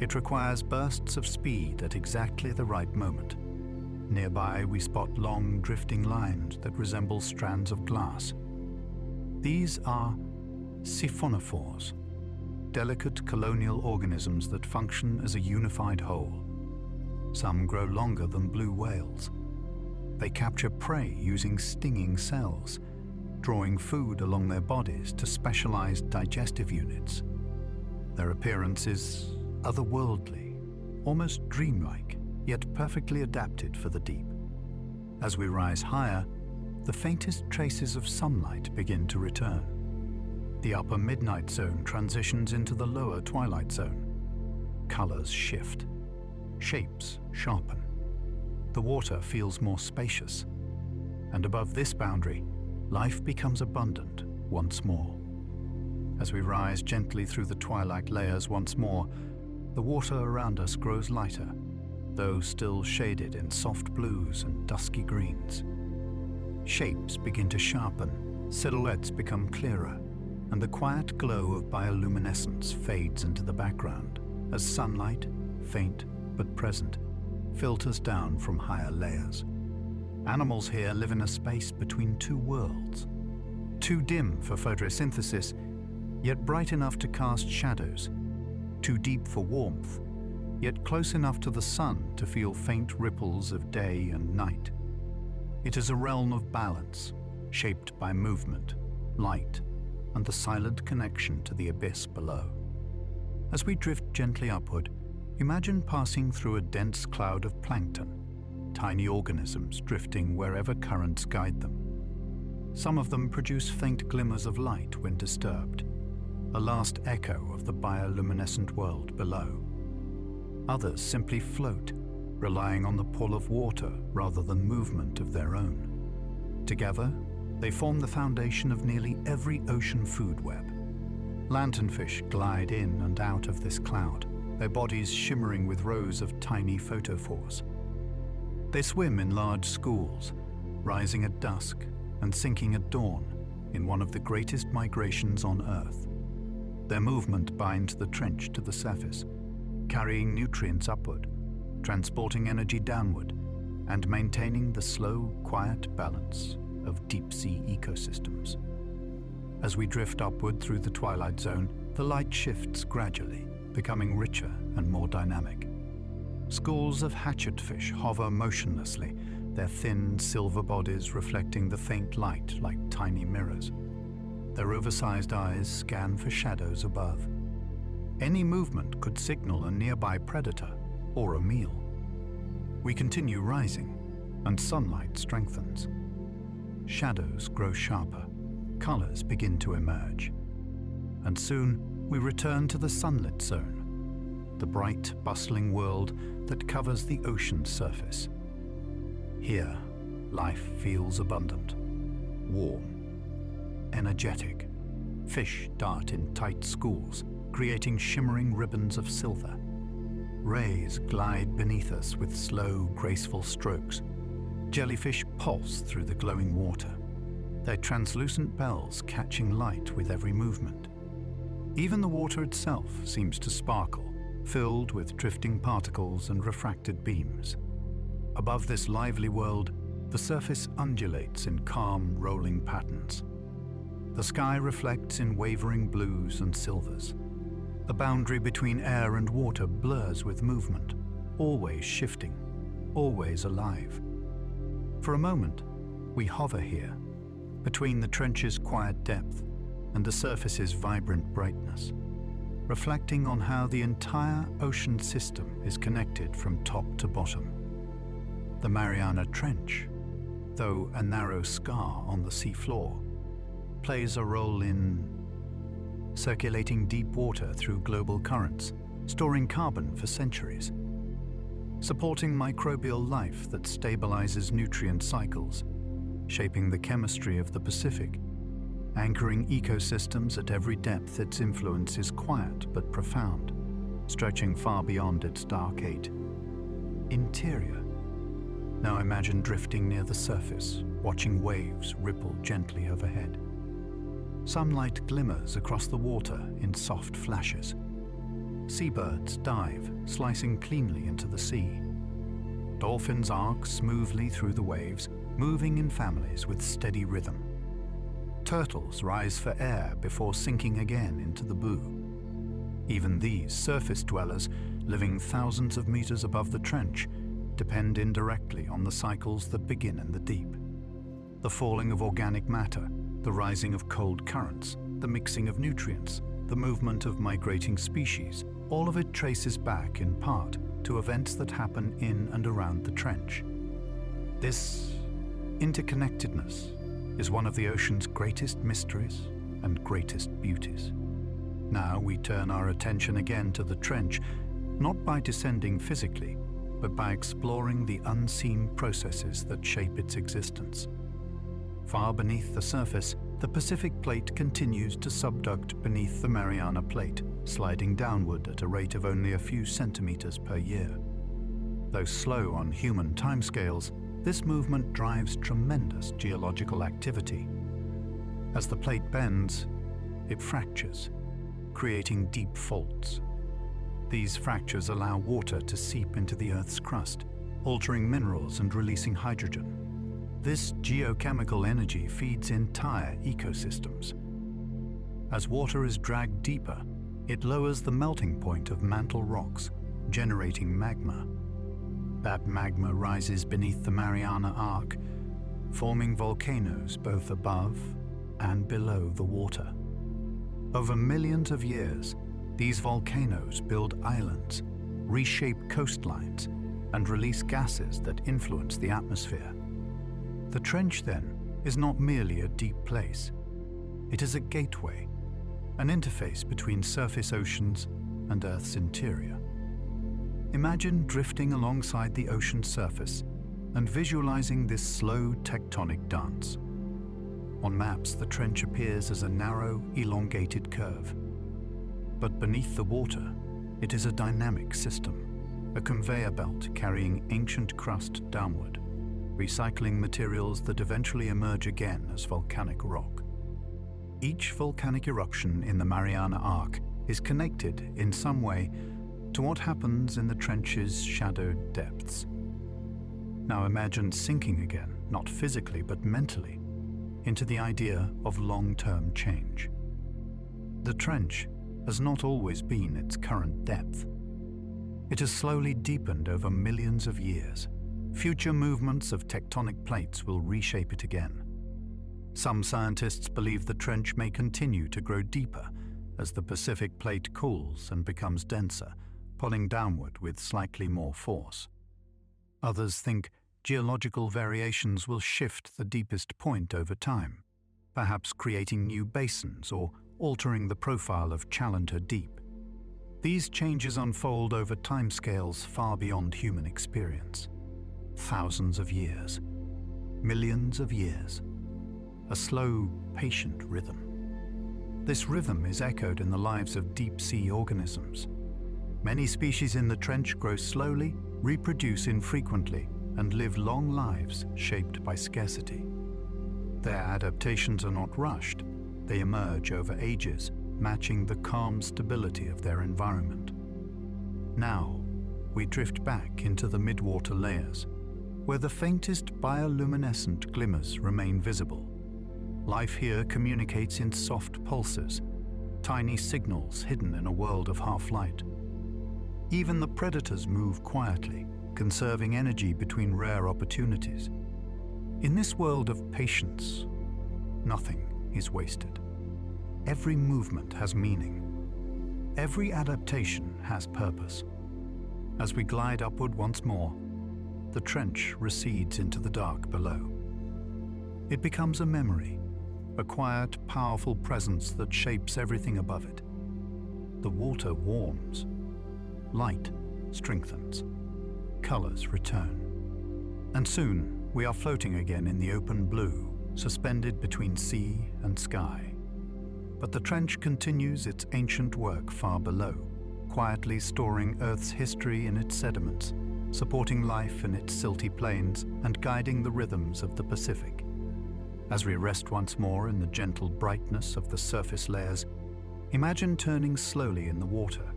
It requires bursts of speed at exactly the right moment. Nearby, we spot long, drifting lines that resemble strands of glass. These are siphonophores, delicate colonial organisms that function as a unified whole. Some grow longer than blue whales. They capture prey using stinging cells, drawing food along their bodies to specialized digestive units. Their appearance is otherworldly, almost dreamlike, yet perfectly adapted for the deep. As we rise higher, the faintest traces of sunlight begin to return. The upper midnight zone transitions into the lower twilight zone. Colors shift. Shapes sharpen. The water feels more spacious. And above this boundary, life becomes abundant once more. As we rise gently through the twilight layers once more, the water around us grows lighter, though still shaded in soft blues and dusky greens. Shapes begin to sharpen, silhouettes become clearer, and the quiet glow of bioluminescence fades into the background as sunlight, faint but present, filters down from higher layers. Animals here live in a space between two worlds, too dim for photosynthesis, yet bright enough to cast shadows, too deep for warmth, yet close enough to the sun to feel faint ripples of day and night. It is a realm of balance, shaped by movement, light, and the silent connection to the abyss below. As we drift gently upward, imagine passing through a dense cloud of plankton, tiny organisms drifting wherever currents guide them. Some of them produce faint glimmers of light when disturbed, a last echo of the bioluminescent world below. Others simply float, relying on the pull of water rather than movement of their own. Together, they form the foundation of nearly every ocean food web. Lanternfish glide in and out of this cloud, their bodies shimmering with rows of tiny photophores. They swim in large schools, rising at dusk and sinking at dawn in one of the greatest migrations on Earth. Their movement binds the trench to the surface, carrying nutrients upward, transporting energy downward, and maintaining the slow, quiet balance of deep-sea ecosystems. As we drift upward through the twilight zone, the light shifts gradually, becoming richer and more dynamic. Schools of hatchetfish hover motionlessly, their thin silver bodies reflecting the faint light like tiny tiny mirrors. Their oversized eyes scan for shadows above. Any movement could signal a nearby predator or a meal. We continue rising, and sunlight strengthens. Shadows grow sharper, colors begin to emerge. And soon we return to the sunlit zone, the bright, bustling world that covers the ocean's surface. Here, life feels abundant, warm, energetic. Fish dart in tight schools, creating shimmering ribbons of silver. Rays glide beneath us with slow, graceful strokes. Jellyfish pulse through the glowing water, their translucent bells catching light with every movement. Even the water itself seems to sparkle, filled with drifting particles and refracted beams. Above this lively world, the surface undulates in calm, rolling patterns. The sky reflects in wavering blues and silvers. The boundary between air and water blurs with movement, always shifting, always alive. For a moment, we hover here, between the trench's quiet depth and the surface's vibrant brightness, reflecting on how the entire ocean system is connected from top to bottom. The Mariana Trench, though a narrow scar on the seafloor, plays a role in circulating deep water through global currents, storing carbon for centuries, supporting microbial life that stabilizes nutrient cycles, shaping the chemistry of the Pacific, anchoring ecosystems at every depth. Its influence is quiet but profound, stretching far beyond its dark gate. Interior. Now imagine drifting near the surface, watching waves ripple gently overhead. Sunlight glimmers across the water in soft flashes. Seabirds dive, slicing cleanly into the sea. Dolphins arc smoothly through the waves, moving in families with steady rhythm. Turtles rise for air before sinking again into the blue. Even these surface dwellers, living thousands of meters above the trench, depend indirectly on the cycles that begin in the deep. The falling of organic matter, the rising of cold currents, the mixing of nutrients, the movement of migrating species, all of it traces back in part to events that happen in and around the trench. This interconnectedness is one of the ocean's greatest mysteries and greatest beauties. Now we turn our attention again to the trench, not by descending physically, but by exploring the unseen processes that shape its existence. Far beneath the surface, the Pacific Plate continues to subduct beneath the Mariana Plate, sliding downward at a rate of only a few centimeters per year. Though slow on human timescales, this movement drives tremendous geological activity. As the plate bends, it fractures, creating deep faults. These fractures allow water to seep into the Earth's crust, altering minerals and releasing hydrogen. This geochemical energy feeds entire ecosystems. As water is dragged deeper, it lowers the melting point of mantle rocks, generating magma. That magma rises beneath the Mariana Arc, forming volcanoes both above and below the water. Over millions of years, these volcanoes build islands, reshape coastlines, and release gases that influence the atmosphere. The trench, then, is not merely a deep place. It is a gateway, an interface between surface oceans and Earth's interior. Imagine drifting alongside the ocean surface and visualizing this slow tectonic dance. On maps, the trench appears as a narrow, elongated curve. But beneath the water, it is a dynamic system, a conveyor belt carrying ancient crust downward, recycling materials that eventually emerge again as volcanic rock. Each volcanic eruption in the Mariana Arc is connected in some way to what happens in the trench's shadowed depths. Now imagine sinking again, not physically but mentally, into the idea of long-term change. The trench has not always been its current depth. It has slowly deepened over millions of years. Future movements of tectonic plates will reshape it again. Some scientists believe the trench may continue to grow deeper as the Pacific plate cools and becomes denser, pulling downward with slightly more force. Others think geological variations will shift the deepest point over time, perhaps creating new basins or altering the profile of Challenger Deep. These changes unfold over timescales far beyond human experience. Thousands of years, millions of years, a slow, patient rhythm. This rhythm is echoed in the lives of deep-sea organisms. Many species in the trench grow slowly, reproduce infrequently, and live long lives shaped by scarcity. Their adaptations are not rushed. They emerge over ages, matching the calm stability of their environment. Now, we drift back into the midwater layers, where the faintest bioluminescent glimmers remain visible. Life here communicates in soft pulses, tiny signals hidden in a world of half-light. Even the predators move quietly, conserving energy between rare opportunities. In this world of patience, nothing is wasted. Every movement has meaning. Every adaptation has purpose. As we glide upward once more, the trench recedes into the dark below. It becomes a memory, a quiet, powerful presence that shapes everything above it. The water warms. Light strengthens. Colors return. And soon, we are floating again in the open blue, suspended between sea and sky. But the trench continues its ancient work far below, quietly storing Earth's history in its sediments, supporting life in its silty plains and guiding the rhythms of the Pacific. As we rest once more in the gentle brightness of the surface layers, imagine turning slowly in the water,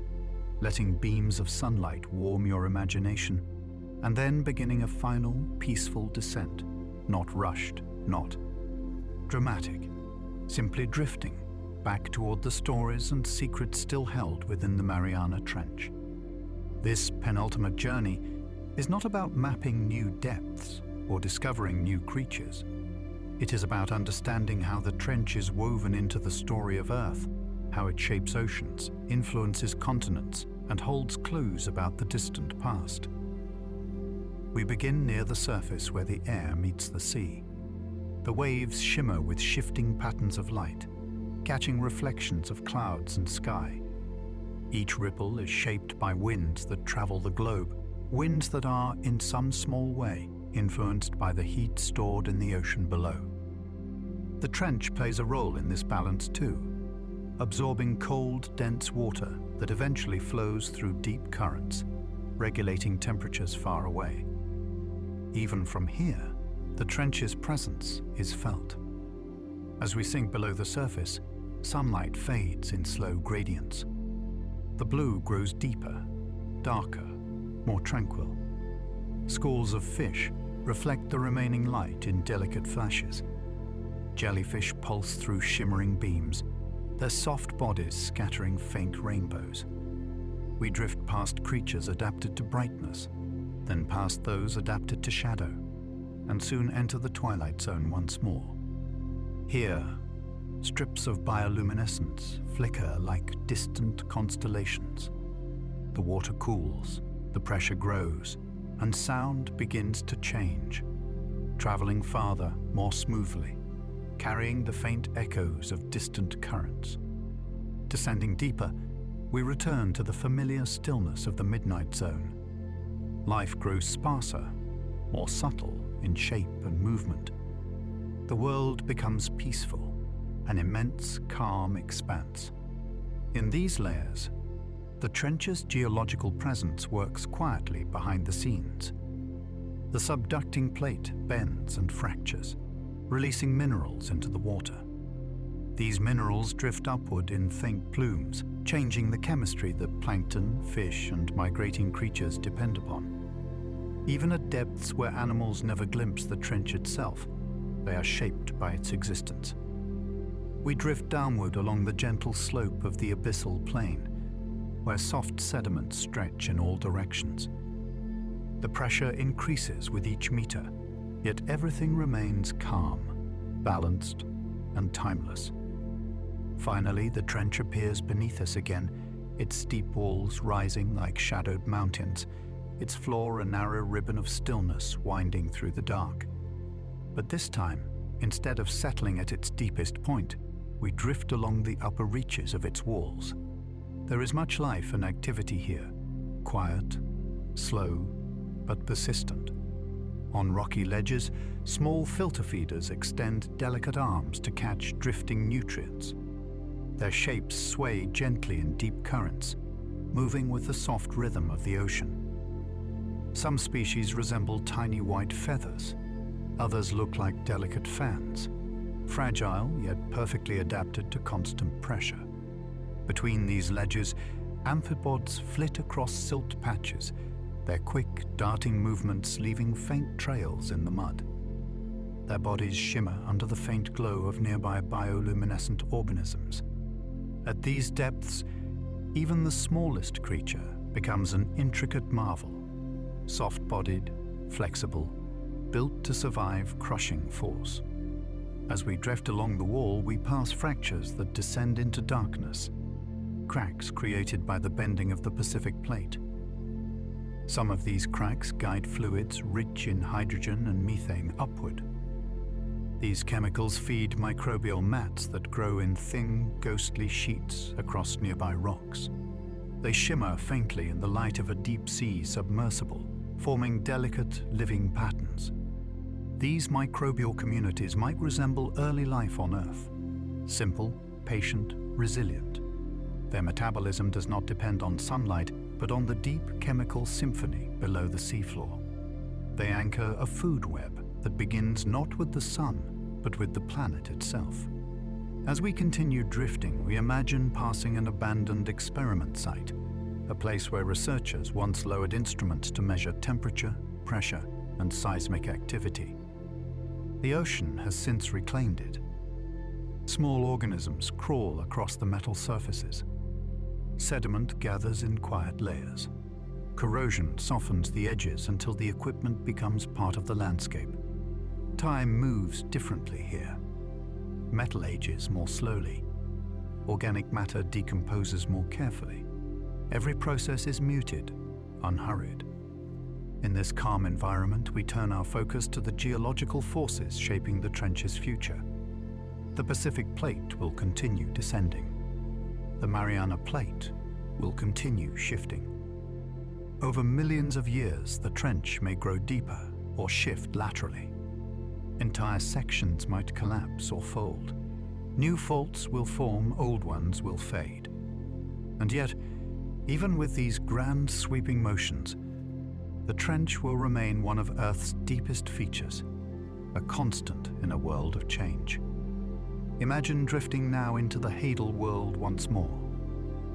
letting beams of sunlight warm your imagination, and then beginning a final, peaceful descent, not rushed, not dramatic, simply drifting back toward the stories and secrets still held within the Mariana Trench. This penultimate journey is not about mapping new depths or discovering new creatures. It is about understanding how the trench is woven into the story of Earth, how it shapes oceans, influences continents, and holds clues about the distant past. We begin near the surface where the air meets the sea. The waves shimmer with shifting patterns of light, catching reflections of clouds and sky. Each ripple is shaped by winds that travel the globe, winds that are, in some small way, influenced by the heat stored in the ocean below. The trench plays a role in this balance too, absorbing cold, dense water that eventually flows through deep currents, regulating temperatures far away. Even from here, the trench's presence is felt. As we sink below the surface, sunlight fades in slow gradients. The blue grows deeper, darker, more tranquil. Schools of fish reflect the remaining light in delicate flashes. Jellyfish pulse through shimmering beams, their soft bodies scattering faint rainbows. We drift past creatures adapted to brightness, then past those adapted to shadow, and soon enter the twilight zone once more. Here, strips of bioluminescence flicker like distant constellations. The water cools, the pressure grows, and sound begins to change, traveling farther, more smoothly, carrying the faint echoes of distant currents. Descending deeper, we return to the familiar stillness of the midnight zone. Life grows sparser, more subtle in shape and movement. The world becomes peaceful, an immense, calm expanse. In these layers, the trench's geological presence works quietly behind the scenes. The subducting plate bends and fractures, releasing minerals into the water. These minerals drift upward in faint plumes, changing the chemistry that plankton, fish, and migrating creatures depend upon. Even at depths where animals never glimpse the trench itself, they are shaped by its existence. We drift downward along the gentle slope of the abyssal plain, where soft sediments stretch in all directions. The pressure increases with each meter, yet everything remains calm. balanced, and timeless. Finally, the trench appears beneath us again, its steep walls rising like shadowed mountains, its floor a narrow ribbon of stillness winding through the dark. But this time, instead of settling at its deepest point, we drift along the upper reaches of its walls. There is much life and activity here, quiet, slow, but persistent. On rocky ledges, small filter feeders extend delicate arms to catch drifting nutrients. Their shapes sway gently in deep currents, moving with the soft rhythm of the ocean. Some species resemble tiny white feathers. Others look like delicate fans, fragile yet perfectly adapted to constant pressure. Between these ledges, amphipods flit across silt patches, their quick, darting movements leaving faint trails in the mud. Their bodies shimmer under the faint glow of nearby bioluminescent organisms. At these depths, even the smallest creature becomes an intricate marvel, soft-bodied, flexible, built to survive crushing force. As we drift along the wall, we pass fractures that descend into darkness, cracks created by the bending of the Pacific Plate. Some of these cracks guide fluids rich in hydrogen and methane upward. These chemicals feed microbial mats that grow in thin, ghostly sheets across nearby rocks. They shimmer faintly in the light of a deep-sea submersible, forming delicate, living patterns. These microbial communities might resemble early life on Earth, simple, patient, resilient. Their metabolism does not depend on sunlight, but on the deep chemical symphony below the seafloor. They anchor a food web that begins not with the sun, but with the planet itself. As we continue drifting, we imagine passing an abandoned experiment site, a place where researchers once lowered instruments to measure temperature, pressure, and seismic activity. The ocean has since reclaimed it. Small organisms crawl across the metal surfaces. Sediment gathers in quiet layers. Corrosion softens the edges until the equipment becomes part of the landscape. Time moves differently here. Metal ages more slowly. Organic matter decomposes more carefully. Every process is muted, unhurried. In this calm environment, we turn our focus to the geological forces shaping the trench's future. The Pacific Plate will continue descending. The Mariana Plate will continue shifting. Over millions of years, the trench may grow deeper or shift laterally. Entire sections might collapse or fold. New faults will form, old ones will fade. And yet, even with these grand sweeping motions, the trench will remain one of Earth's deepest features, a constant in a world of change. Imagine drifting now into the Hadal world once more,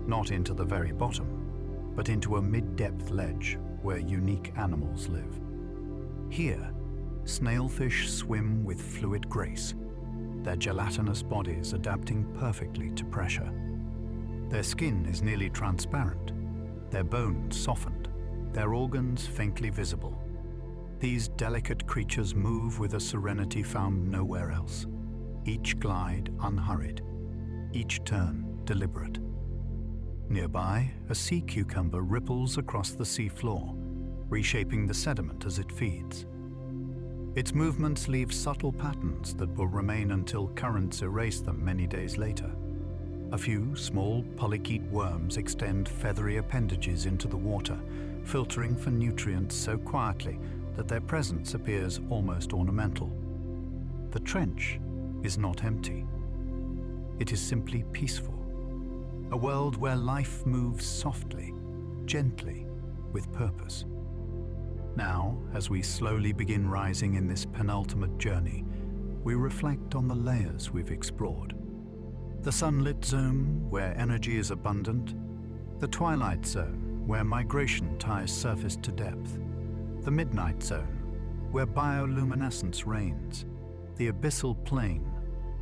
not into the very bottom, but into a mid-depth ledge where unique animals live. Here, snailfish swim with fluid grace, their gelatinous bodies adapting perfectly to pressure. Their skin is nearly transparent, their bones softened, their organs faintly visible. These delicate creatures move with a serenity found nowhere else. Each glide unhurried, each turn deliberate. Nearby, a sea cucumber ripples across the sea floor, reshaping the sediment as it feeds. Its movements leave subtle patterns that will remain until currents erase them many days later. A few small polychaete worms extend feathery appendages into the water, filtering for nutrients so quietly that their presence appears almost ornamental. The trench is not empty. It is simply peaceful. A world where life moves softly, gently, with purpose. Now, as we slowly begin rising in this penultimate journey, we reflect on the layers we've explored. The sunlit zone, where energy is abundant. The twilight zone, where migration ties surface to depth. The midnight zone, where bioluminescence reigns. The abyssal plain,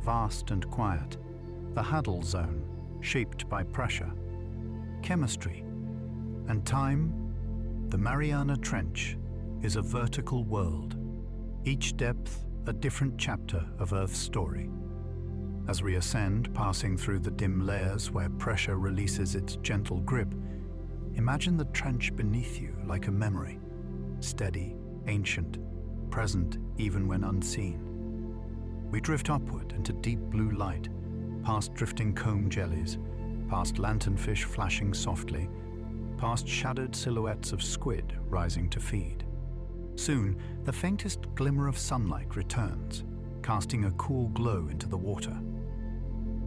vast and quiet. The Hadal zone, shaped by pressure. Chemistry. And time, the Mariana Trench, is a vertical world. Each depth a different chapter of Earth's story. As we ascend, passing through the dim layers where pressure releases its gentle grip, imagine the trench beneath you like a memory, steady, ancient, present even when unseen. We drift upward into deep blue light, past drifting comb jellies, past lanternfish flashing softly, past shadowed silhouettes of squid rising to feed. Soon, the faintest glimmer of sunlight returns, casting a cool glow into the water.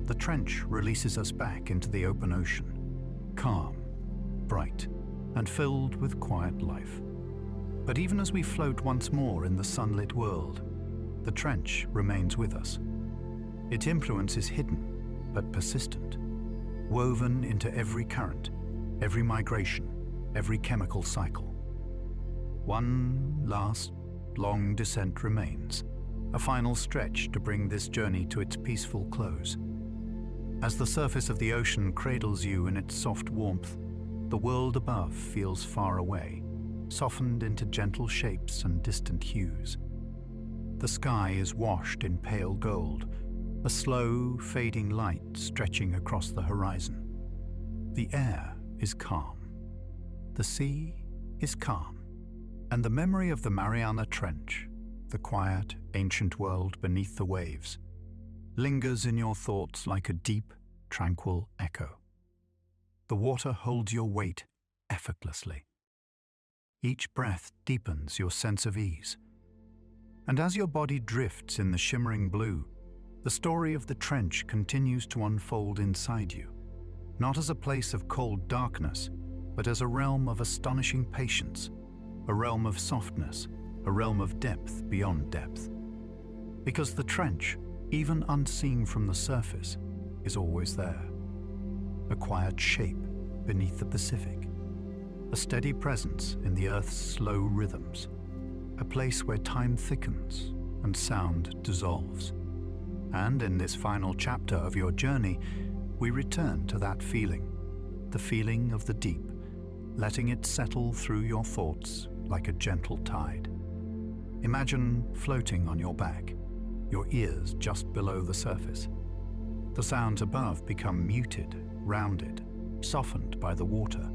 The trench releases us back into the open ocean, calm, bright, and filled with quiet life. But even as we float once more in the sunlit world, the trench remains with us. Its influence is hidden, but persistent, woven into every current, every migration, every chemical cycle. One last, long descent remains, a final stretch to bring this journey to its peaceful close. As the surface of the ocean cradles you in its soft warmth, the world above feels far away, softened into gentle shapes and distant hues. The sky is washed in pale gold, a slow, fading light stretching across the horizon. The air is calm. The sea is calm. And the memory of the Mariana Trench, the quiet, ancient world beneath the waves, lingers in your thoughts like a deep, tranquil echo. The water holds your weight effortlessly. Each breath deepens your sense of ease. And as your body drifts in the shimmering blue, the story of the trench continues to unfold inside you, not as a place of cold darkness, but as a realm of astonishing patience, a realm of softness, a realm of depth beyond depth. Because the trench, even unseen from the surface, is always there. A quiet shape beneath the Pacific, a steady presence in the Earth's slow rhythms, a place where time thickens and sound dissolves. And in this final chapter of your journey, we return to that feeling, the feeling of the deep, letting it settle through your thoughts like a gentle tide. Imagine floating on your back, your ears just below the surface. The sounds above become muted, rounded, softened by the water.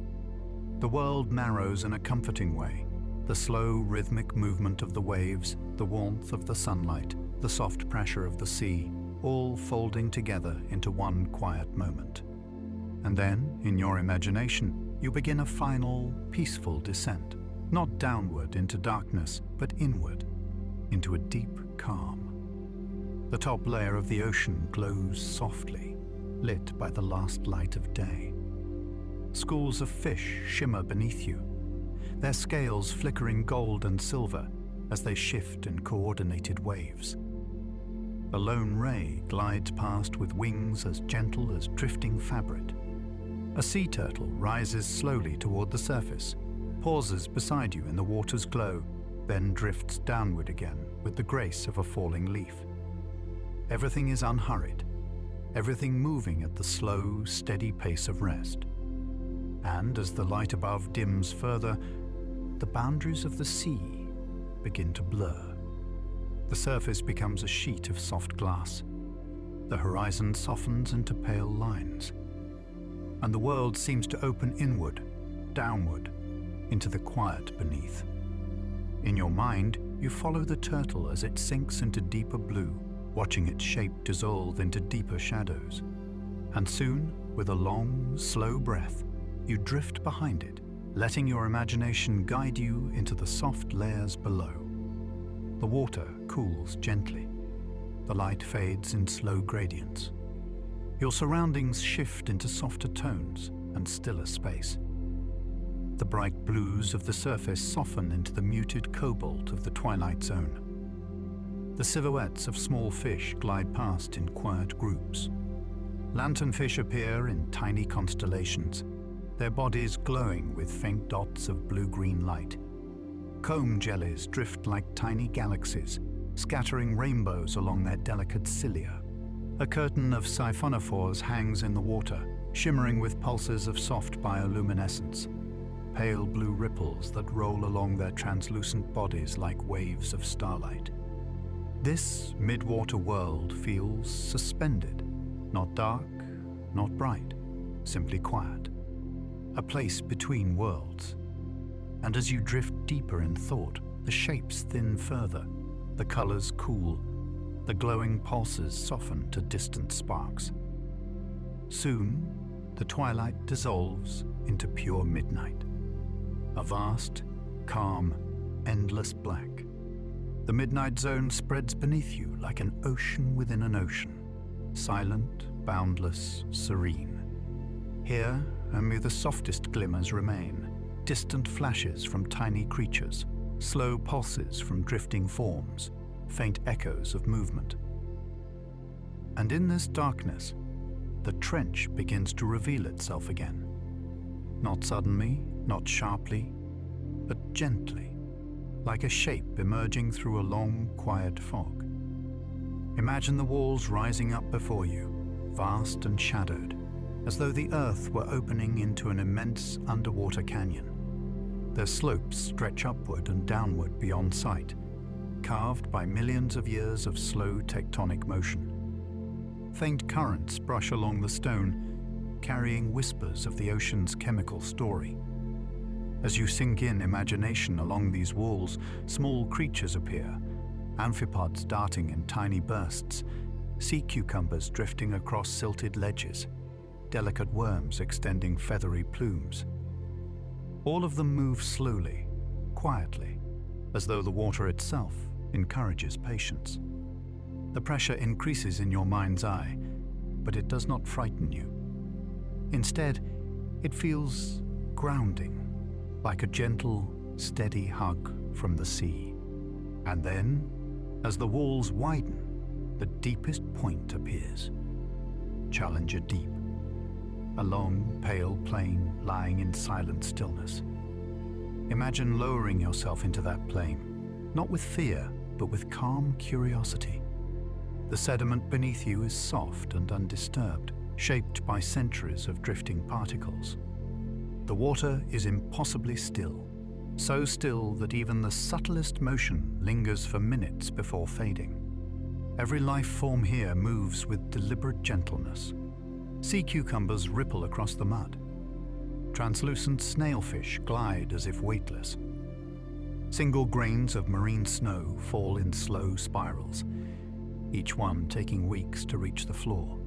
The world narrows in a comforting way. The slow, rhythmic movement of the waves, the warmth of the sunlight, the soft pressure of the sea, all folding together into one quiet moment. And then, in your imagination, you begin a final, peaceful descent, not downward into darkness, but inward, into a deep calm. The top layer of the ocean glows softly, lit by the last light of day. Schools of fish shimmer beneath you, their scales flickering gold and silver as they shift in coordinated waves. A lone ray glides past with wings as gentle as drifting fabric. A sea turtle rises slowly toward the surface, pauses beside you in the water's glow, then drifts downward again with the grace of a falling leaf. Everything is unhurried, everything moving at the slow, steady pace of rest. And as the light above dims further, the boundaries of the sea begin to blur. The surface becomes a sheet of soft glass. The horizon softens into pale lines. And the world seems to open inward, downward, into the quiet beneath. In your mind, you follow the turtle as it sinks into deeper blue, watching its shape dissolve into deeper shadows. And soon, with a long, slow breath, you drift behind it, letting your imagination guide you into the soft layers below. The water cools gently. The light fades in slow gradients. Your surroundings shift into softer tones and stiller space. The bright blues of the surface soften into the muted cobalt of the twilight zone. The silhouettes of small fish glide past in quiet groups. Lanternfish appear in tiny constellations, their bodies glowing with faint dots of blue-green light. Comb jellies drift like tiny galaxies, scattering rainbows along their delicate cilia. A curtain of siphonophores hangs in the water, shimmering with pulses of soft bioluminescence, pale blue ripples that roll along their translucent bodies like waves of starlight. This mid-water world feels suspended, not dark, not bright, simply quiet. A place between worlds. And as you drift deeper in thought, the shapes thin further, the colors cool, the glowing pulses soften to distant sparks. Soon, the twilight dissolves into pure midnight. A vast, calm, endless black. The midnight zone spreads beneath you like an ocean within an ocean, silent, boundless, serene. Here, only the softest glimmers remain, distant flashes from tiny creatures, slow pulses from drifting forms, faint echoes of movement. And in this darkness, the trench begins to reveal itself again. Not suddenly, not sharply, but gently, like a shape emerging through a long, quiet fog. Imagine the walls rising up before you, vast and shadowed, as though the earth were opening into an immense underwater canyon. Their slopes stretch upward and downward beyond sight, carved by millions of years of slow tectonic motion. Faint currents brush along the stone, carrying whispers of the ocean's chemical story. As you sink in imagination along these walls, small creatures appear, amphipods darting in tiny bursts, sea cucumbers drifting across silted ledges, delicate worms extending feathery plumes. All of them move slowly, quietly, as though the water itself encourages patience. The pressure increases in your mind's eye, but it does not frighten you. Instead, it feels grounding, like a gentle, steady hug from the sea. And then, as the walls widen, the deepest point appears. Challenger Deep. A long, pale plain lying in silent stillness. Imagine lowering yourself into that plain, not with fear, but with calm curiosity. The sediment beneath you is soft and undisturbed, shaped by centuries of drifting particles. The water is impossibly still, so still that even the subtlest motion lingers for minutes before fading. Every life form here moves with deliberate gentleness. Sea cucumbers ripple across the mud. Translucent snailfish glide as if weightless. Single grains of marine snow fall in slow spirals, each one taking weeks to reach the floor.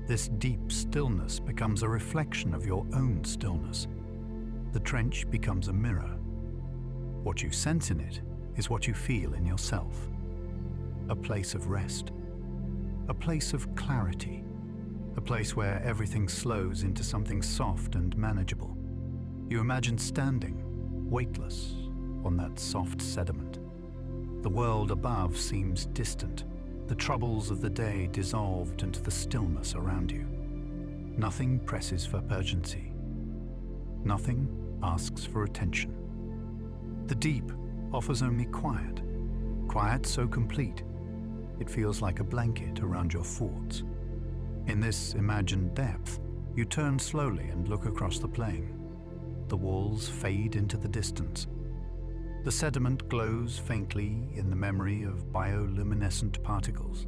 This deep stillness becomes a reflection of your own stillness. The trench becomes a mirror. What you sense in it is what you feel in yourself. A place of rest. A place of clarity. A place where everything slows into something soft and manageable. You imagine standing, weightless, on that soft sediment. The world above seems distant, the troubles of the day dissolved into the stillness around you. Nothing presses for urgency. Nothing asks for attention. The deep offers only quiet. Quiet so complete, it feels like a blanket around your thoughts. In this imagined depth, you turn slowly and look across the plain. The walls fade into the distance. The sediment glows faintly in the memory of bioluminescent particles,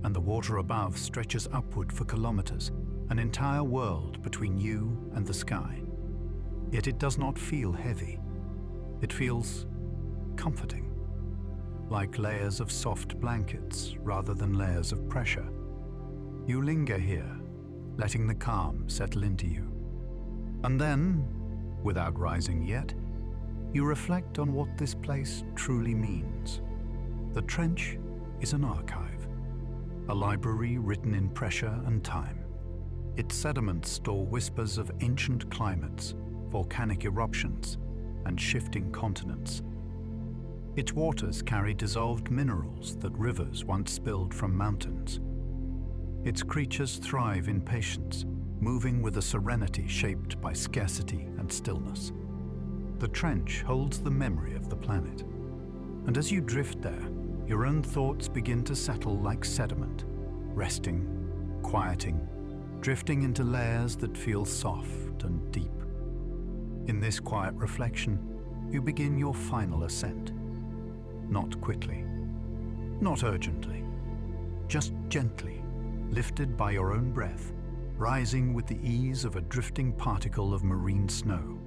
and the water above stretches upward for kilometers, an entire world between you and the sky. Yet it does not feel heavy. It feels comforting, like layers of soft blankets rather than layers of pressure. You linger here, letting the calm settle into you. And then, without rising yet, you reflect on what this place truly means. The trench is an archive, a library written in pressure and time. Its sediments store whispers of ancient climates, volcanic eruptions, and shifting continents. Its waters carry dissolved minerals that rivers once spilled from mountains. Its creatures thrive in patience, moving with a serenity shaped by scarcity and stillness. The trench holds the memory of the planet. And as you drift there, your own thoughts begin to settle like sediment, resting, quieting, drifting into layers that feel soft and deep. In this quiet reflection, you begin your final ascent. Not quickly, Not urgently, just gently, lifted by your own breath, rising with the ease of a drifting particle of marine snow.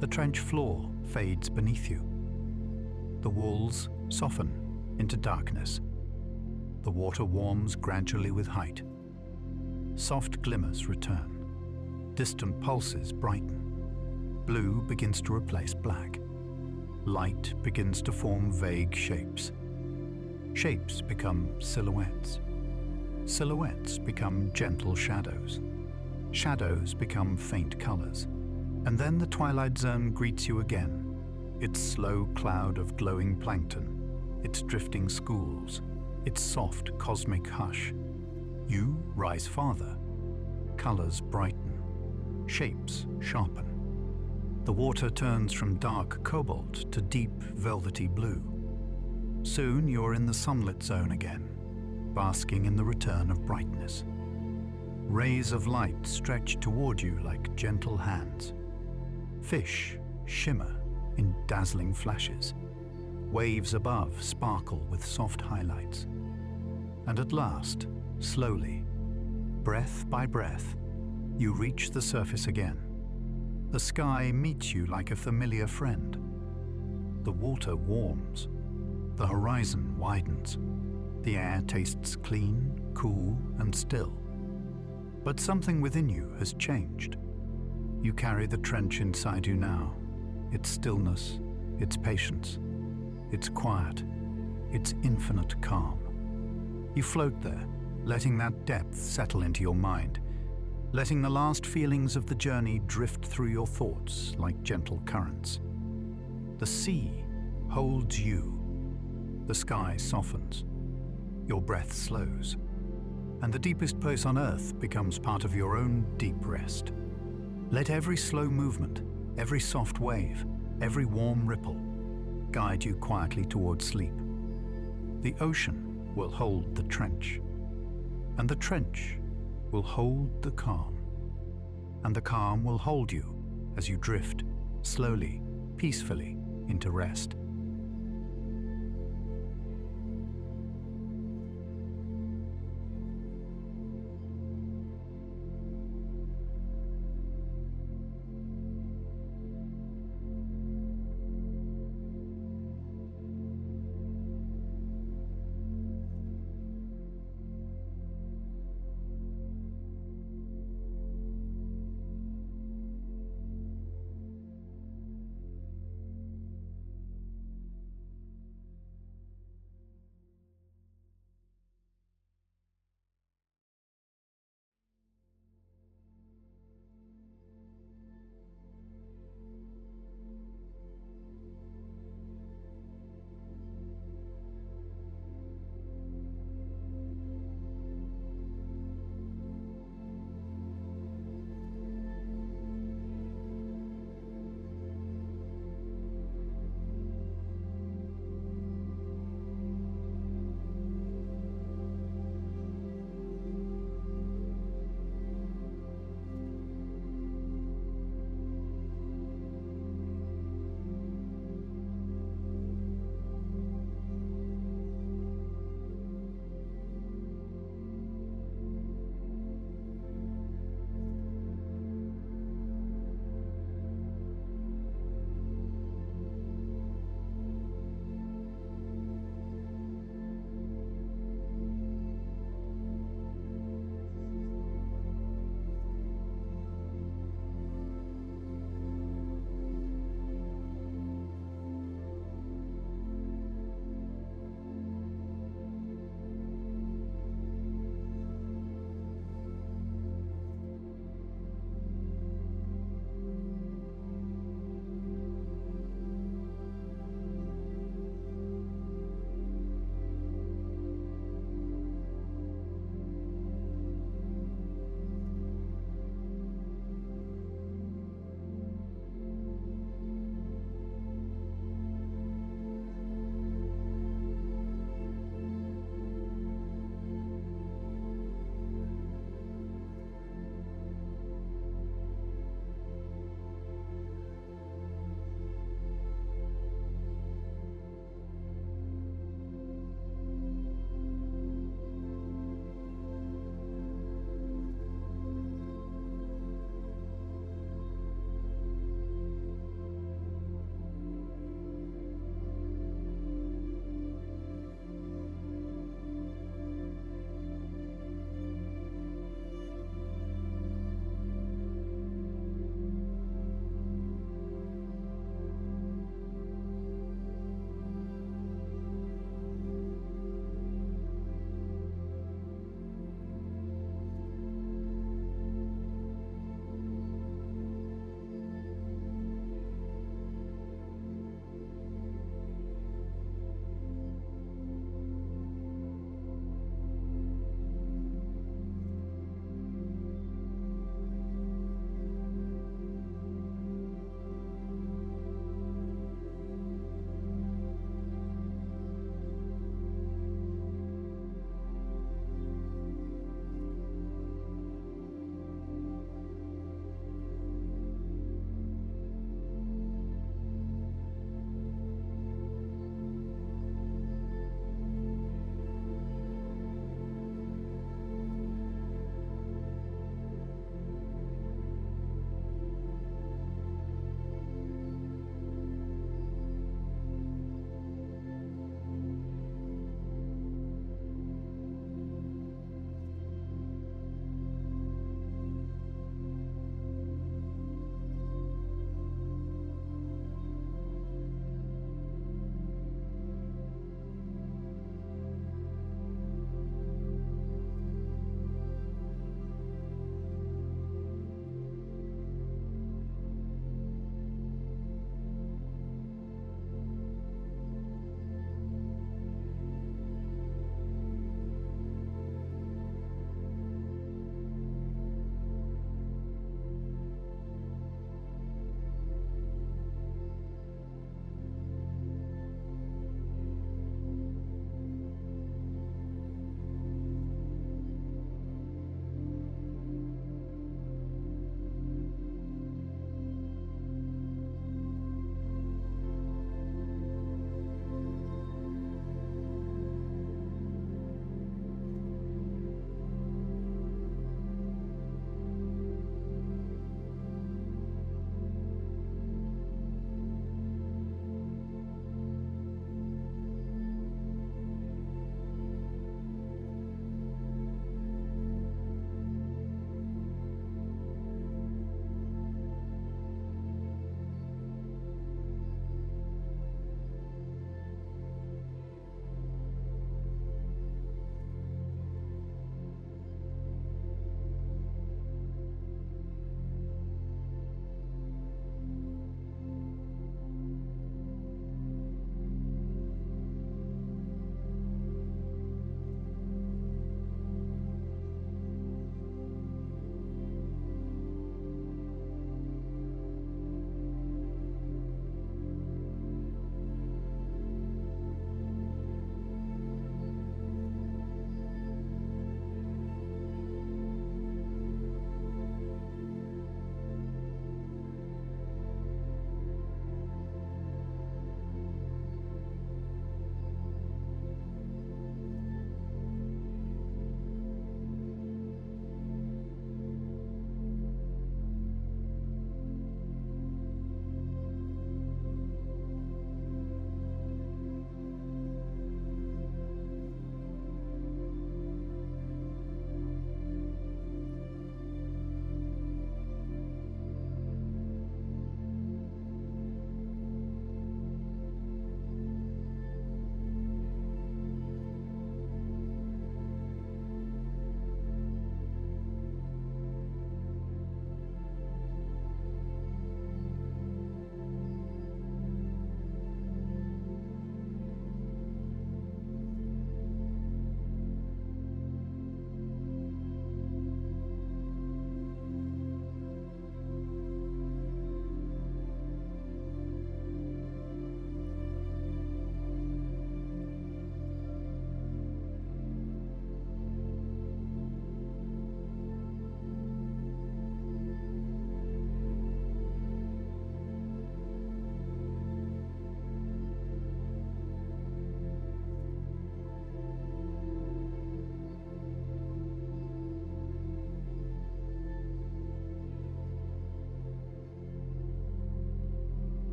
The trench floor fades beneath you. The walls soften into darkness. The water warms gradually with height. Soft glimmers return. Distant pulses brighten. Blue begins to replace black. Light begins to form vague shapes. Shapes become silhouettes. Silhouettes become gentle shadows. Shadows become faint colors. And then the twilight zone greets you again, its slow cloud of glowing plankton, its drifting schools, its soft cosmic hush. You rise farther. Colors brighten. Shapes sharpen. The water turns from dark cobalt to deep velvety blue. Soon you're in the sunlit zone again, basking in the return of brightness. Rays of light stretch toward you like gentle hands. Fish shimmer in dazzling flashes. Waves above sparkle with soft highlights. And at last, slowly, breath by breath, you reach the surface again. The sky meets you like a familiar friend. The water warms. The horizon widens. The air tastes clean, cool, and still. But something within you has changed. You carry the trench inside you now. Its stillness, its patience, its quiet, its infinite calm. You float there, letting that depth settle into your mind, letting the last feelings of the journey drift through your thoughts like gentle currents. The sea holds you. The sky softens. Your breath slows. And the deepest place on earth becomes part of your own deep rest. Let every slow movement, every soft wave, every warm ripple guide you quietly towards sleep. The ocean will hold the trench, and the trench will hold the calm, and the calm will hold you as you drift slowly, peacefully into rest.